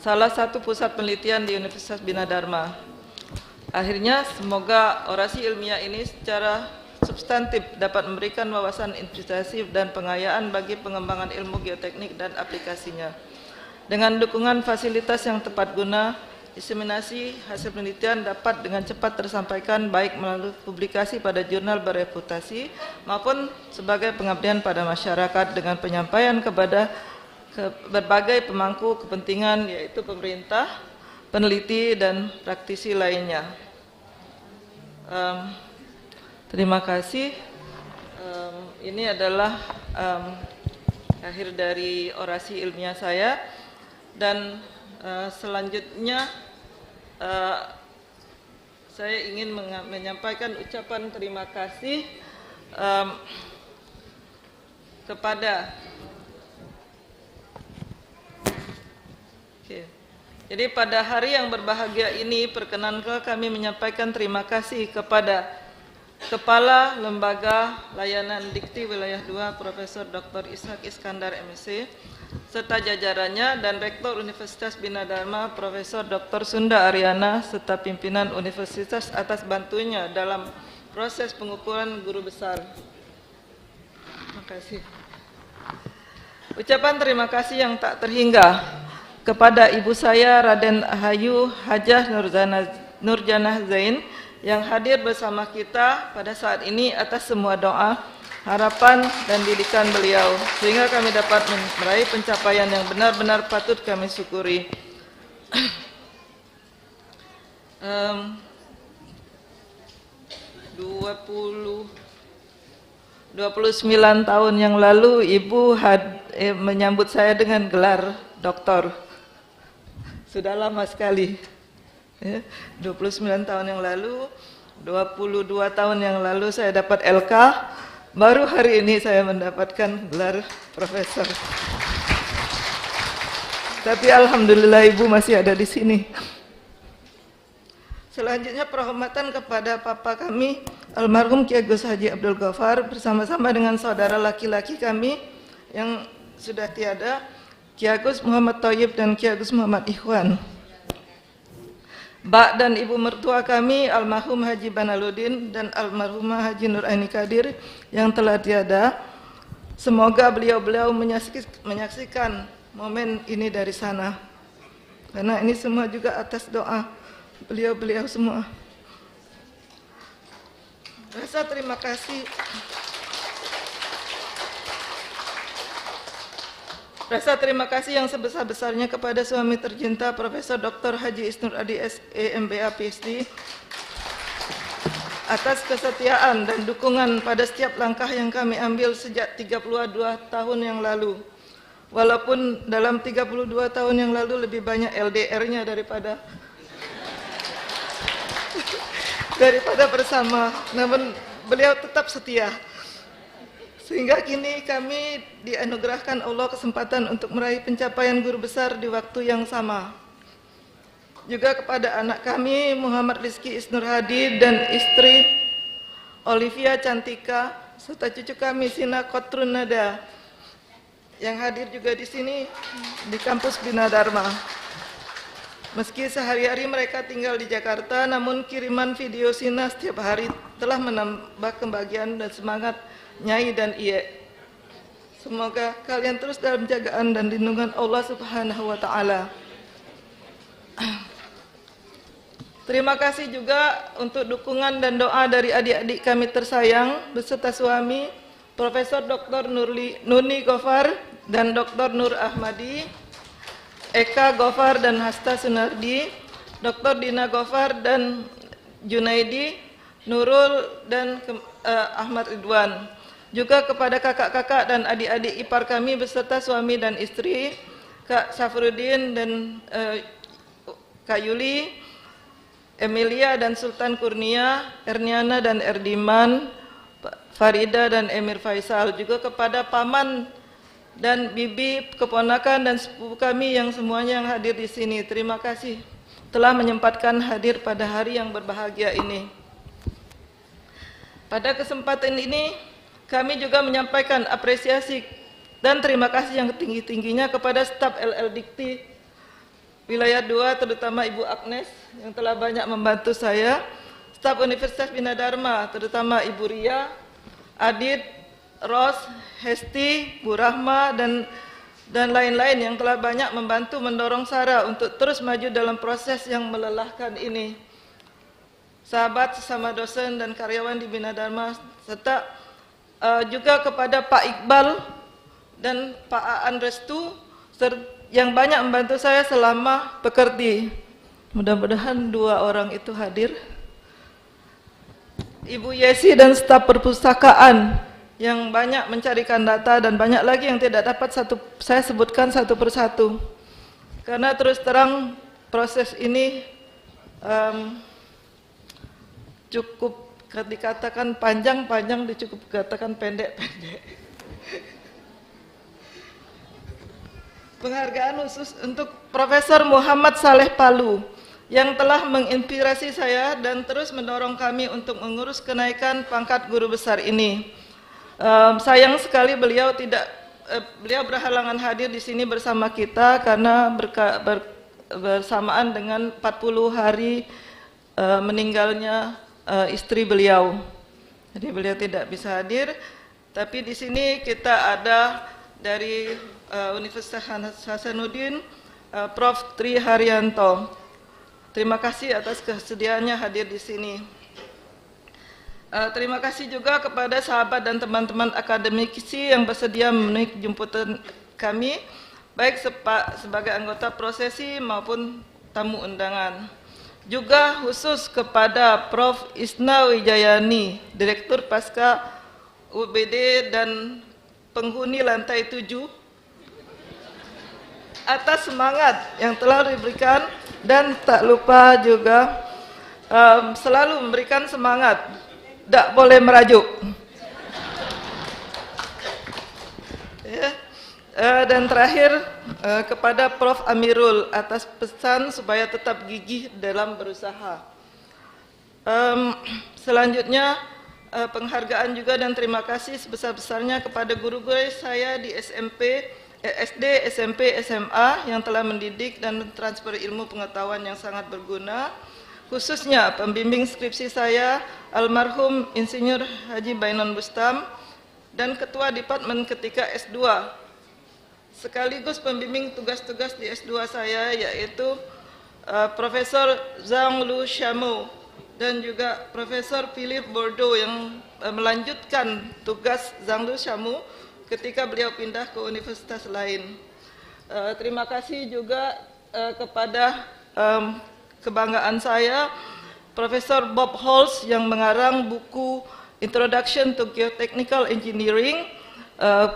salah satu pusat penelitian di Universitas Bina Dharma. Akhirnya, semoga orasi ilmiah ini secara substantif dapat memberikan wawasan investasi dan pengayaan bagi pengembangan ilmu geoteknik dan aplikasinya. Dengan dukungan fasilitas yang tepat guna, diseminasi hasil penelitian dapat dengan cepat tersampaikan baik melalui publikasi pada jurnal bereputasi maupun sebagai pengabdian pada masyarakat dengan penyampaian kepada berbagai pemangku kepentingan yaitu pemerintah, peneliti, dan praktisi lainnya. Terima kasih. Ini adalah akhir dari orasi ilmiah saya, dan selanjutnya saya ingin menyampaikan ucapan terima kasih kepada Jadi pada hari yang berbahagia ini, perkenankah kami menyampaikan terima kasih kepada Kepala Lembaga Layanan Dikti Wilayah 2 Profesor Dr. Ishak Iskandar MSc serta jajarannya, dan Rektor Universitas Bina Dharma Profesor Dr. Sunda Aryana serta pimpinan Universitas atas bantunya dalam proses pengukuran guru besar. Terima kasih. Ucapan terima kasih yang tak terhingga kepada ibu saya Raden Ahayu Hajah Nurjanah Zain yang hadir bersama kita pada saat ini atas semua doa, harapan, dan didikan beliau sehingga kami dapat meraih pencapaian yang benar-benar patut kami syukuri. 29 tahun yang lalu ibu menyambut saya dengan gelar doktor. Sudah lama sekali. 29 tahun yang lalu, 22 tahun yang lalu saya dapat LK, baru hari ini saya mendapatkan gelar profesor. Tapi alhamdulillah ibu masih ada di sini. Selanjutnya penghormatan kepada papa kami almarhum Ki Agus Haji Abdul Ghaffar bersama-sama dengan saudara laki-laki kami yang sudah tiada, Ki Agus Muhammad Thayyib dan Ki Agus Muhammad Ikhwan. Bak dan ibu mertua kami almarhum Haji Banaludin dan almarhumah Haji Nuraini Kadir yang telah tiada. Semoga beliau-beliau menyaksikan momen ini dari sana. Karena ini semua juga atas doa beliau-beliau semua. Rasa terima kasih. Rasa terima kasih yang sebesar-besarnya kepada suami tercinta Profesor Dr. Haji Isnur Adi SE MBA PhD atas kesetiaan dan dukungan pada setiap langkah yang kami ambil sejak 32 tahun yang lalu. Walaupun dalam 32 tahun yang lalu lebih banyak LDR-nya daripada bersama, namun beliau tetap setia. Sehingga kini kami dianugerahkan Allah kesempatan untuk meraih pencapaian guru besar di waktu yang sama. Juga kepada anak kami Muhammad Rizki Isnur Hadi dan istri Olivia Cantika serta cucu kami Sina Kotrun Nada yang hadir juga di sini di kampus Bina Dharma. Meski sehari-hari mereka tinggal di Jakarta, namun kiriman video Sina setiap hari telah menambah kebahagiaan dan semangat Nyai dan Iye. Semoga kalian terus dalam jagaan dan lindungan Allah Subhanahu wa Ta'ala. Terima kasih juga untuk dukungan dan doa dari adik-adik kami tersayang beserta suami Profesor Dr. Nuni Gofar dan Dr. Nur Ahmadi, Eka Gofar dan Hasta Sunardi, Dr. Dina Gofar dan Junaidi, Nurul dan Ahmad Ridwan. Juga kepada kakak-kakak dan adik-adik ipar kami beserta suami dan istri, Kak Safruddin dan Kak Yuli, Emilia dan Sultan Kurnia, Erniana dan Erdiman, Farida dan Emir Faisal. Juga kepada paman dan bibi, keponakan dan sepupu kami yang semuanya yang hadir di sini. Terima kasih telah menyempatkan hadir pada hari yang berbahagia ini. Pada kesempatan ini, kami juga menyampaikan apresiasi dan terima kasih yang tinggi-tingginya kepada staf LL Dikti Wilayah 2, terutama Ibu Agnes yang telah banyak membantu saya, staf Universitas Bina Dharma, terutama Ibu Ria, Adit, Ros, Hesti, Bu Rahma, dan lain-lain yang telah banyak membantu mendorong Sarah untuk terus maju dalam proses yang melelahkan ini. Sahabat sesama dosen dan karyawan di Bina Dharma, serta juga kepada Pak Iqbal dan Pak Aan Restu yang banyak membantu saya selama bekerja. Mudah-mudahan 2 orang itu hadir. Ibu Yesi dan staf perpustakaan yang banyak mencarikan data dan banyak lagi yang tidak dapat saya sebutkan satu persatu. Karena terus terang proses ini cukup dikatakan panjang-panjang, cukup dikatakan pendek-pendek. Penghargaan khusus untuk Profesor Muhammad Saleh Palu yang telah menginspirasi saya dan terus mendorong kami untuk mengurus kenaikan pangkat guru besar ini. Sayang sekali beliau berhalangan hadir di sini bersama kita karena bersamaan dengan 40 hari meninggalnya istri beliau. Jadi beliau tidak bisa hadir. Tapi di sini kita ada dari Universitas Hasanuddin, Prof. Tri Haryanto. Terima kasih atas kesediaannya hadir di sini. Terima kasih juga kepada sahabat dan teman-teman akademisi yang bersedia memenuhi jemputan kami, baik sebagai anggota prosesi maupun tamu undangan. Juga khusus kepada Prof. Isna Wijayani, Direktur Pasca UBD dan penghuni lantai 7, atas semangat yang telah diberikan, dan tak lupa juga selalu memberikan semangat, tak boleh merajuk. Ya. Dan terakhir kepada Prof. Amirul atas pesan supaya tetap gigih dalam berusaha. Selanjutnya penghargaan juga dan terima kasih sebesar-besarnya kepada guru-guru saya di SD, SMP, SMA yang telah mendidik dan mentransfer ilmu pengetahuan yang sangat berguna, khususnya pembimbing skripsi saya almarhum Insinyur Haji Bainon Bustam dan ketua departemen ketika S2, sekaligus pembimbing tugas-tugas di S2 saya, yaitu Profesor Zhang Lu Shamu dan juga Profesor Philip Bordeaux yang melanjutkan tugas Zhang Lu Shamu ketika beliau pindah ke universitas lain. Terima kasih juga kepada kebanggaan saya, Profesor Bob Holz yang mengarang buku Introduction to Geotechnical Engineering.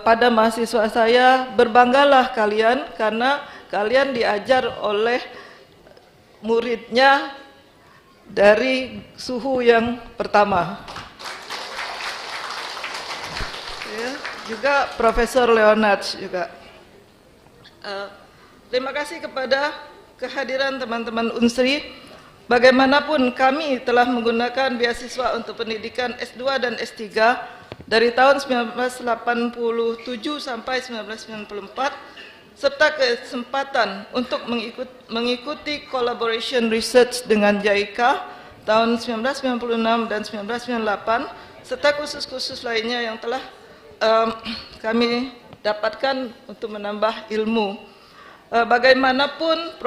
Pada mahasiswa saya, berbanggalah kalian karena kalian diajar oleh muridnya dari suhu yang pertama. Ya, juga Profesor Leonard juga. Terima kasih kepada kehadiran teman-teman Unsri. Bagaimanapun kami telah menggunakan beasiswa untuk pendidikan S2 dan S3 dari tahun 1987 sampai 1994, serta kesempatan untuk mengikuti collaboration research dengan JICA tahun 1996 dan 1998, serta kursus-kursus lainnya yang telah kami dapatkan untuk menambah ilmu. Bagaimanapun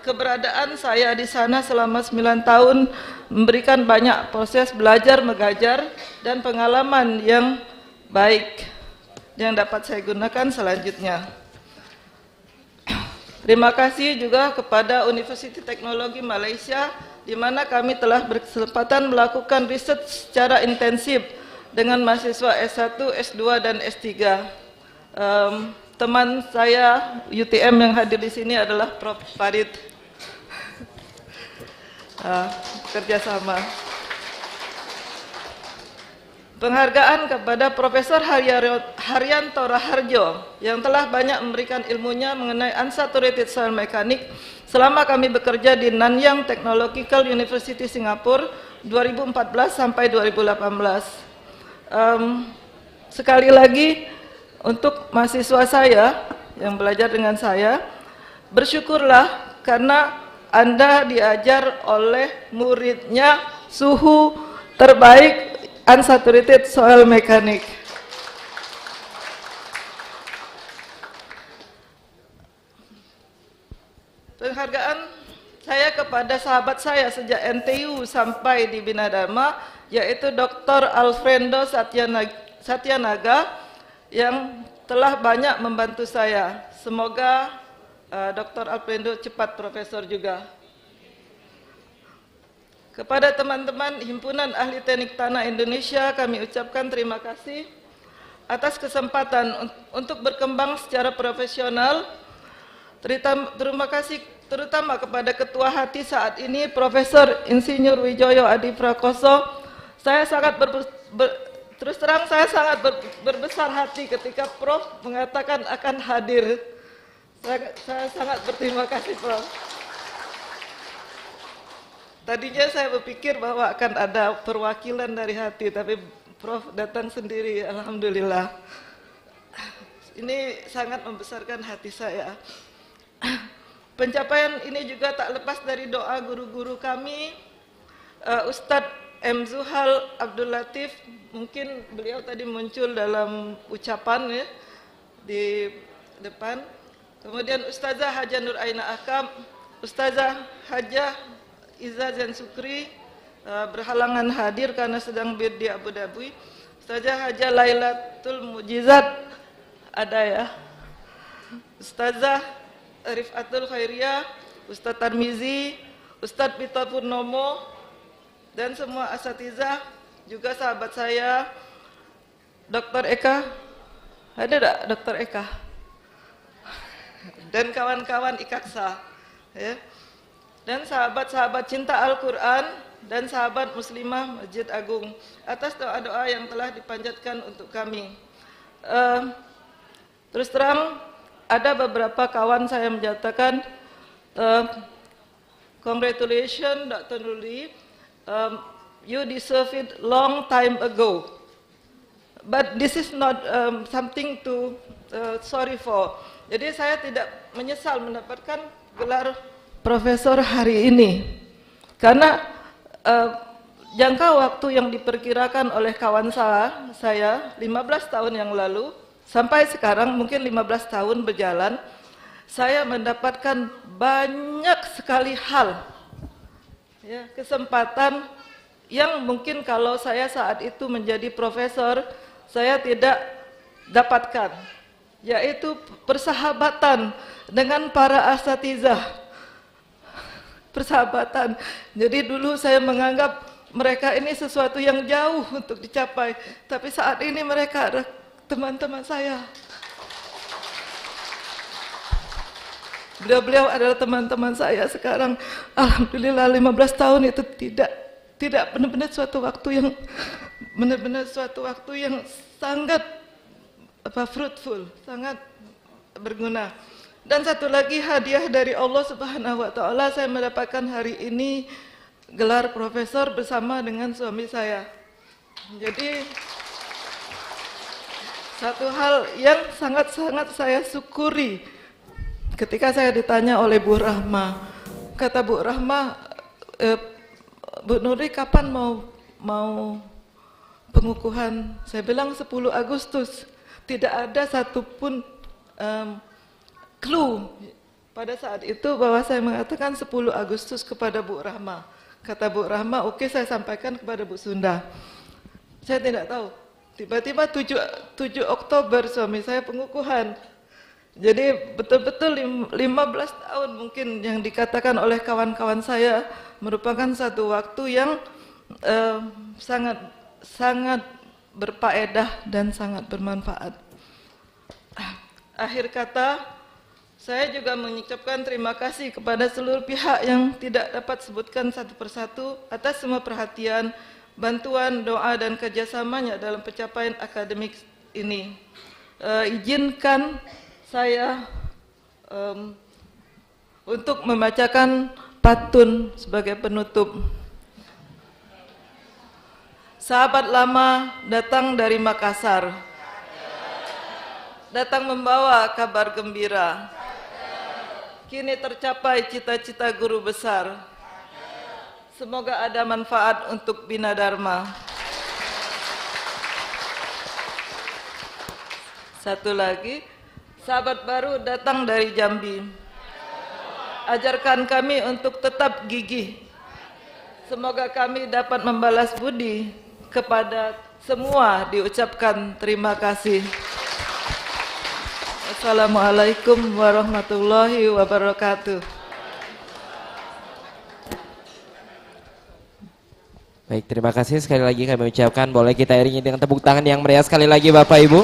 keberadaan saya di sana selama 9 tahun memberikan banyak proses belajar mengajar dan pengalaman yang baik yang dapat saya gunakan selanjutnya. Terima kasih juga kepada Universiti Teknologi Malaysia di mana kami telah berkesempatan melakukan riset secara intensif dengan mahasiswa S1, S2 dan S3. Teman saya UTM yang hadir di sini adalah Prof. Farid. Kerjasama. Penghargaan kepada Profesor Haryanto Raharjo yang telah banyak memberikan ilmunya mengenai unsaturated soil mechanics selama kami bekerja di Nanyang Technological University Singapura 2014 sampai 2018. Sekali lagi untuk mahasiswa saya yang belajar dengan saya, bersyukurlah karena Anda diajar oleh muridnya suhu terbaik unsaturated soil mechanics. Penghargaan saya kepada sahabat saya sejak NTU sampai di Bina Dharma, yaitu Dr. Alfredo Satyanaga yang telah banyak membantu saya. Semoga Dr. Alfredo cepat profesor juga. Kepada teman-teman Himpunan Ahli Teknik Tanah Indonesia, kami ucapkan terima kasih atas kesempatan untuk berkembang secara profesional. Terima kasih terutama kepada Ketua Hati saat ini, Profesor Insinyur Wijoyo Adi Prakoso. Saya sangat terus terang saya sangat berbesar hati ketika Prof mengatakan akan hadir. Saya sangat berterima kasih, Prof. Tadinya saya berpikir bahwa akan ada perwakilan dari hati, tapi Prof datang sendiri, alhamdulillah. Ini sangat membesarkan hati saya. Pencapaian ini juga tak lepas dari doa guru-guru kami, Ustadz M. Zuhal Abdul Latif, mungkin beliau tadi muncul dalam ucapan ya, di depan. Kemudian Ustazah Hajah Nur Aina Akam, Ustazah Hajah Iza Zain Sukri, berhalangan hadir karena sedang di Abu Dhabi. Ustazah Hajah Lailatul Mujizat, ada ya. Ustazah Rifatul Khairiyah, Ustaz Tarmizi, Ustaz Pita Purnomo, dan semua asatizah, juga sahabat saya, Dr. Eka, ada tak Dr. Eka? Dan kawan-kawan IKAKSA, ya. Dan sahabat-sahabat cinta Al-Quran, dan sahabat muslimah Masjid Agung, atas doa-doa yang telah dipanjatkan untuk kami. Terus terang, ada beberapa kawan saya menyatakan, congratulations Dr. Nurli, you deserve it long time ago, but this is not something to sorry for. Jadi saya tidak menyesal mendapatkan gelar profesor hari ini, karena jangka waktu yang diperkirakan oleh kawan saya 15 tahun yang lalu sampai sekarang mungkin 15 tahun berjalan, saya mendapatkan banyak sekali hal, ya, kesempatan yang mungkin kalau saya saat itu menjadi profesor saya tidak dapatkan, yaitu persahabatan dengan para asatizah. Persahabatan. Jadi dulu saya menganggap mereka ini sesuatu yang jauh untuk dicapai, tapi saat ini mereka adalah teman-teman saya. Beliau adalah teman-teman saya sekarang. Alhamdulillah 15 tahun itu tidak benar-benar suatu waktu yang sangat fruitful, sangat berguna. Dan satu lagi hadiah dari Allah Subhanahu wa taala, saya mendapatkan hari ini gelar profesor bersama dengan suami saya. Jadi satu hal yang sangat-sangat saya syukuri ketika saya ditanya oleh Bu Rahma. Kata Bu Rahma, Bu Nurli kapan mau pengukuhan? Saya bilang 10 Agustus. Tidak ada satupun clue pada saat itu bahwa saya mengatakan 10 Agustus kepada Bu Rahma. Kata Bu Rahma, oke, saya sampaikan kepada Bu Sunda. Saya tidak tahu. Tiba-tiba 7 Oktober suami saya pengukuhan. Jadi betul-betul 15 tahun mungkin yang dikatakan oleh kawan-kawan saya merupakan satu waktu yang sangat berfaedah dan sangat bermanfaat. Akhir kata, saya juga mengucapkan terima kasih kepada seluruh pihak yang tidak dapat sebutkan satu persatu atas semua perhatian, bantuan, doa dan kerjasamanya dalam pencapaian akademik ini. Izinkan saya untuk membacakan pantun sebagai penutup. Sahabat lama datang dari Makassar, datang membawa kabar gembira. Kini tercapai cita-cita guru besar. Semoga ada manfaat untuk Bina Dharma. Satu lagi, sahabat baru datang dari Jambi. Ajarkan kami untuk tetap gigih. Semoga kami dapat membalas budi kepada semua, diucapkan terima kasih. Assalamualaikum warahmatullahi wabarakatuh. Baik, terima kasih sekali lagi kami ucapkan. Boleh kita iringi dengan tepuk tangan yang meriah sekali lagi Bapak Ibu.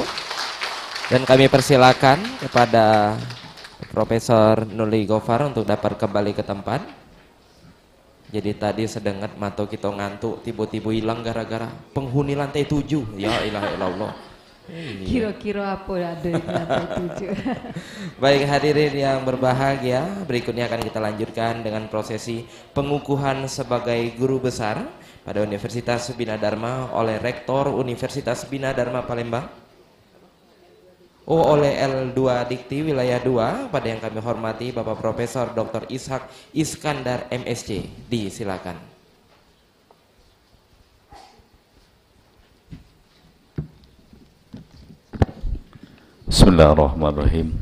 Dan kami persilakan kepada Profesor Nurli Gofar untuk dapat kembali ke tempat. Jadi tadi sedengat mata kita ngantuk, tiba-tiba hilang gara-gara penghuni lantai 7. Ya ilaha illallah. Kira-kira apa ada di lantai 7? Baik hadirin yang berbahagia, berikutnya akan kita lanjutkan dengan prosesi pengukuhan sebagai guru besar pada Universitas Bina Dharma oleh Rektor Universitas Bina Dharma Palembang. Oleh L2 Dikti Wilayah 2 pada yang kami hormati Bapak Profesor Dr. Ishak Iskandar MSc. Disilakan. Bismillahirrahmanirrahim.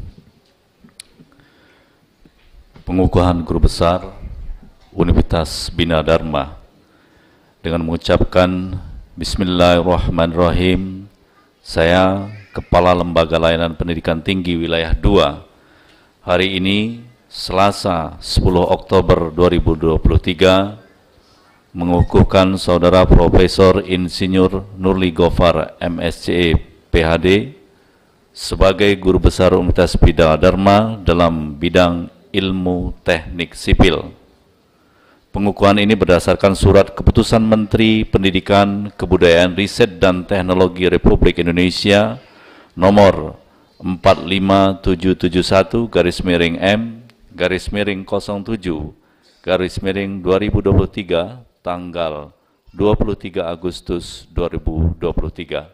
Pengukuhan guru besar Universitas Bina Dharma dengan mengucapkan Bismillahirrahmanirrahim. Saya Kepala Lembaga Layanan Pendidikan Tinggi Wilayah 2 hari ini Selasa 10 Oktober 2023 mengukuhkan Saudara Profesor Insinyur Nurli Gofar MSc PhD sebagai Guru Besar Universitas Bina Dharma dalam bidang ilmu teknik sipil. Pengukuhan ini berdasarkan surat keputusan Menteri Pendidikan, Kebudayaan, Riset dan Teknologi Republik Indonesia nomor 457/M/07/2023 tanggal 23 Agustus 2023.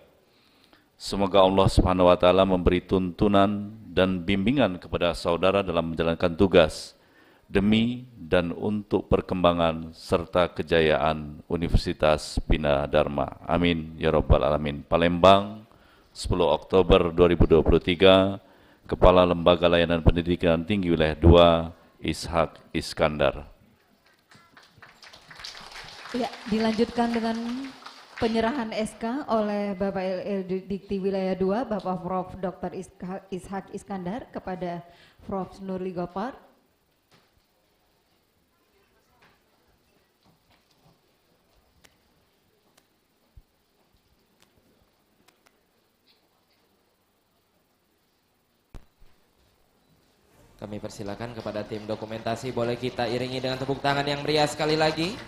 Semoga Allah Subhanahu wa taala memberi tuntunan dan bimbingan kepada saudara dalam menjalankan tugas demi dan untuk perkembangan serta kejayaan Universitas Bina Dharma. Amin ya rabbal alamin. Palembang, 10 Oktober 2023, Kepala Lembaga Layanan Pendidikan Tinggi Wilayah 2, Ishak Iskandar. Ya, dilanjutkan dengan penyerahan SK oleh Bapak LL Dikti Wilayah 2, Bapak Prof. Dr. Ishak Iskandar kepada Prof. Nurli Gofar. Kami persilakan kepada tim dokumentasi, boleh kita iringi dengan tepuk tangan yang meriah sekali lagi.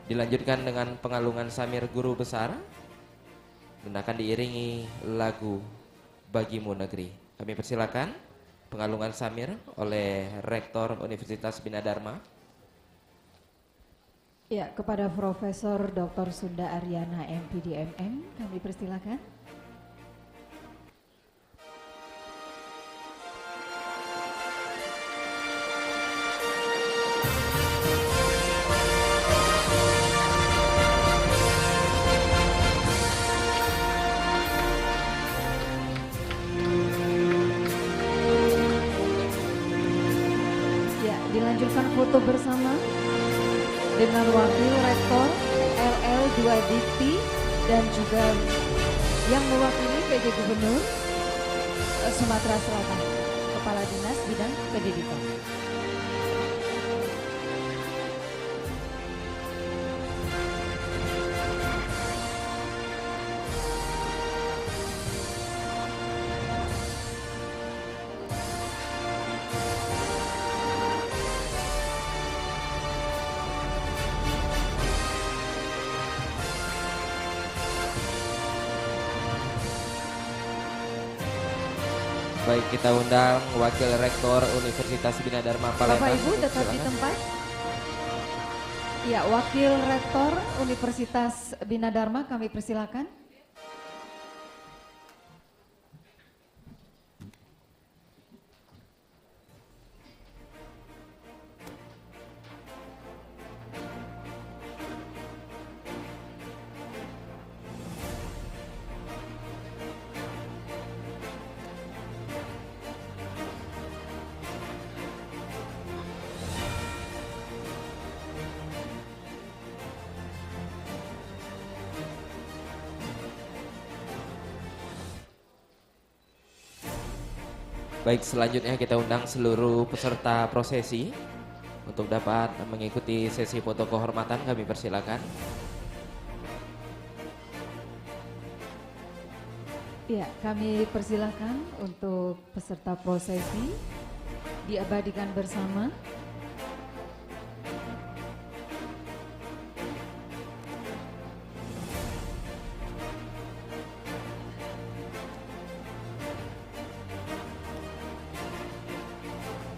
Dilanjutkan dengan pengalungan samir guru besar dan akan diiringi lagu Bagimu Negeri. Kami persilakan pengalungan samir oleh Rektor Universitas Bina Dharma. Ya, kepada Profesor Dr. Sunda Aryana MPD MM, kami persilakan. dilanjutkan foto bersama dengan Wakil Rektor LL2 Dikti dan juga yang mewakili PJ Gubernur Sumatera Selatan, Kepala Dinas Bidang Pendidikan. Baik, kita undang Wakil Rektor Universitas Bina Dharma Palembang. Bapak Ibu tetap di tempat. Ya, Wakil Rektor Universitas Bina Dharma kami persilakan. Baik, selanjutnya kita undang seluruh peserta prosesi untuk dapat mengikuti sesi foto kehormatan, kami persilakan. Ya, kami persilakan untuk peserta prosesi diabadikan bersama.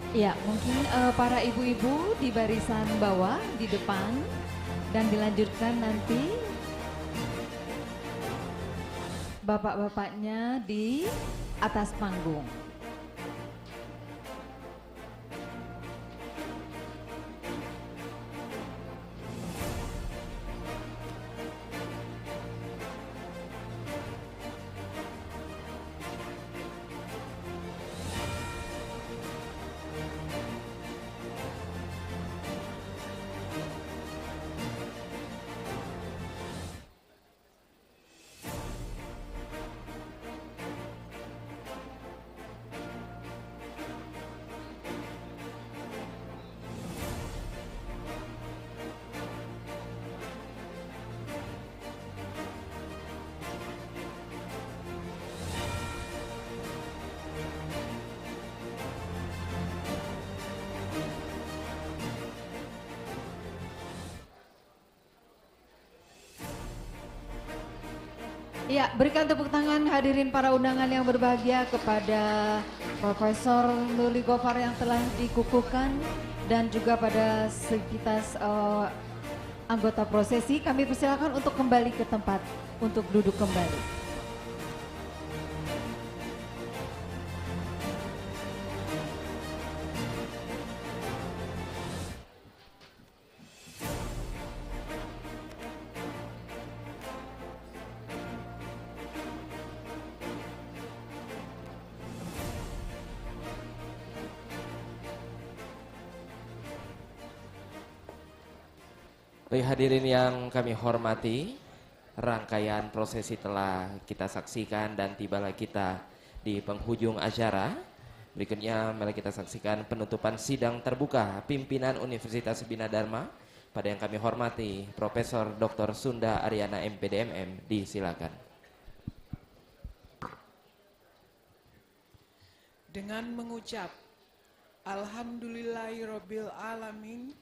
Ya, mungkin para ibu-ibu di barisan bawah, di depan, dan dilanjutkan nanti bapak-bapaknya di atas panggung. Ya, berikan tepuk tangan hadirin para undangan yang berbahagia kepada Profesor Nurli Gofar yang telah dikukuhkan dan juga pada sekitar anggota prosesi. Kami persilakan untuk kembali ke tempat untuk duduk kembali. Baik, hadirin yang kami hormati, rangkaian prosesi telah kita saksikan dan tibalah kita di penghujung acara. Berikutnya mari kita saksikan penutupan sidang terbuka pimpinan Universitas Bina Dharma. Pada yang kami hormati Profesor Dr. Sunda Aryana MPD MM, disilakan. Dengan mengucap Alhamdulillahirabbil alamin,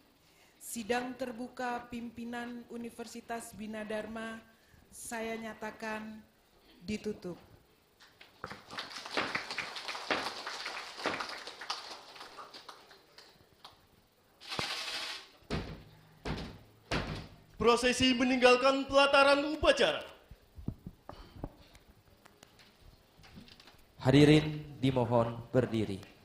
sidang terbuka pimpinan Universitas Bina Dharma saya nyatakan ditutup. Prosesi meninggalkan pelataran upacara. Hadirin dimohon berdiri.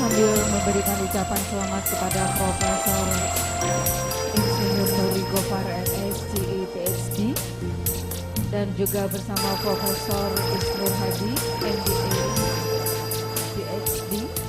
sambil memberikan ucapan selamat kepada Profesor Insinyur Nurli Gofar MSCI PhD dan juga bersama Profesor Isnur Hadi MBA PhD.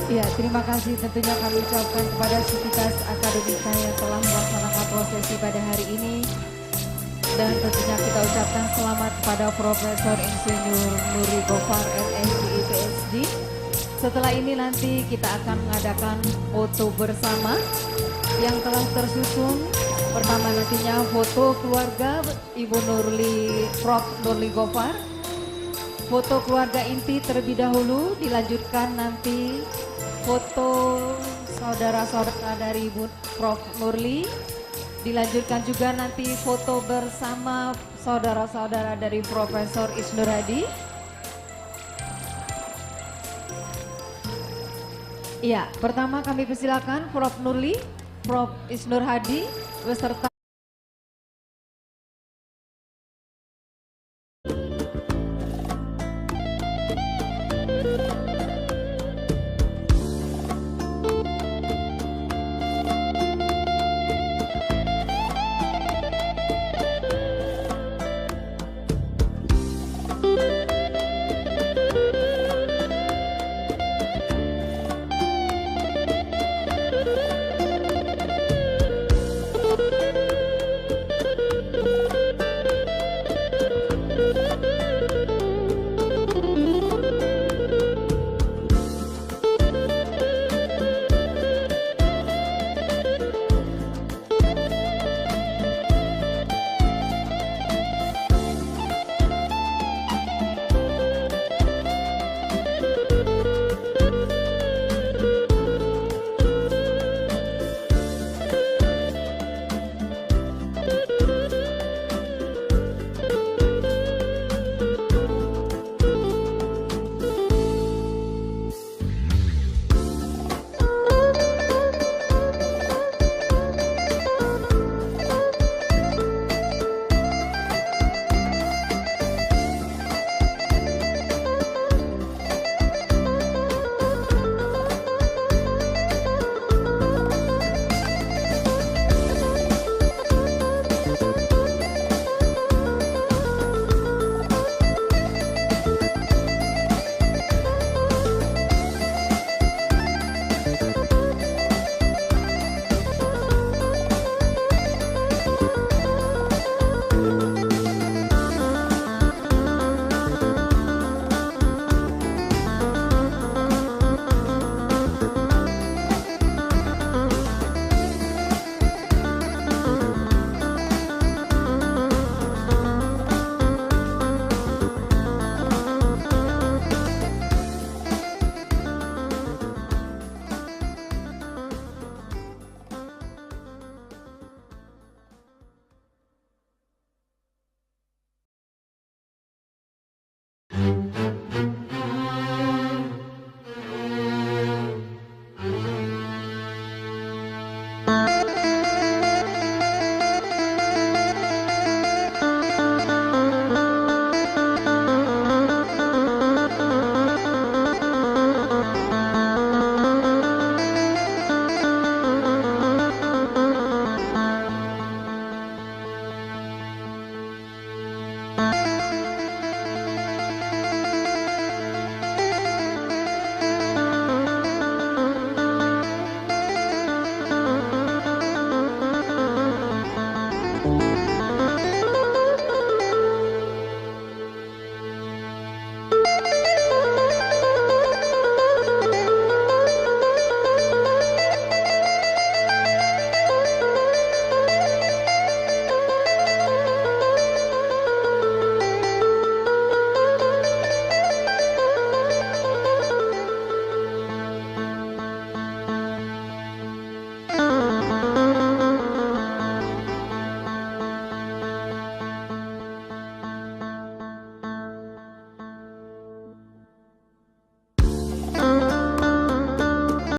Ya, terima kasih tentunya kami ucapkan kepada Sivitas Akademika yang telah melaksanakan prosesi pada hari ini. Dan tentunya kita ucapkan selamat kepada Profesor Insinyur Nurli Gofar MSCI PhD. Setelah ini nanti kita akan mengadakan foto bersama yang telah tersusun. Pertama nantinya foto keluarga Ibu Nurli, Prof. Nurli Gofar. Foto keluarga inti terlebih dahulu, dilanjutkan nanti foto saudara-saudara dari Ibu Prof. Nurli, dilanjutkan juga nanti foto bersama saudara-saudara dari Profesor Isnur Hadi. Ya, pertama kami persilakan Prof. Nurli, Prof. Isnur Hadi beserta